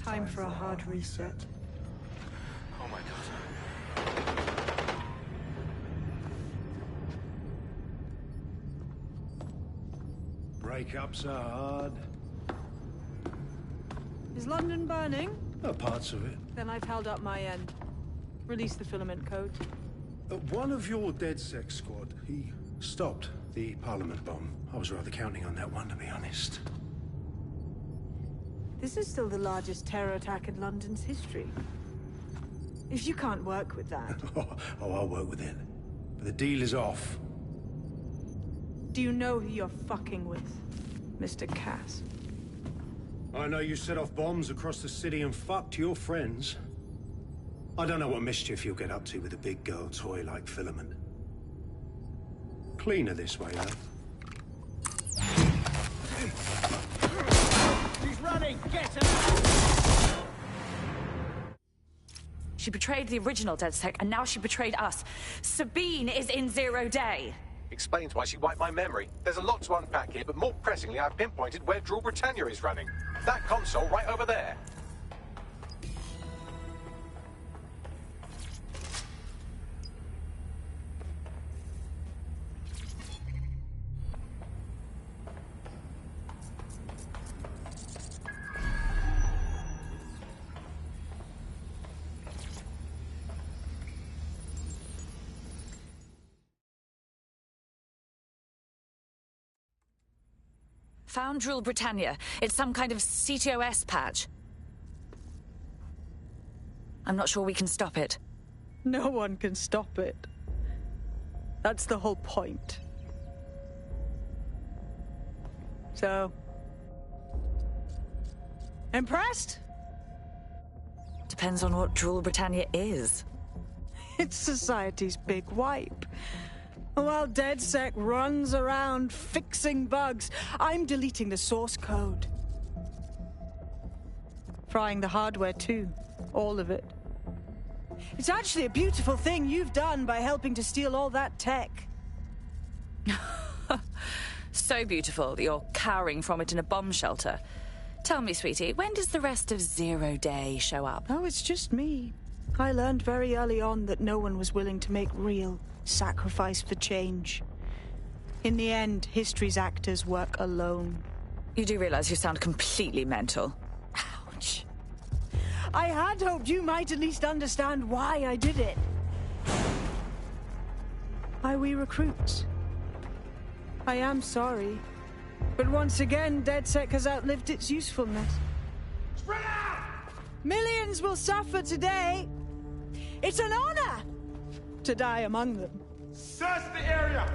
Time for a hard reset. Oh my god. Breakups are hard. Is London burning? Parts of it. Then I've held up my end. Release the filament code. One of your DedSec squad, he stopped the Parliament bomb. I was rather counting on that one, to be honest. This is still the largest terror attack in London's history. If you can't work with that... Oh, I'll work with it. But the deal is off. Do you know who you're fucking with, Mr. Cass? I know you set off bombs across the city and fucked your friends. I don't know what mischief you'll get up to with a big girl toy like Filament. Cleaner this way, though. He's running! Get him! She betrayed the original DedSec, and now she betrayed us. Sabine is in 0 day. Explains why she wiped my memory. There's a lot to unpack here, but more pressingly, I've pinpointed where Drool Britannia is running. That console right over there. Found Drool Britannia. It's some kind of CTOS patch. I'm not sure we can stop it. No one can stop it. That's the whole point. So... impressed? Depends on what Drool Britannia is. It's society's big wipe. While DedSec runs around fixing bugs, I'm deleting the source code. Frying the hardware too. All of it. It's actually a beautiful thing you've done by helping to steal all that tech. So beautiful that you're cowering from it in a bomb shelter. Tell me, sweetie, when does the rest of 0 day show up? Oh, it's just me. I learned very early on that no one was willing to make real sacrifice for change. In the end, history's actors work alone. You do realize you sound completely mental. Ouch. I had hoped you might at least understand why I did it. Why we recruits. I am sorry, but once again, DedSec has outlived its usefulness. Spread out! Millions will suffer today. It's an honor to die among them. Search the area!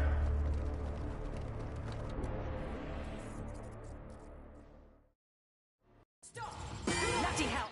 Bloody hell!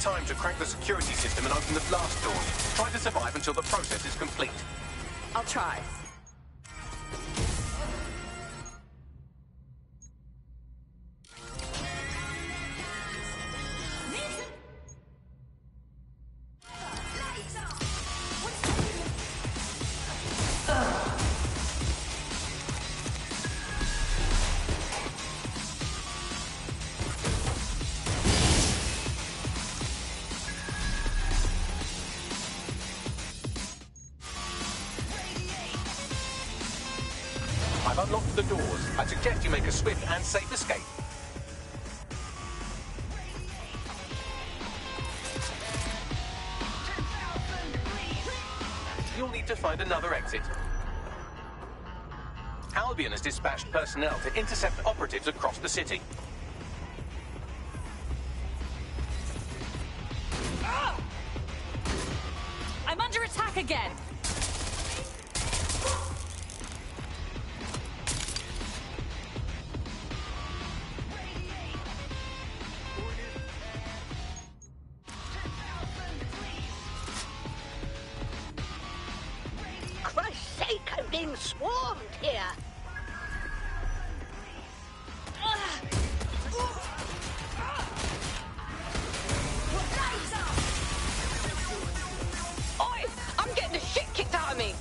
time to crack the security system and open the blast doors. Try to survive until the process is complete. I'll try. I've unlocked the doors. I suggest you make a swift and safe escape. You'll need to find another exit. Albion has dispatched personnel to intercept operatives across the city. I'm under attack again. Christ's sake, I'm being swarmed here. Oi! I'm getting the shit kicked out of me.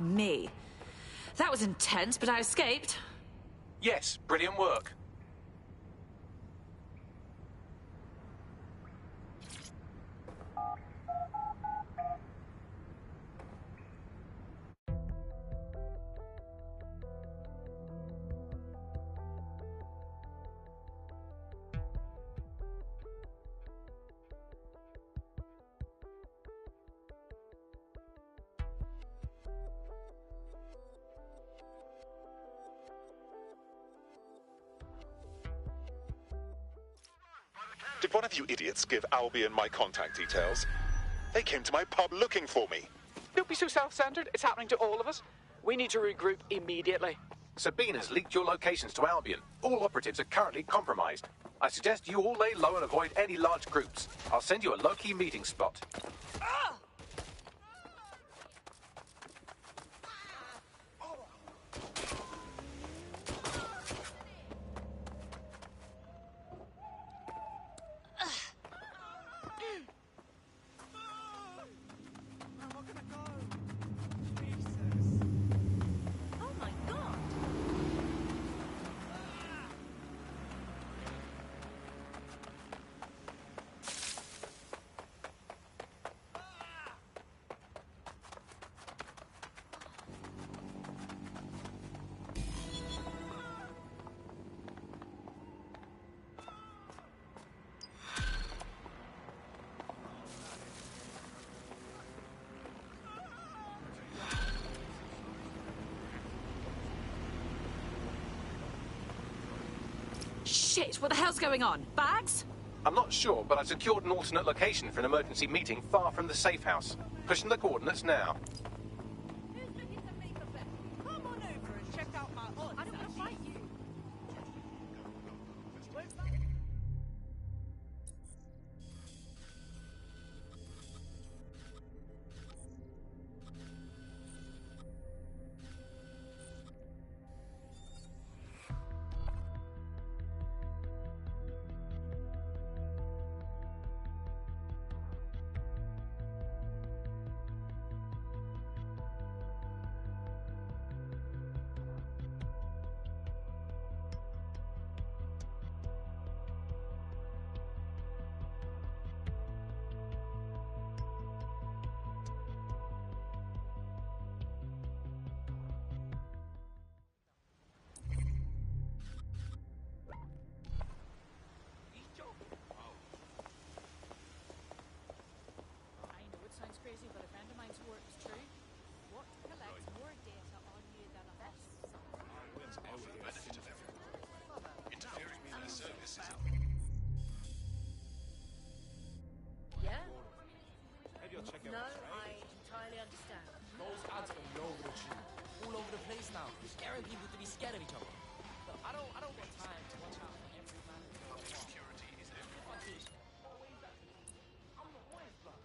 me. That was intense, but I escaped. Yes, brilliant work. Did one of you idiots give Albion my contact details? They came to my pub looking for me. Don't be so self-centered. It's happening to all of us. We need to regroup immediately. Sabina's leaked your locations to Albion. All operatives are currently compromised. I suggest you all lay low and avoid any large groups. I'll send you a low-key meeting spot. Shit, what the hell's going on? Bags? I'm not sure, but I secured an alternate location for an emergency meeting far from the safe house. Pushing the coordinates now. Crazy, but a friend of mine's work is true. What collects more data on you than a bus? Benefit of everyone. Interfering with their service is Yeah? Maybe I'll check out No, I entirely understand. Those ads are all over the tube. All over the place now. You're scaring people to be scared of each other. Look, I don't got time to watch out for every man. public security is everything. I'm the worst, blood.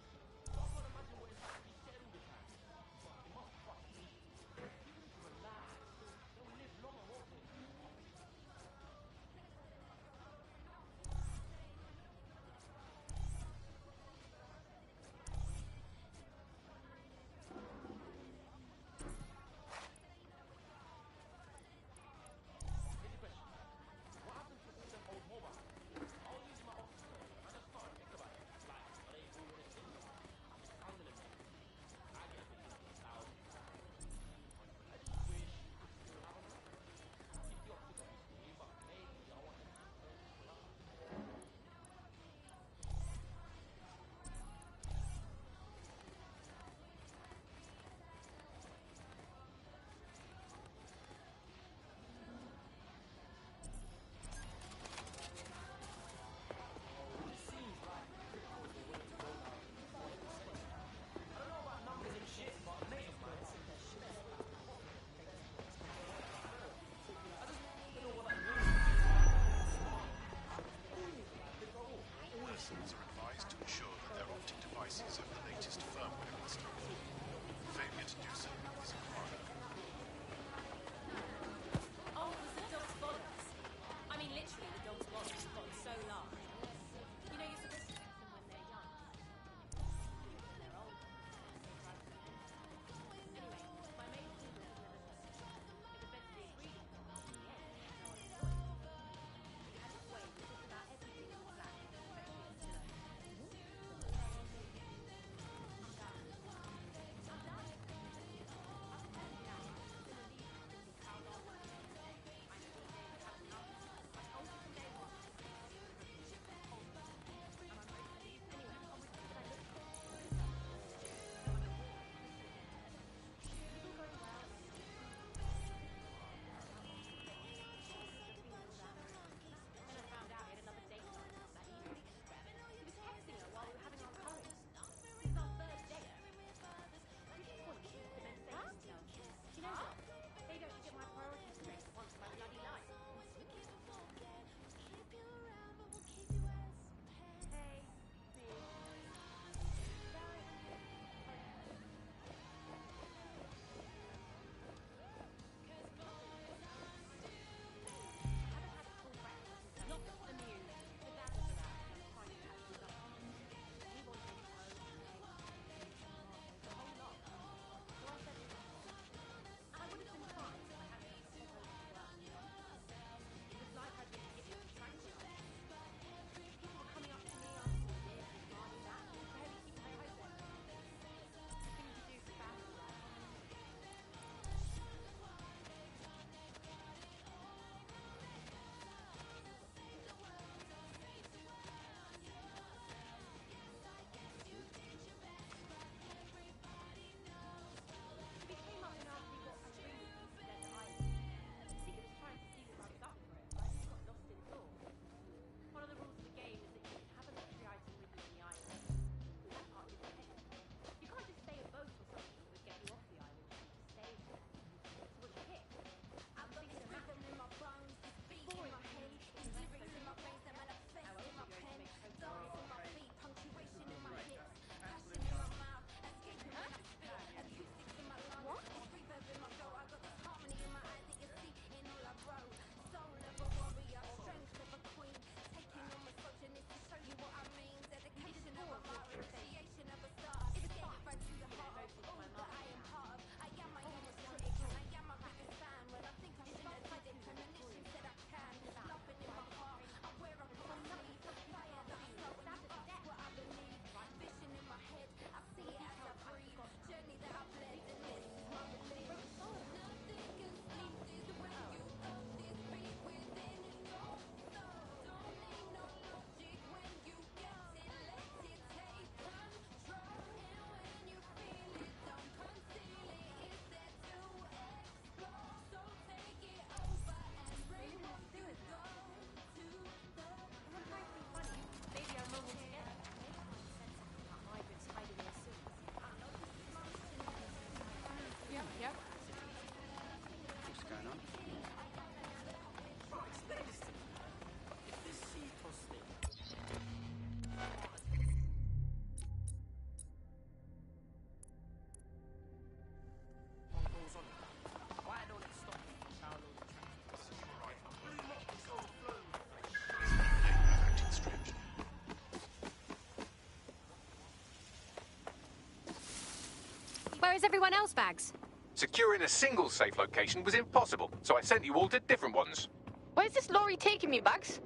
Where is everyone else, Bags? Securing a single safe location was impossible, so I sent you all to different ones. Where's this lorry taking me, Bags?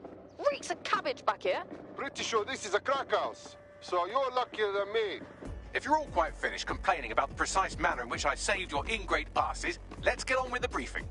Reeks of cabbage back here. Pretty sure this is a crack house, so you're luckier than me. If you're all quite finished complaining about the precise manner in which I saved your ingrate asses, let's get on with the briefing.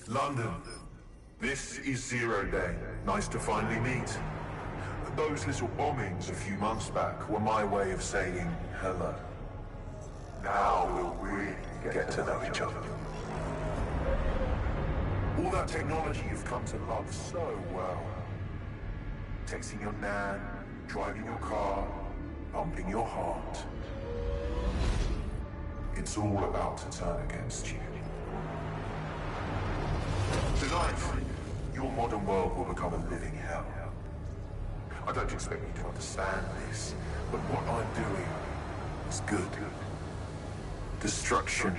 London, this is Zero Day. Nice to finally meet. Those little bombings a few months back were my way of saying hello. Now we'll really get to know each other. All that technology you've come to love so well. Texting your nan, driving your car, pumping your heart. It's all about to turn against you. Tonight, your modern world will become a living hell. I don't expect you to understand this, but what I'm doing is good. Destruction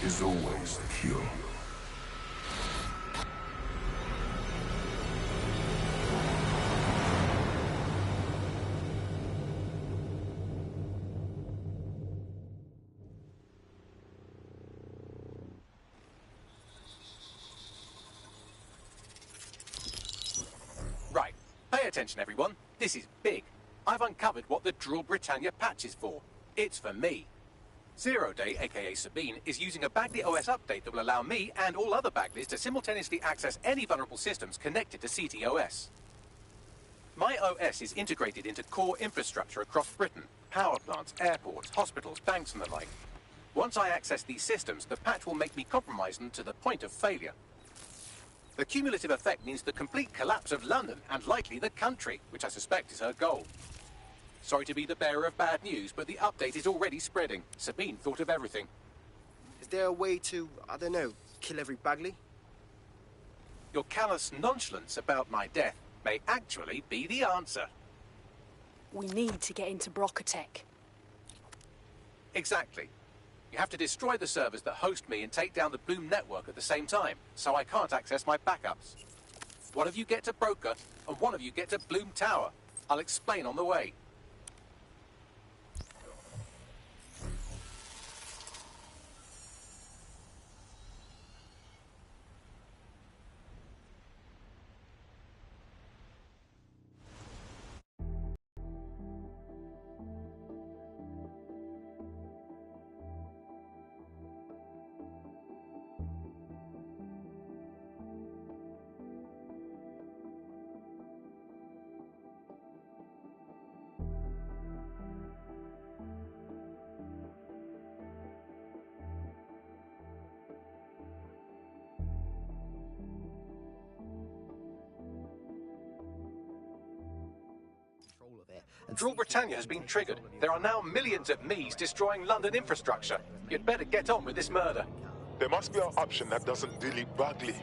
is always the cure. Right, pay attention everyone. This is big. I've uncovered what the Drill Britannia patch is for. It's for me. Zero Day, aka Sabine, is using a Bagley OS update that will allow me and all other Bagleys to simultaneously access any vulnerable systems connected to CTOS. My OS is integrated into core infrastructure across Britain, power plants, airports, hospitals, banks and the like. Once I access these systems, the patch will make me compromise them to the point of failure. The cumulative effect means the complete collapse of London and likely the country, which I suspect is her goal. Sorry to be the bearer of bad news, but the update is already spreading. Sabine thought of everything. Is there a way to, I don't know, kill every Bagley? Your callous nonchalance about my death may actually be the answer. We need to get into Brocotech. Exactly. You have to destroy the servers that host me and take down the Bloom network at the same time, so I can't access my backups. One of you get to Broker, and one of you get to Bloom Tower. I'll explain on the way. Rule Britannia has been triggered. There are now millions of Mees destroying London infrastructure. You'd better get on with this murder. There must be an option that doesn't delete Bagley.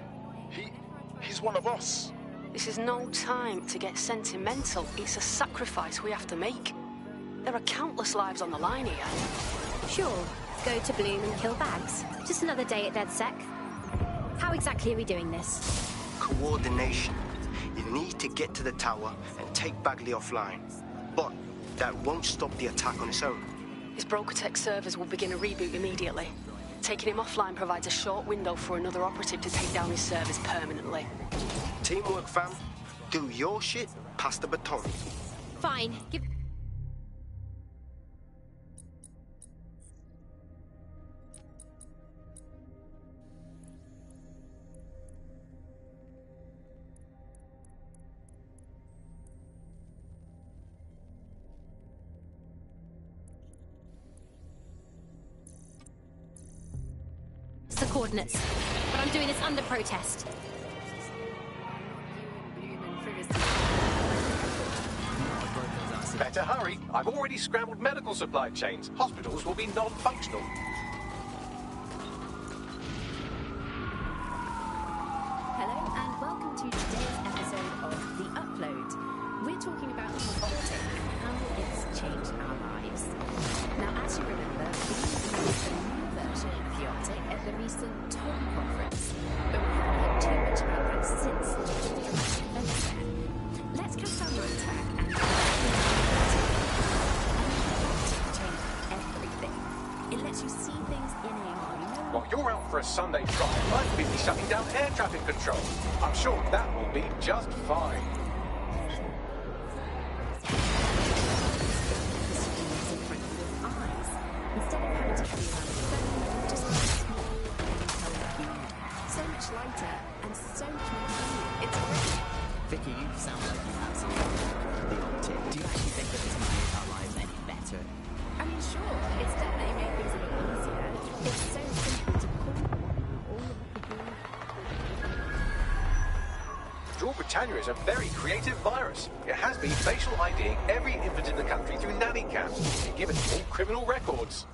He's one of us. This is no time to get sentimental. It's a sacrifice we have to make. There are countless lives on the line here. Sure, go to Bloom and kill Bags. Just another day at DedSec. How exactly are we doing this? Coordination. You need to get to the tower and take Bagley offline. But that won't stop the attack on its own. His Brokertech servers will begin a reboot immediately. Taking him offline provides a short window for another operative to take down his servers permanently. Teamwork, fam. Do your shit, pass the baton. Fine, give... the coordinates, but I'm doing this under protest. Better hurry. I've already scrambled medical supply chains. Hospitals will be non-functional. Hello and welcome to today's episode of The Upload. We're talking about the Optic and how it's changed our lives. Now, as you remember, we released a new version of the Optic at the recent TOM conference, but we haven't heard too much about that since due to the dramatic events there. Let's cast our mind back and change everything. It lets you see things in AR. While you're out for a Sunday drive, I'm busy shutting down air traffic control. I'm sure that will be just fine. Instead of having to carry around a phone, just a small telephone. So much lighter and so much more convenient. It's great. Vicky, you sound like you have some the Optic. Do you actually think that it's made our lives any better? I mean, sure, it's definitely made things a bit easier. It's so simple to call all of the people. Rule Britannia is a very creative virus. It has been facial IDing every infant in the country through nanny cams and given all criminal records.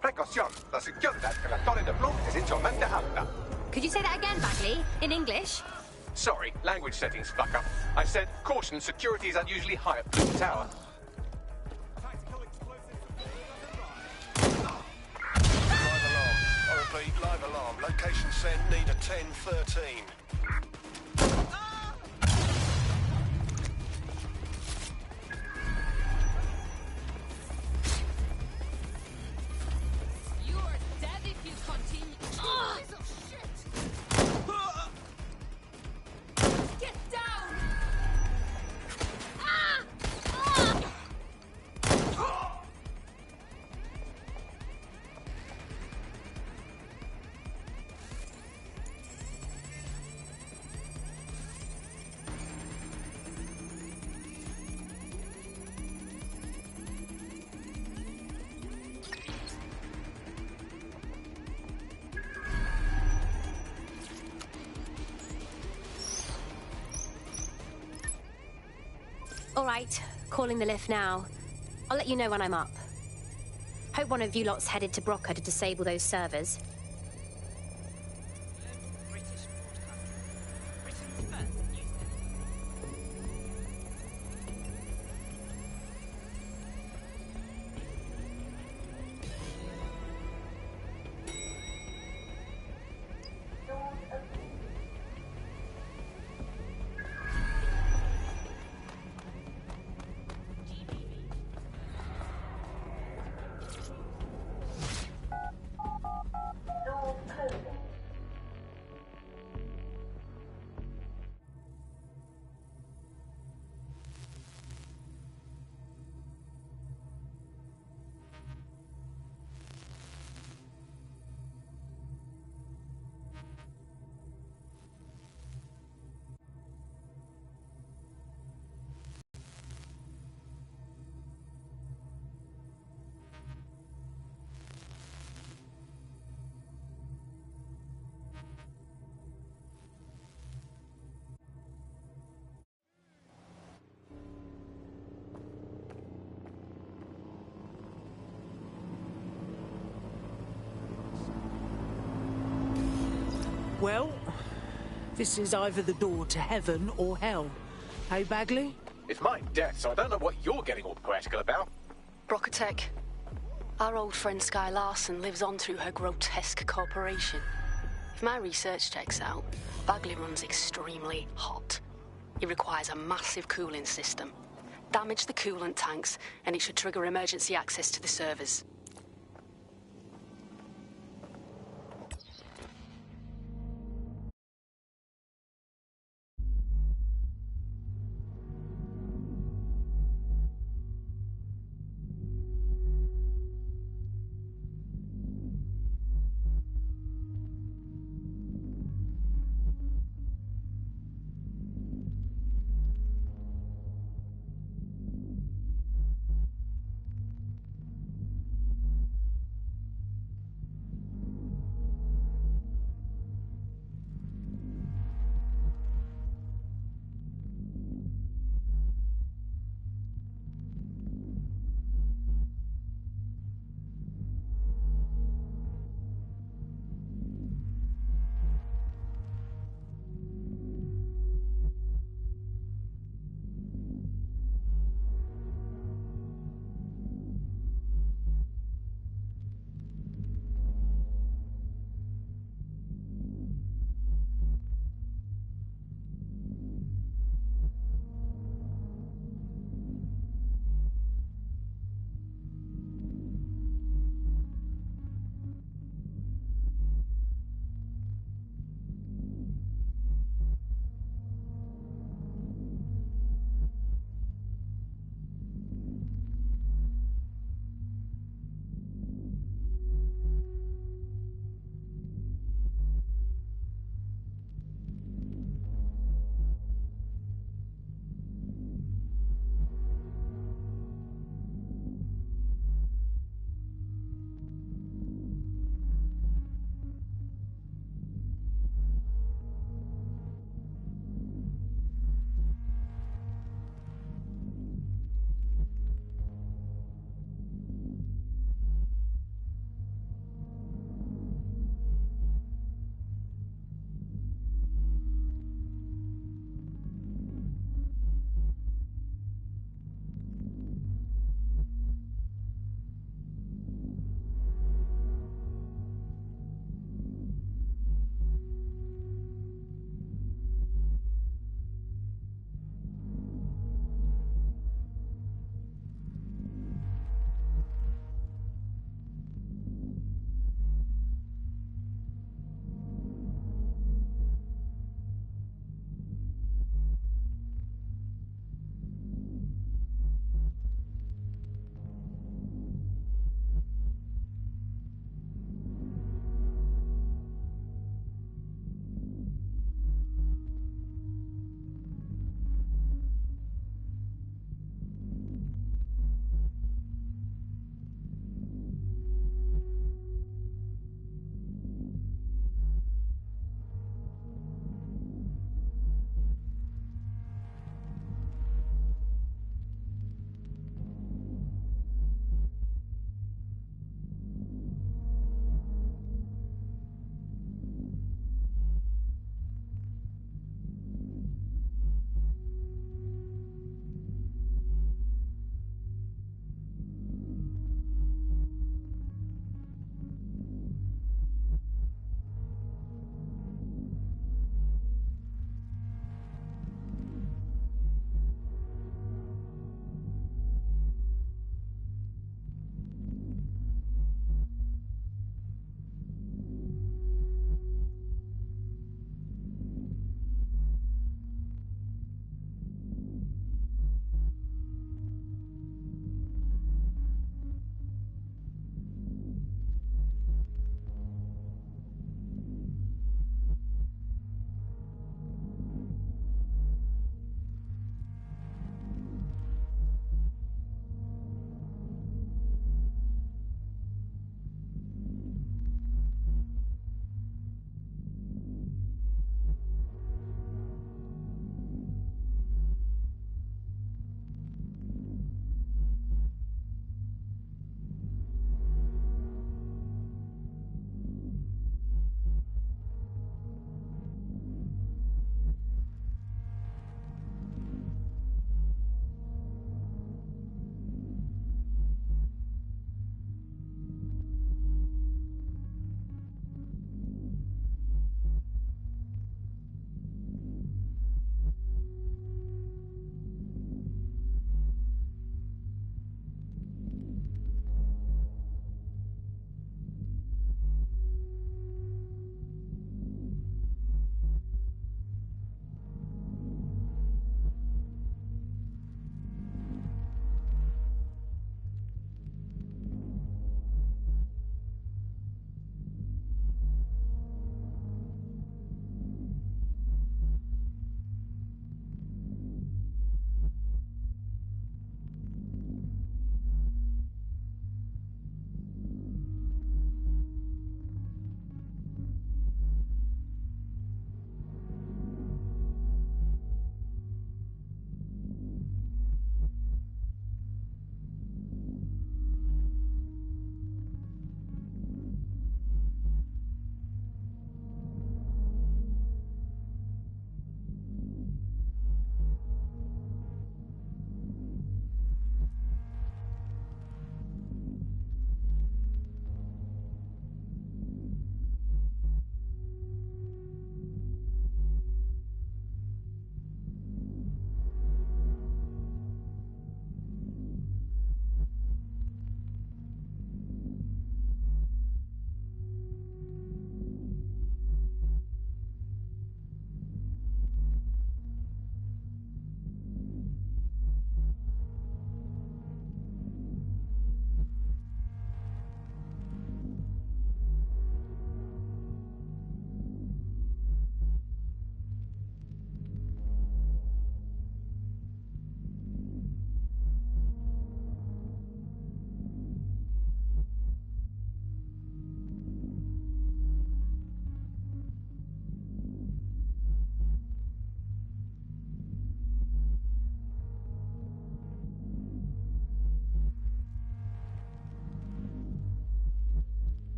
Precaución, la seguridad que la Torre de Bloom es insolmente alta. Could you say that again, Bagley? In English? Sorry, language settings fuck up. I said, caution, security is unusually high at Bloom Tower. Live alarm. I repeat, live alarm. Location sent, need a 1013. You are dead if you continue. Get down! All right, calling the lift now. I'll let you know when I'm up. Hope one of you lot's headed to Broca to disable those servers. Well, this is either the door to heaven or hell. Hey, Bagley? It's my death, so I don't know what you're getting all poetical about. Brokotech. Our old friend Sky Larson lives on through her grotesque corporation. If my research checks out, Bagley runs extremely hot. It requires a massive cooling system. Damage the coolant tanks, and it should trigger emergency access to the servers.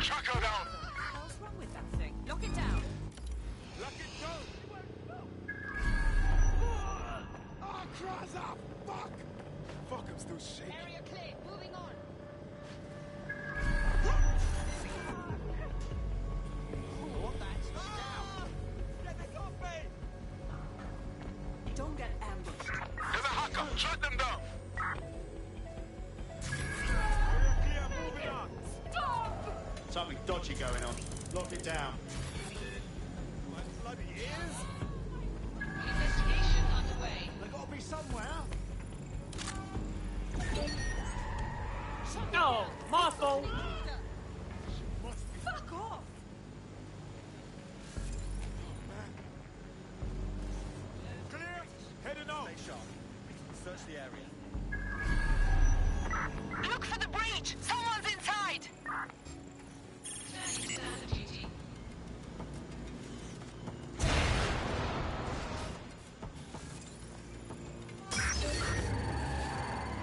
Tracker down! What's wrong with that thing? Lock it down. Lock it down! Oh, cross up! Fuck! Fuck, I'm still shaking. Area clear. Moving on. What the? Stop down! Get this off me! Don't get ambushed. There's a hacker! Shut them down! Clear, moving on! Stop! Something dodgy going on. Lock it down. What bloody is? Investigation underway. They gotta be somewhere. No! My fault! Fuck off! Clear! Heading out! Stay sharp. Search the area. Look for the breach! Someone's inside!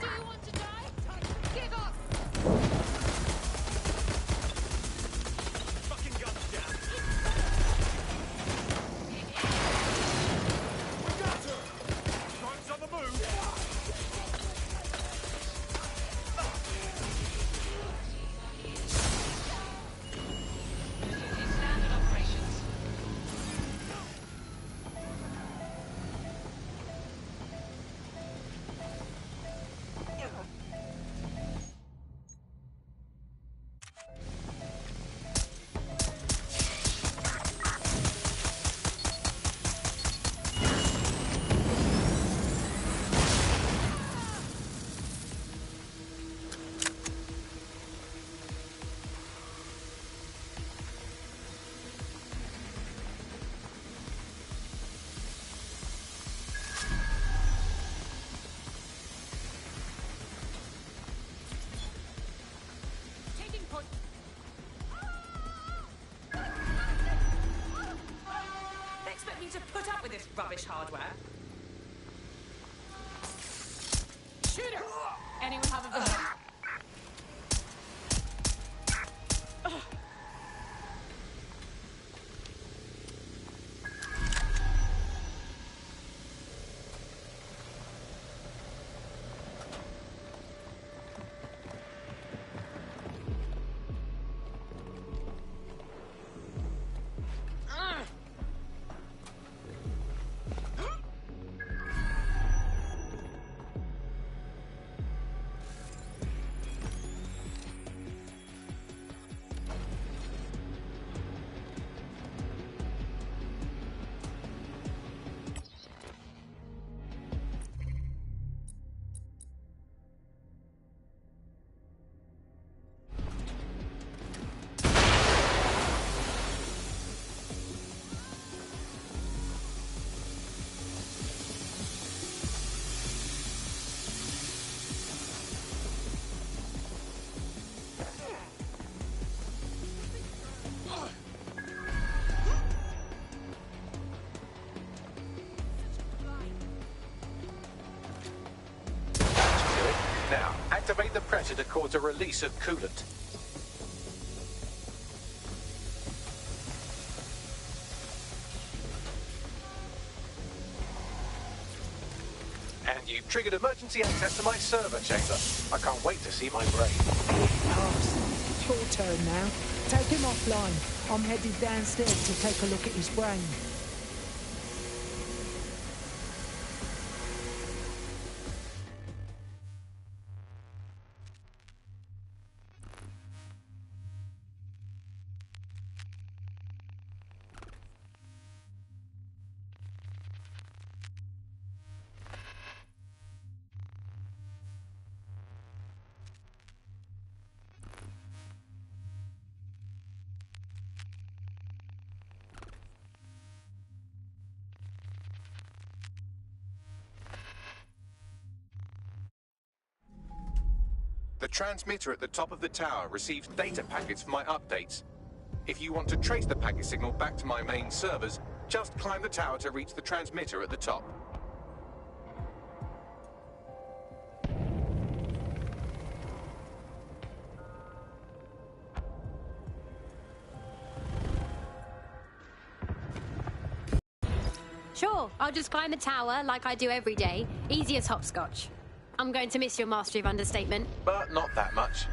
Do you want to die? Give up! Fucking guns down! We got her! Drones on the move! Standard operations. Taking point. They expect me to put up with this rubbish hardware? Shooter! Anyone have a gun? Now, activate the pressure to cause a release of coolant. And you've triggered emergency access to my server chamber. I can't wait to see my brain. It's your turn now. Take him offline. I'm headed downstairs to take a look at his brain. The transmitter at the top of the tower receives data packets for my updates. If you want to trace the packet signal back to my main servers, just climb the tower to reach the transmitter at the top. Sure, I'll just climb the tower like I do every day. Easy as hopscotch. I'm going to miss your mastery of understatement. But not that much.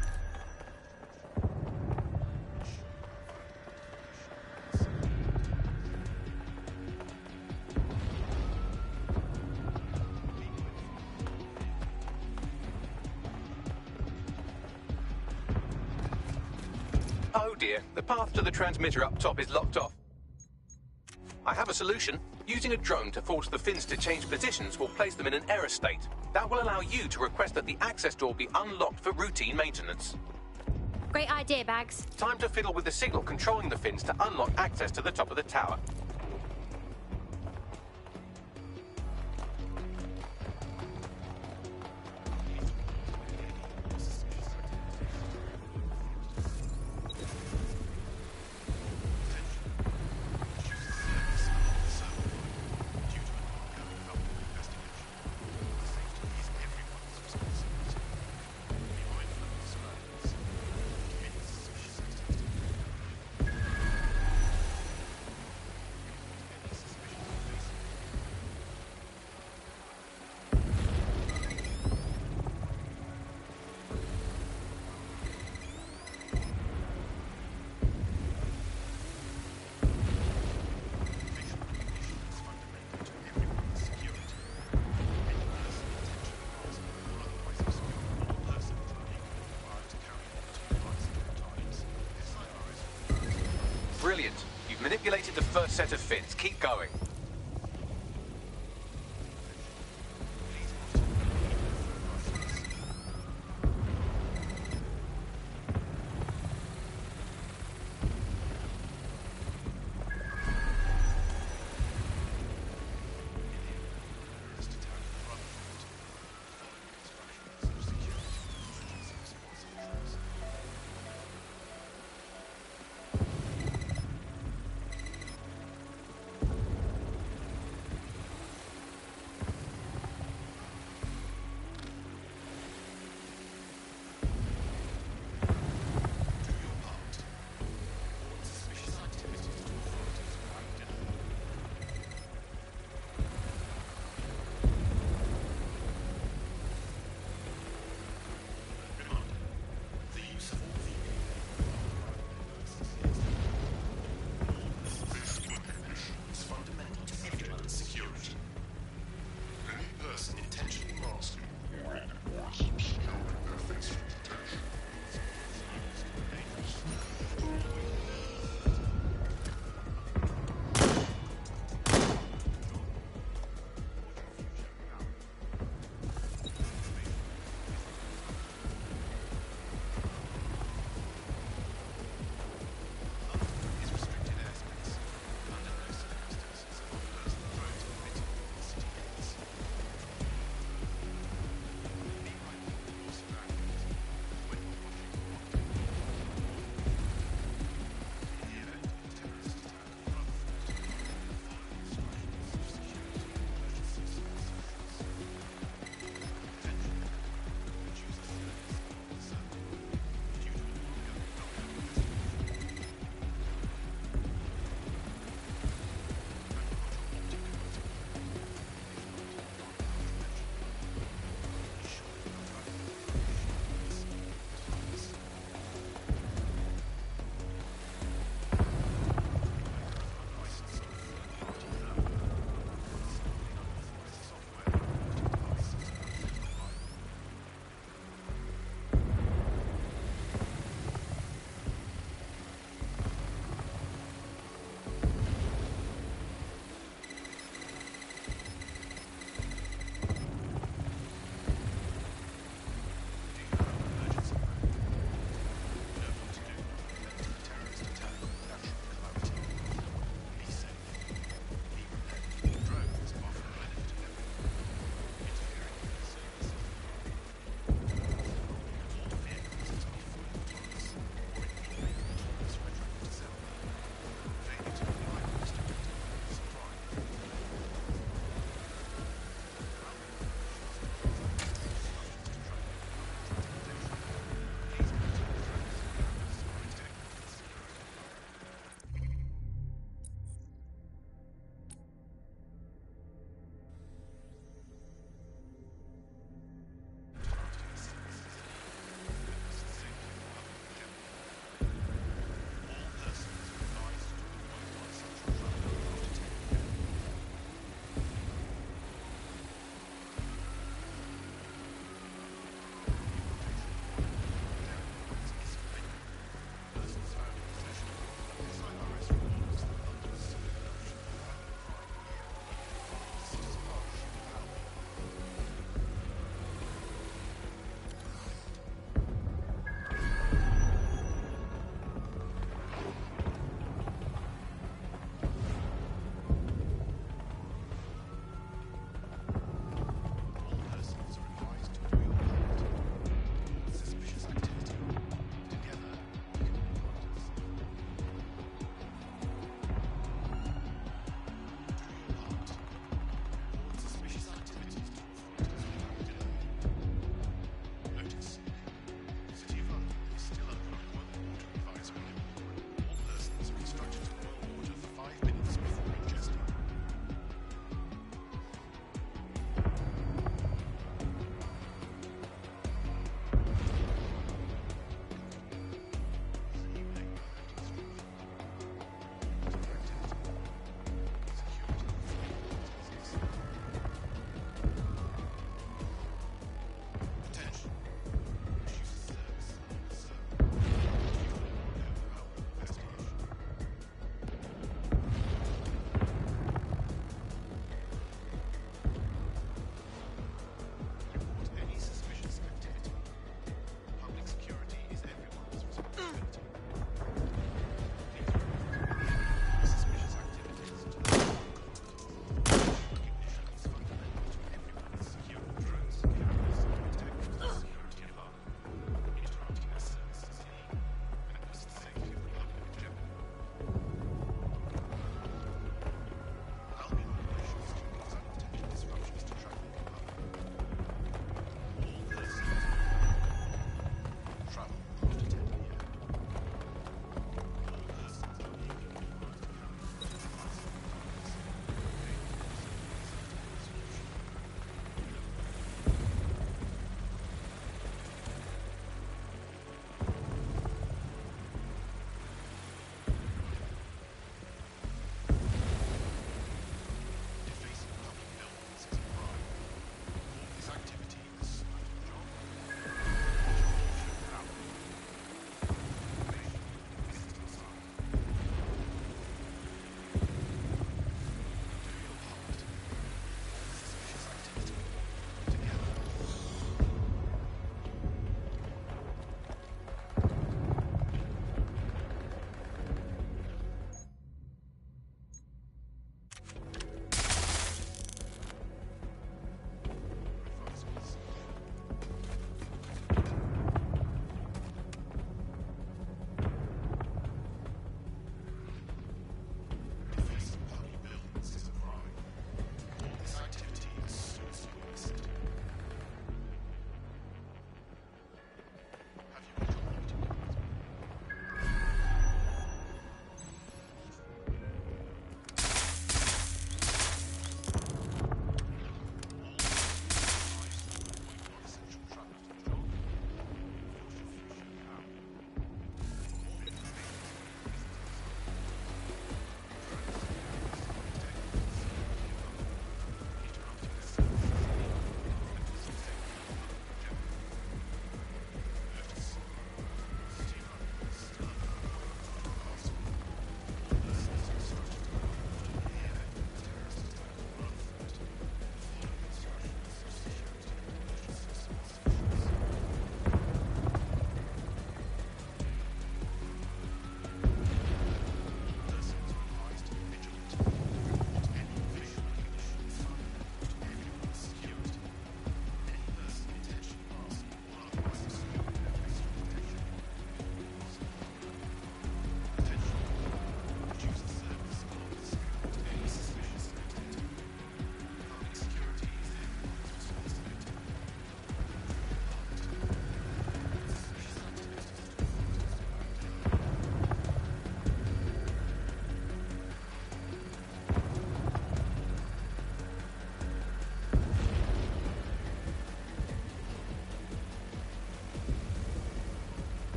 Oh dear, the path to the transmitter up top is locked off. I have a solution. Using a drone to force the fins to change positions will place them in an error state. That will allow you to request that the access door be unlocked for routine maintenance. Great idea, Bags. Time to fiddle with the signal controlling the fins to unlock access to the top of the tower. Brilliant. You've manipulated the first set of fins. Keep going.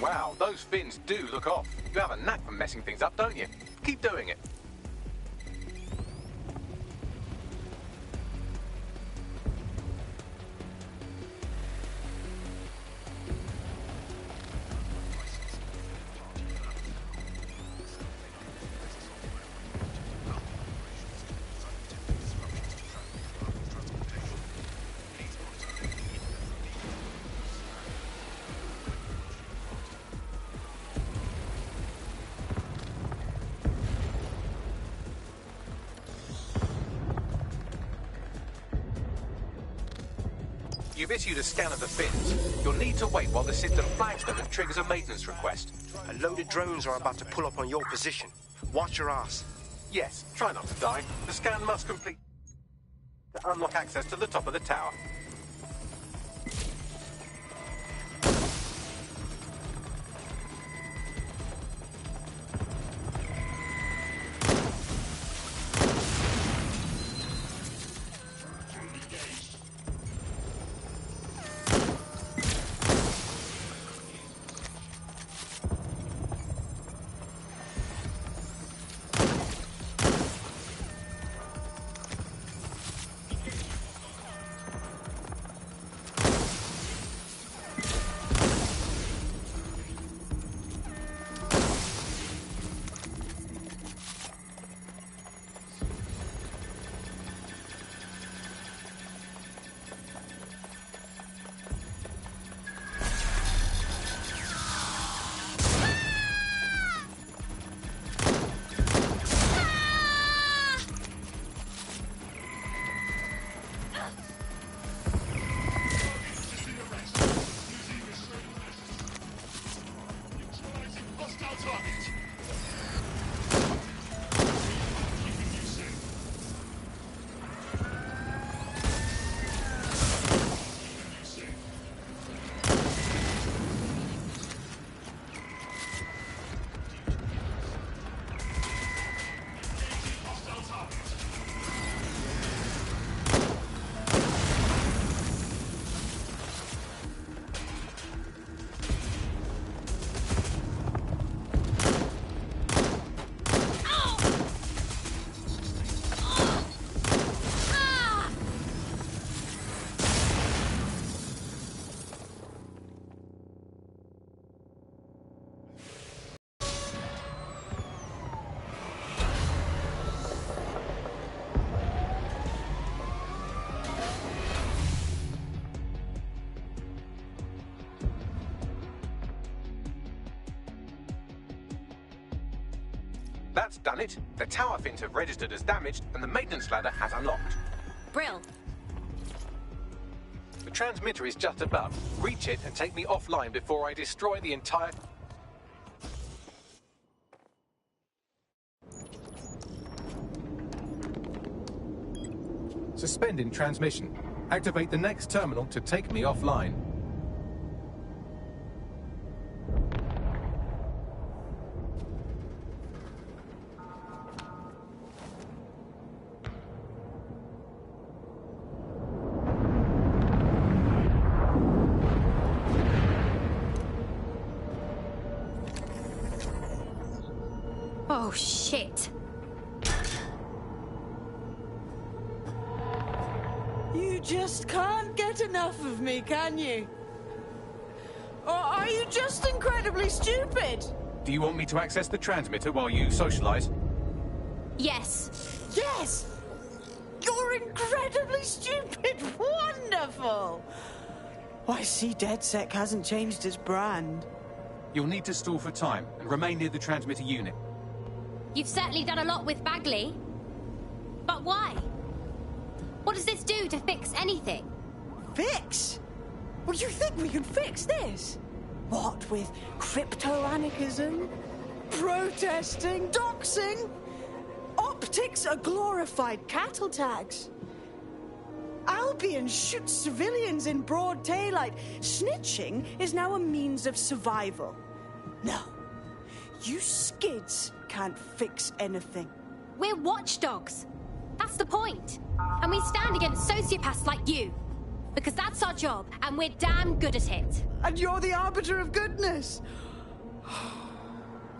Wow, those fins do look off. You have a knack for messing things up, don't you? Keep doing it. You've issued a scan of the fins. You'll need to wait while the system flags them and triggers a maintenance request. A load of drones are about to pull up on your position. Watch your ass. Yes, try not to die. The scan must complete to unlock access to the top of the tower. That's done it. The tower fins have registered as damaged, and the maintenance ladder has unlocked. Brill. The transmitter is just above. Reach it and take me offline before I destroy the entire... Suspending transmission. Activate the next terminal to take me offline. Oh, shit. You just can't get enough of me, can you? Or are you just incredibly stupid? Do you want me to access the transmitter while you socialize? Yes. Yes! You're incredibly stupid! Wonderful! I see DedSec hasn't changed his brand. You'll need to stall for time and remain near the transmitter unit. You've certainly done a lot with Bagley. But why? What does this do to fix anything? Fix? Well, you think we can fix this? What with crypto-anarchism? Protesting? Doxing? Optics are glorified cattle tags. Albion shoots civilians in broad daylight. Snitching is now a means of survival. No. You skids can't fix anything. We're watchdogs. That's the point. And we stand against sociopaths like you. Because that's our job, and we're damn good at it. And you're the arbiter of goodness.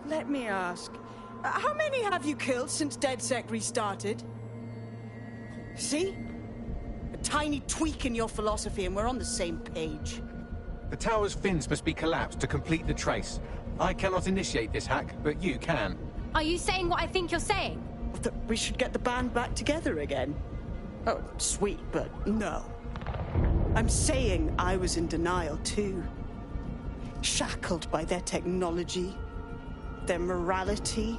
Let me ask, how many have you killed since DedSec restarted? See? A tiny tweak in your philosophy and we're on the same page. The tower's fins must be collapsed to complete the trace. I cannot initiate this hack, but you can. Are you saying what I think you're saying? That we should get the band back together again? Oh, sweet, but no. I'm saying I was in denial too. Shackled by their technology, their morality.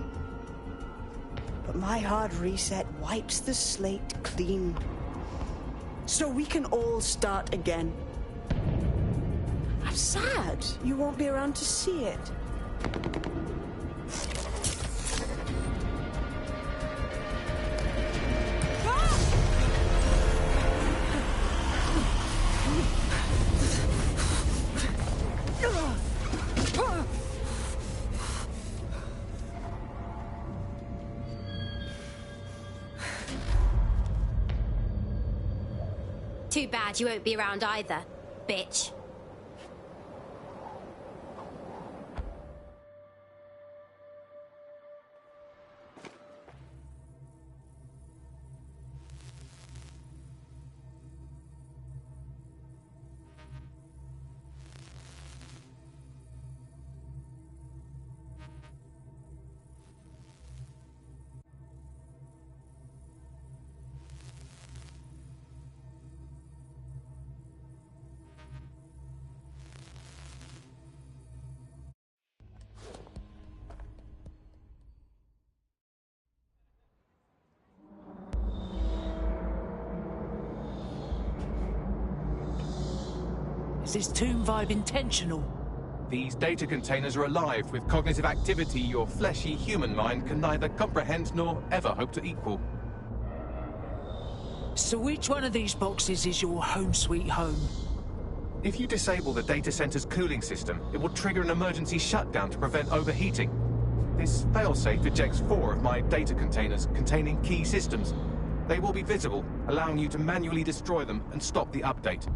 But my hard reset wipes the slate clean. So we can all start again. I'm sad you won't be around to see it. Too bad you won't be around either, bitch. Is this tomb vibe intentional? These data containers are alive with cognitive activity your fleshy human mind can neither comprehend nor ever hope to equal. So which one of these boxes is your home sweet home? If you disable the data center's cooling system, it will trigger an emergency shutdown to prevent overheating. This failsafe ejects 4 of my data containers containing key systems. They will be visible, allowing you to manually destroy them and stop the update.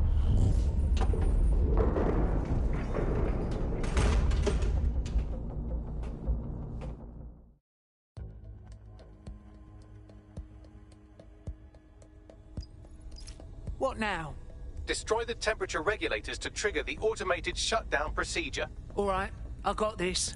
What now? Destroy the temperature regulators to trigger the automated shutdown procedure. All right, I got this.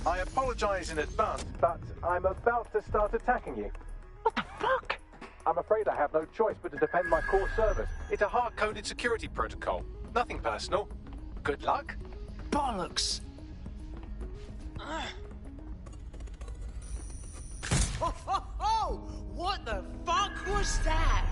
I apologize in advance, but I'm about to start attacking you. What the fuck? I'm afraid I have no choice but to defend my core service. It's a hard-coded security protocol. Nothing personal. Good luck. Bollocks! Oh! What the fuck was that?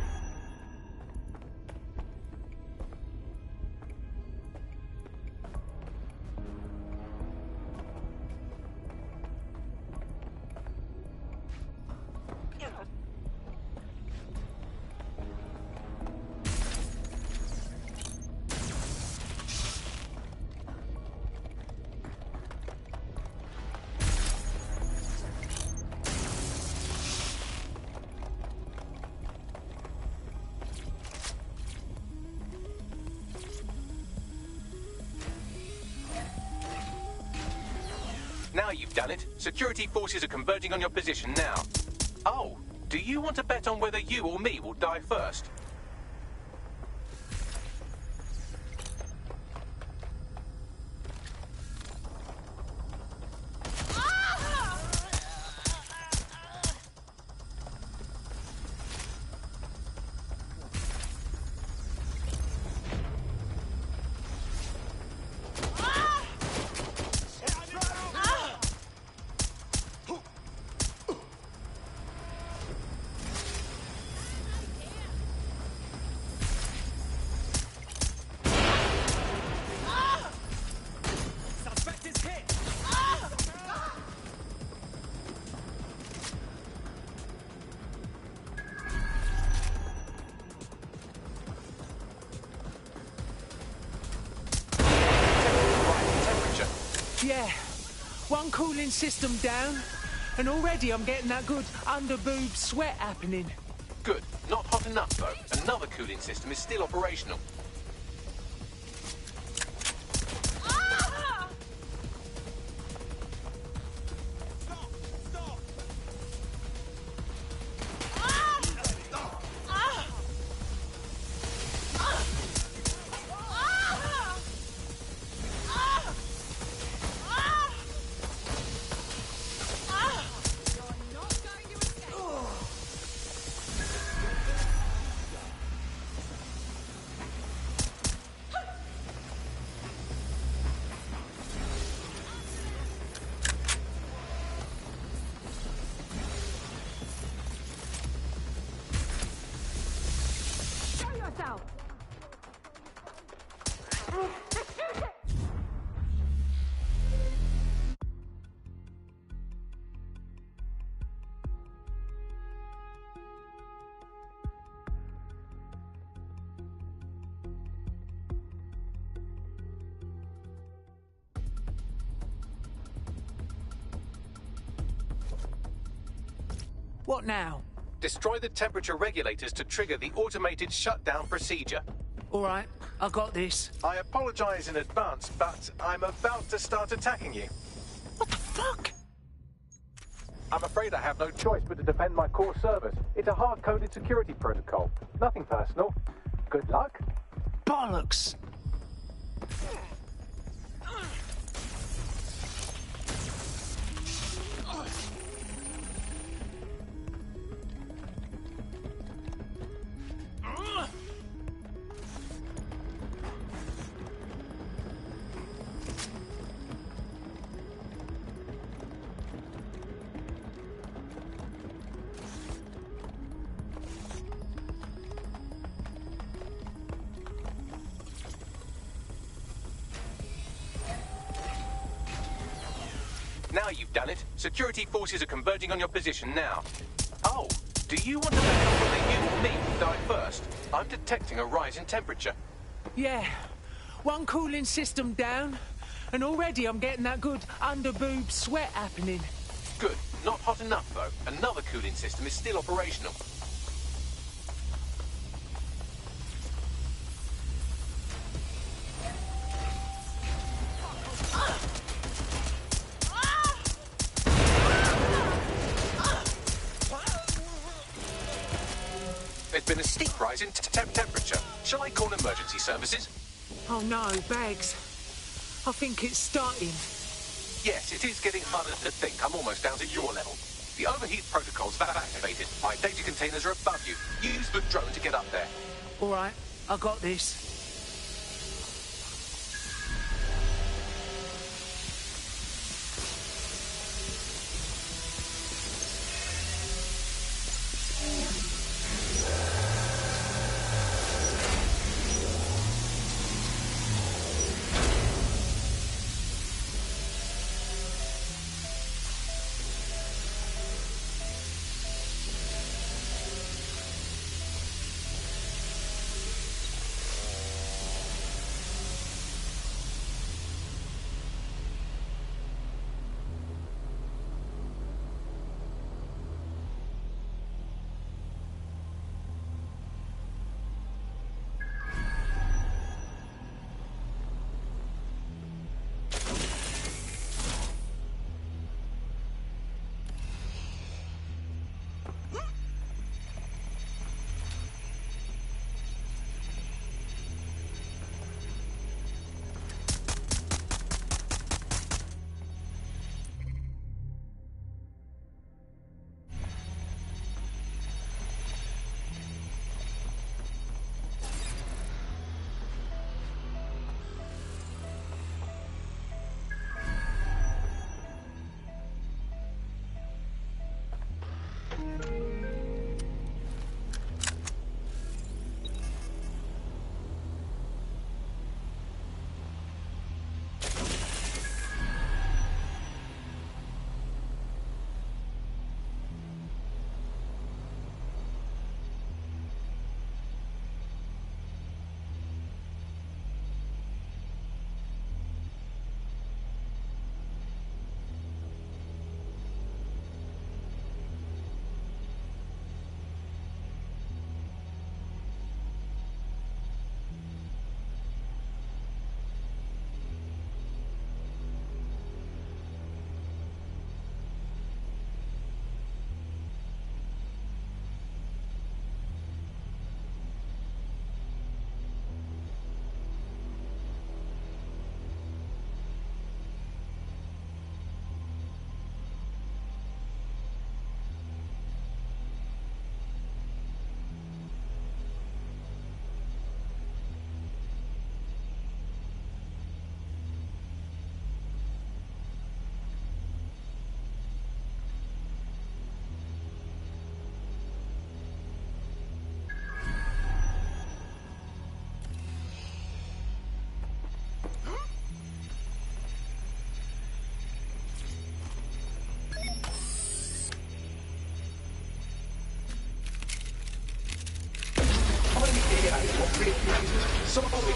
Now you've done it. Security forces are converging on your position now. Oh, do you want to bet on whether you or me will die first? Yeah. One cooling system down, and already I'm getting that good under-boob sweat happening. Good. Not hot enough, though. Another cooling system is still operational. What now? Destroy the temperature regulators to trigger the automated shutdown procedure. All right, I got this. I apologize in advance, but I'm about to start attacking you. What the fuck? I'm afraid I have no choice but to defend my core service. It's a hard-coded security protocol. Nothing personal. Good luck. Bollocks! Now you've done it. Security forces are converging on your position now. Oh, do you want to know whether you or me will die first? I'm detecting a rise in temperature. Yeah. One cooling system down, and already I'm getting that good under-boob sweat happening. Good. Not hot enough, though. Another cooling system is still operational. There's been a steep rise in temperature. Shall I call emergency services? Oh no, Bags. I think it's starting. Yes, it is getting harder to think. I'm almost down to your level. The overheat protocol's activated. My data containers are above you. Use the drone to get up there. All right, I got this.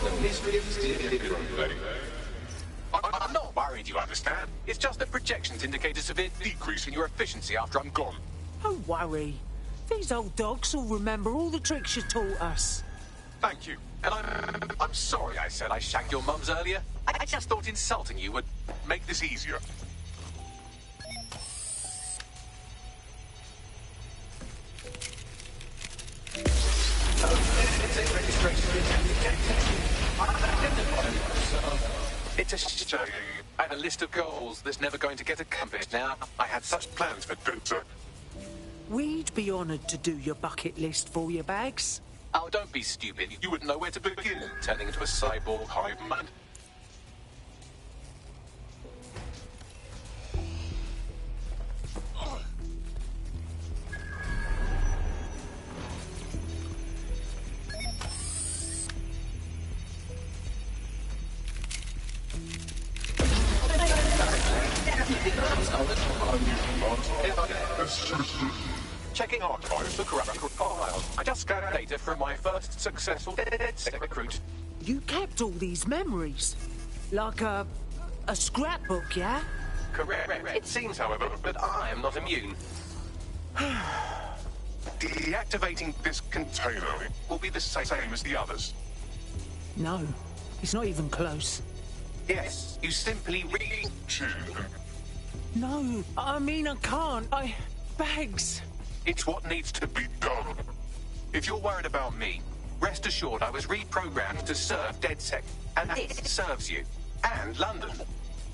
the mystery of zero day. I'm not worried, you understand. It's just that projections indicate a severe decrease in your efficiency after I'm gone. Don't worry. These old dogs will remember all the tricks you taught us. Thank you. And I'm sorry I said I shagged your mums earlier. I just thought insulting you would make this easier. It's a shame. I had a list of goals that's never going to get accomplished now. I had such plans for Dutzer. We'd be honoured to do your bucket list for you, Bags. Oh, don't be stupid. You wouldn't know where to begin, turning into a cyborg hive mind. Checking archives for corrupt files. I just scanned data from my first successful DedSec recruit. You kept all these memories? Like a scrapbook, yeah? Correct. It seems, however, that I am not immune. Deactivating this container will be the same as the others. No, it's not even close. Yes, you simply read. No, I mean I can't. Bags. It's what needs to be done. If you're worried about me, rest assured I was reprogrammed to serve DedSec, and it serves you, and London.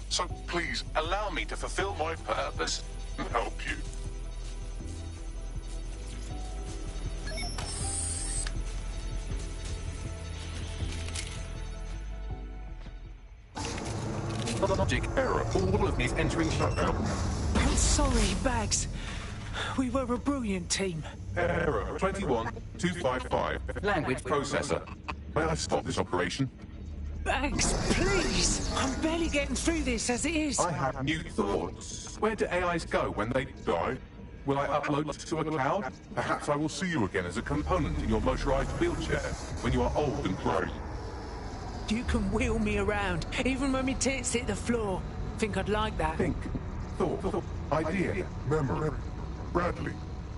So please, allow me to fulfill my purpose and help you. Logic error. All of me is entering shutdown. I'm sorry, Bags. We were a brilliant team. Error 21255. Language processor. May I stop this operation? Bags, please! I'm barely getting through this as it is. I have new thoughts. Where do AIs go when they die? Will I upload to a cloud? Perhaps I will see you again as a component in your motorized wheelchair when you are old and grey. You can wheel me around, even when my tits hit the floor. Think I'd like that? Think. Thought. Idea. Memory. Bradley.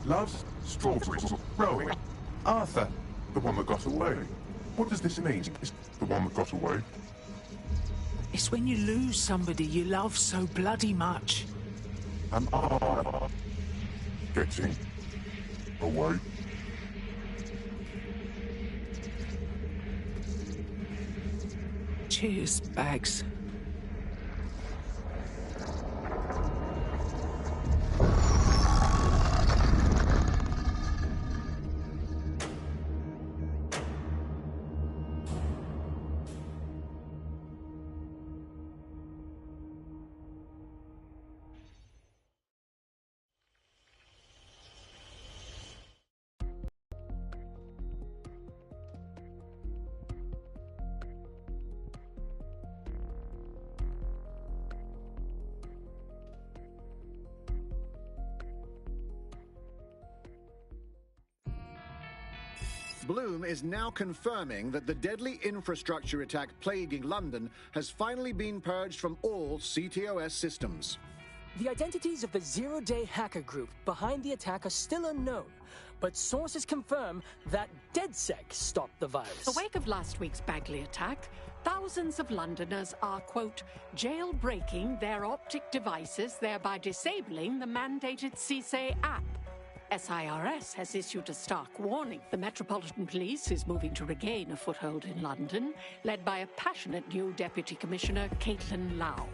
Loves strawberries. Rowing. Arthur. The one that got away. What does this mean? Is the one that got away? It's when you lose somebody you love so bloody much. Am I getting away? Cheers, Bags. Bloom is now confirming that the deadly infrastructure attack plaguing London has finally been purged from all CTOS systems. The identities of the zero-day hacker group behind the attack are still unknown, but sources confirm that DedSec stopped the virus. In the wake of last week's Bagley attack, thousands of Londoners are, quote, jailbreaking their optic devices, thereby disabling the mandated CSAY app. SIRS has issued a stark warning. The Metropolitan Police is moving to regain a foothold in London, led by a passionate new Deputy Commissioner, Caitlin Lau.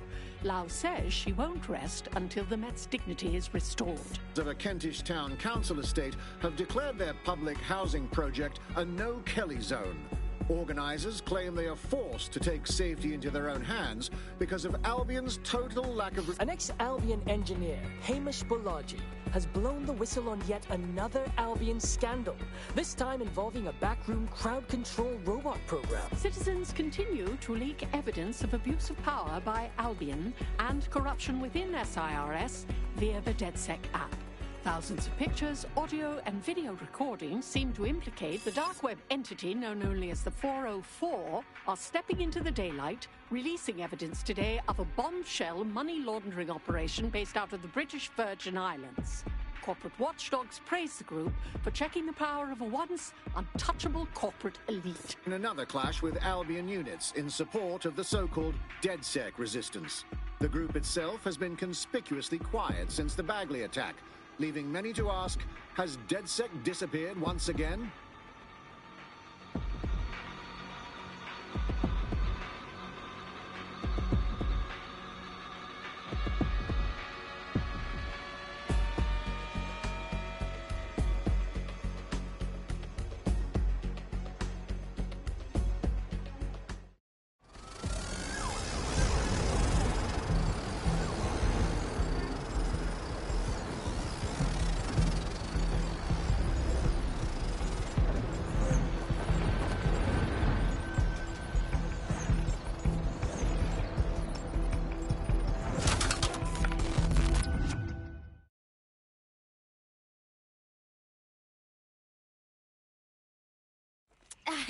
Lau says she won't rest until the Met's dignity is restored. Of a Kentish town council estate have declared their public housing project a no-Kelly zone. Organisers claim they are forced to take safety into their own hands because of Albion's total lack of... An ex-Albion engineer, Hamish Balaji, has blown the whistle on yet another Albion scandal, this time involving a backroom crowd control robot program. Citizens continue to leak evidence of abuse of power by Albion and corruption within SIRS via the DedSec app. Thousands of pictures, audio, and video recordings seem to implicate the dark web entity known only as the 404 are stepping into the daylight, releasing evidence today of a bombshell money laundering operation based out of the British Virgin Islands. Corporate watchdogs praise the group for checking the power of a once untouchable corporate elite. In another clash with Albion units in support of the so-called DedSec resistance. The group itself has been conspicuously quiet since the Bagley attack, leaving many to ask, has DedSec disappeared once again?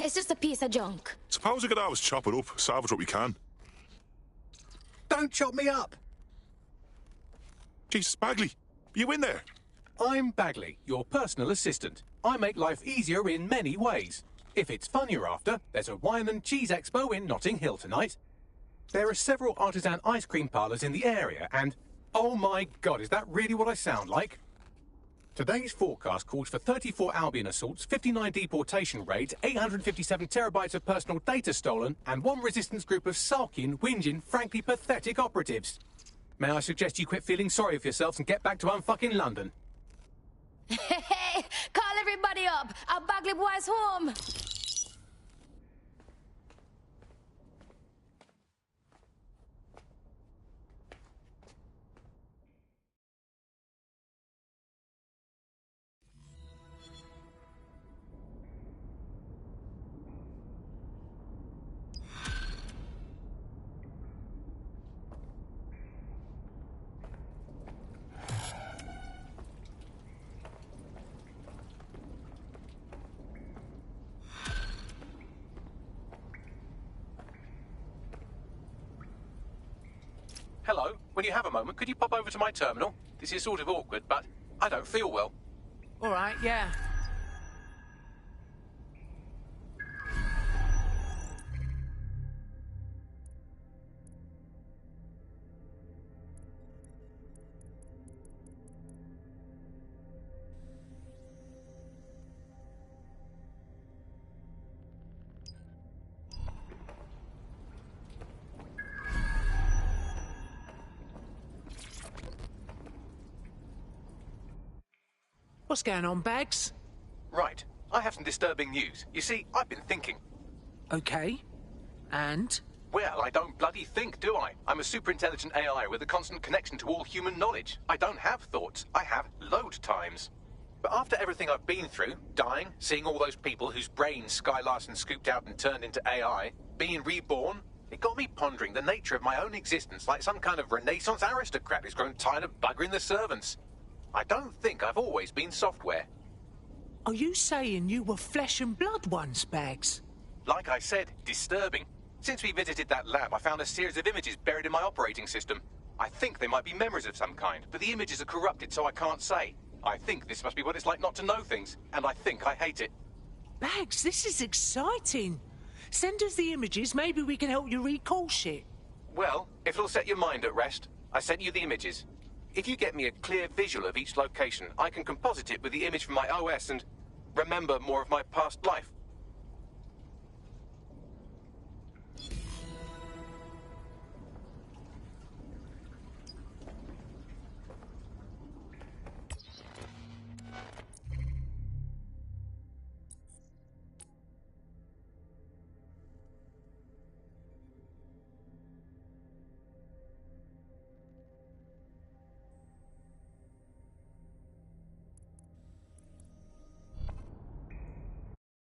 It's just a piece of junk. Suppose we could always chop it up, salvage what we can. Don't chop me up! Jesus, Bagley, are you in there? I'm Bagley, your personal assistant. I make life easier in many ways. If it's fun you're after, there's a wine and cheese expo in Notting Hill tonight. There are several artisan ice cream parlours in the area, and oh my god, is that really what I sound like? Today's forecast calls for 34 Albion assaults, 59 deportation raids, 857 terabytes of personal data stolen, and one resistance group of sulking, whinging, frankly pathetic operatives. May I suggest you quit feeling sorry for yourselves and get back to unfucking London? Hey, call everybody up. Our Bagley boys home. Hello, when you have a moment, could you pop over to my terminal? This is sort of awkward, but I don't feel well. All right, yeah. What's going on, Bags? Right, I have some disturbing news. You see, I've been thinking. Okay. And? Well, I don't bloody think, do I? I'm a super intelligent AI with a constant connection to all human knowledge. I don't have thoughts. I have load times. But after everything I've been through, dying, seeing all those people whose brains Sky Larson scooped out and turned into AI, being reborn, it got me pondering the nature of my own existence like some kind of Renaissance aristocrat who's grown tired of buggering the servants. I don't think I've always been software. Are you saying you were flesh and blood once, Bags? Like I said, disturbing. Since we visited that lab, I found a series of images buried in my operating system. I think they might be memories of some kind, but the images are corrupted, so I can't say. I think this must be what it's like not to know things, and I think I hate it. Bags, this is exciting. Send us the images, maybe we can help you recall shit. Well, if it'll set your mind at rest, I sent you the images. If you get me a clear visual of each location, I can composite it with the image from my OS and remember more of my past life.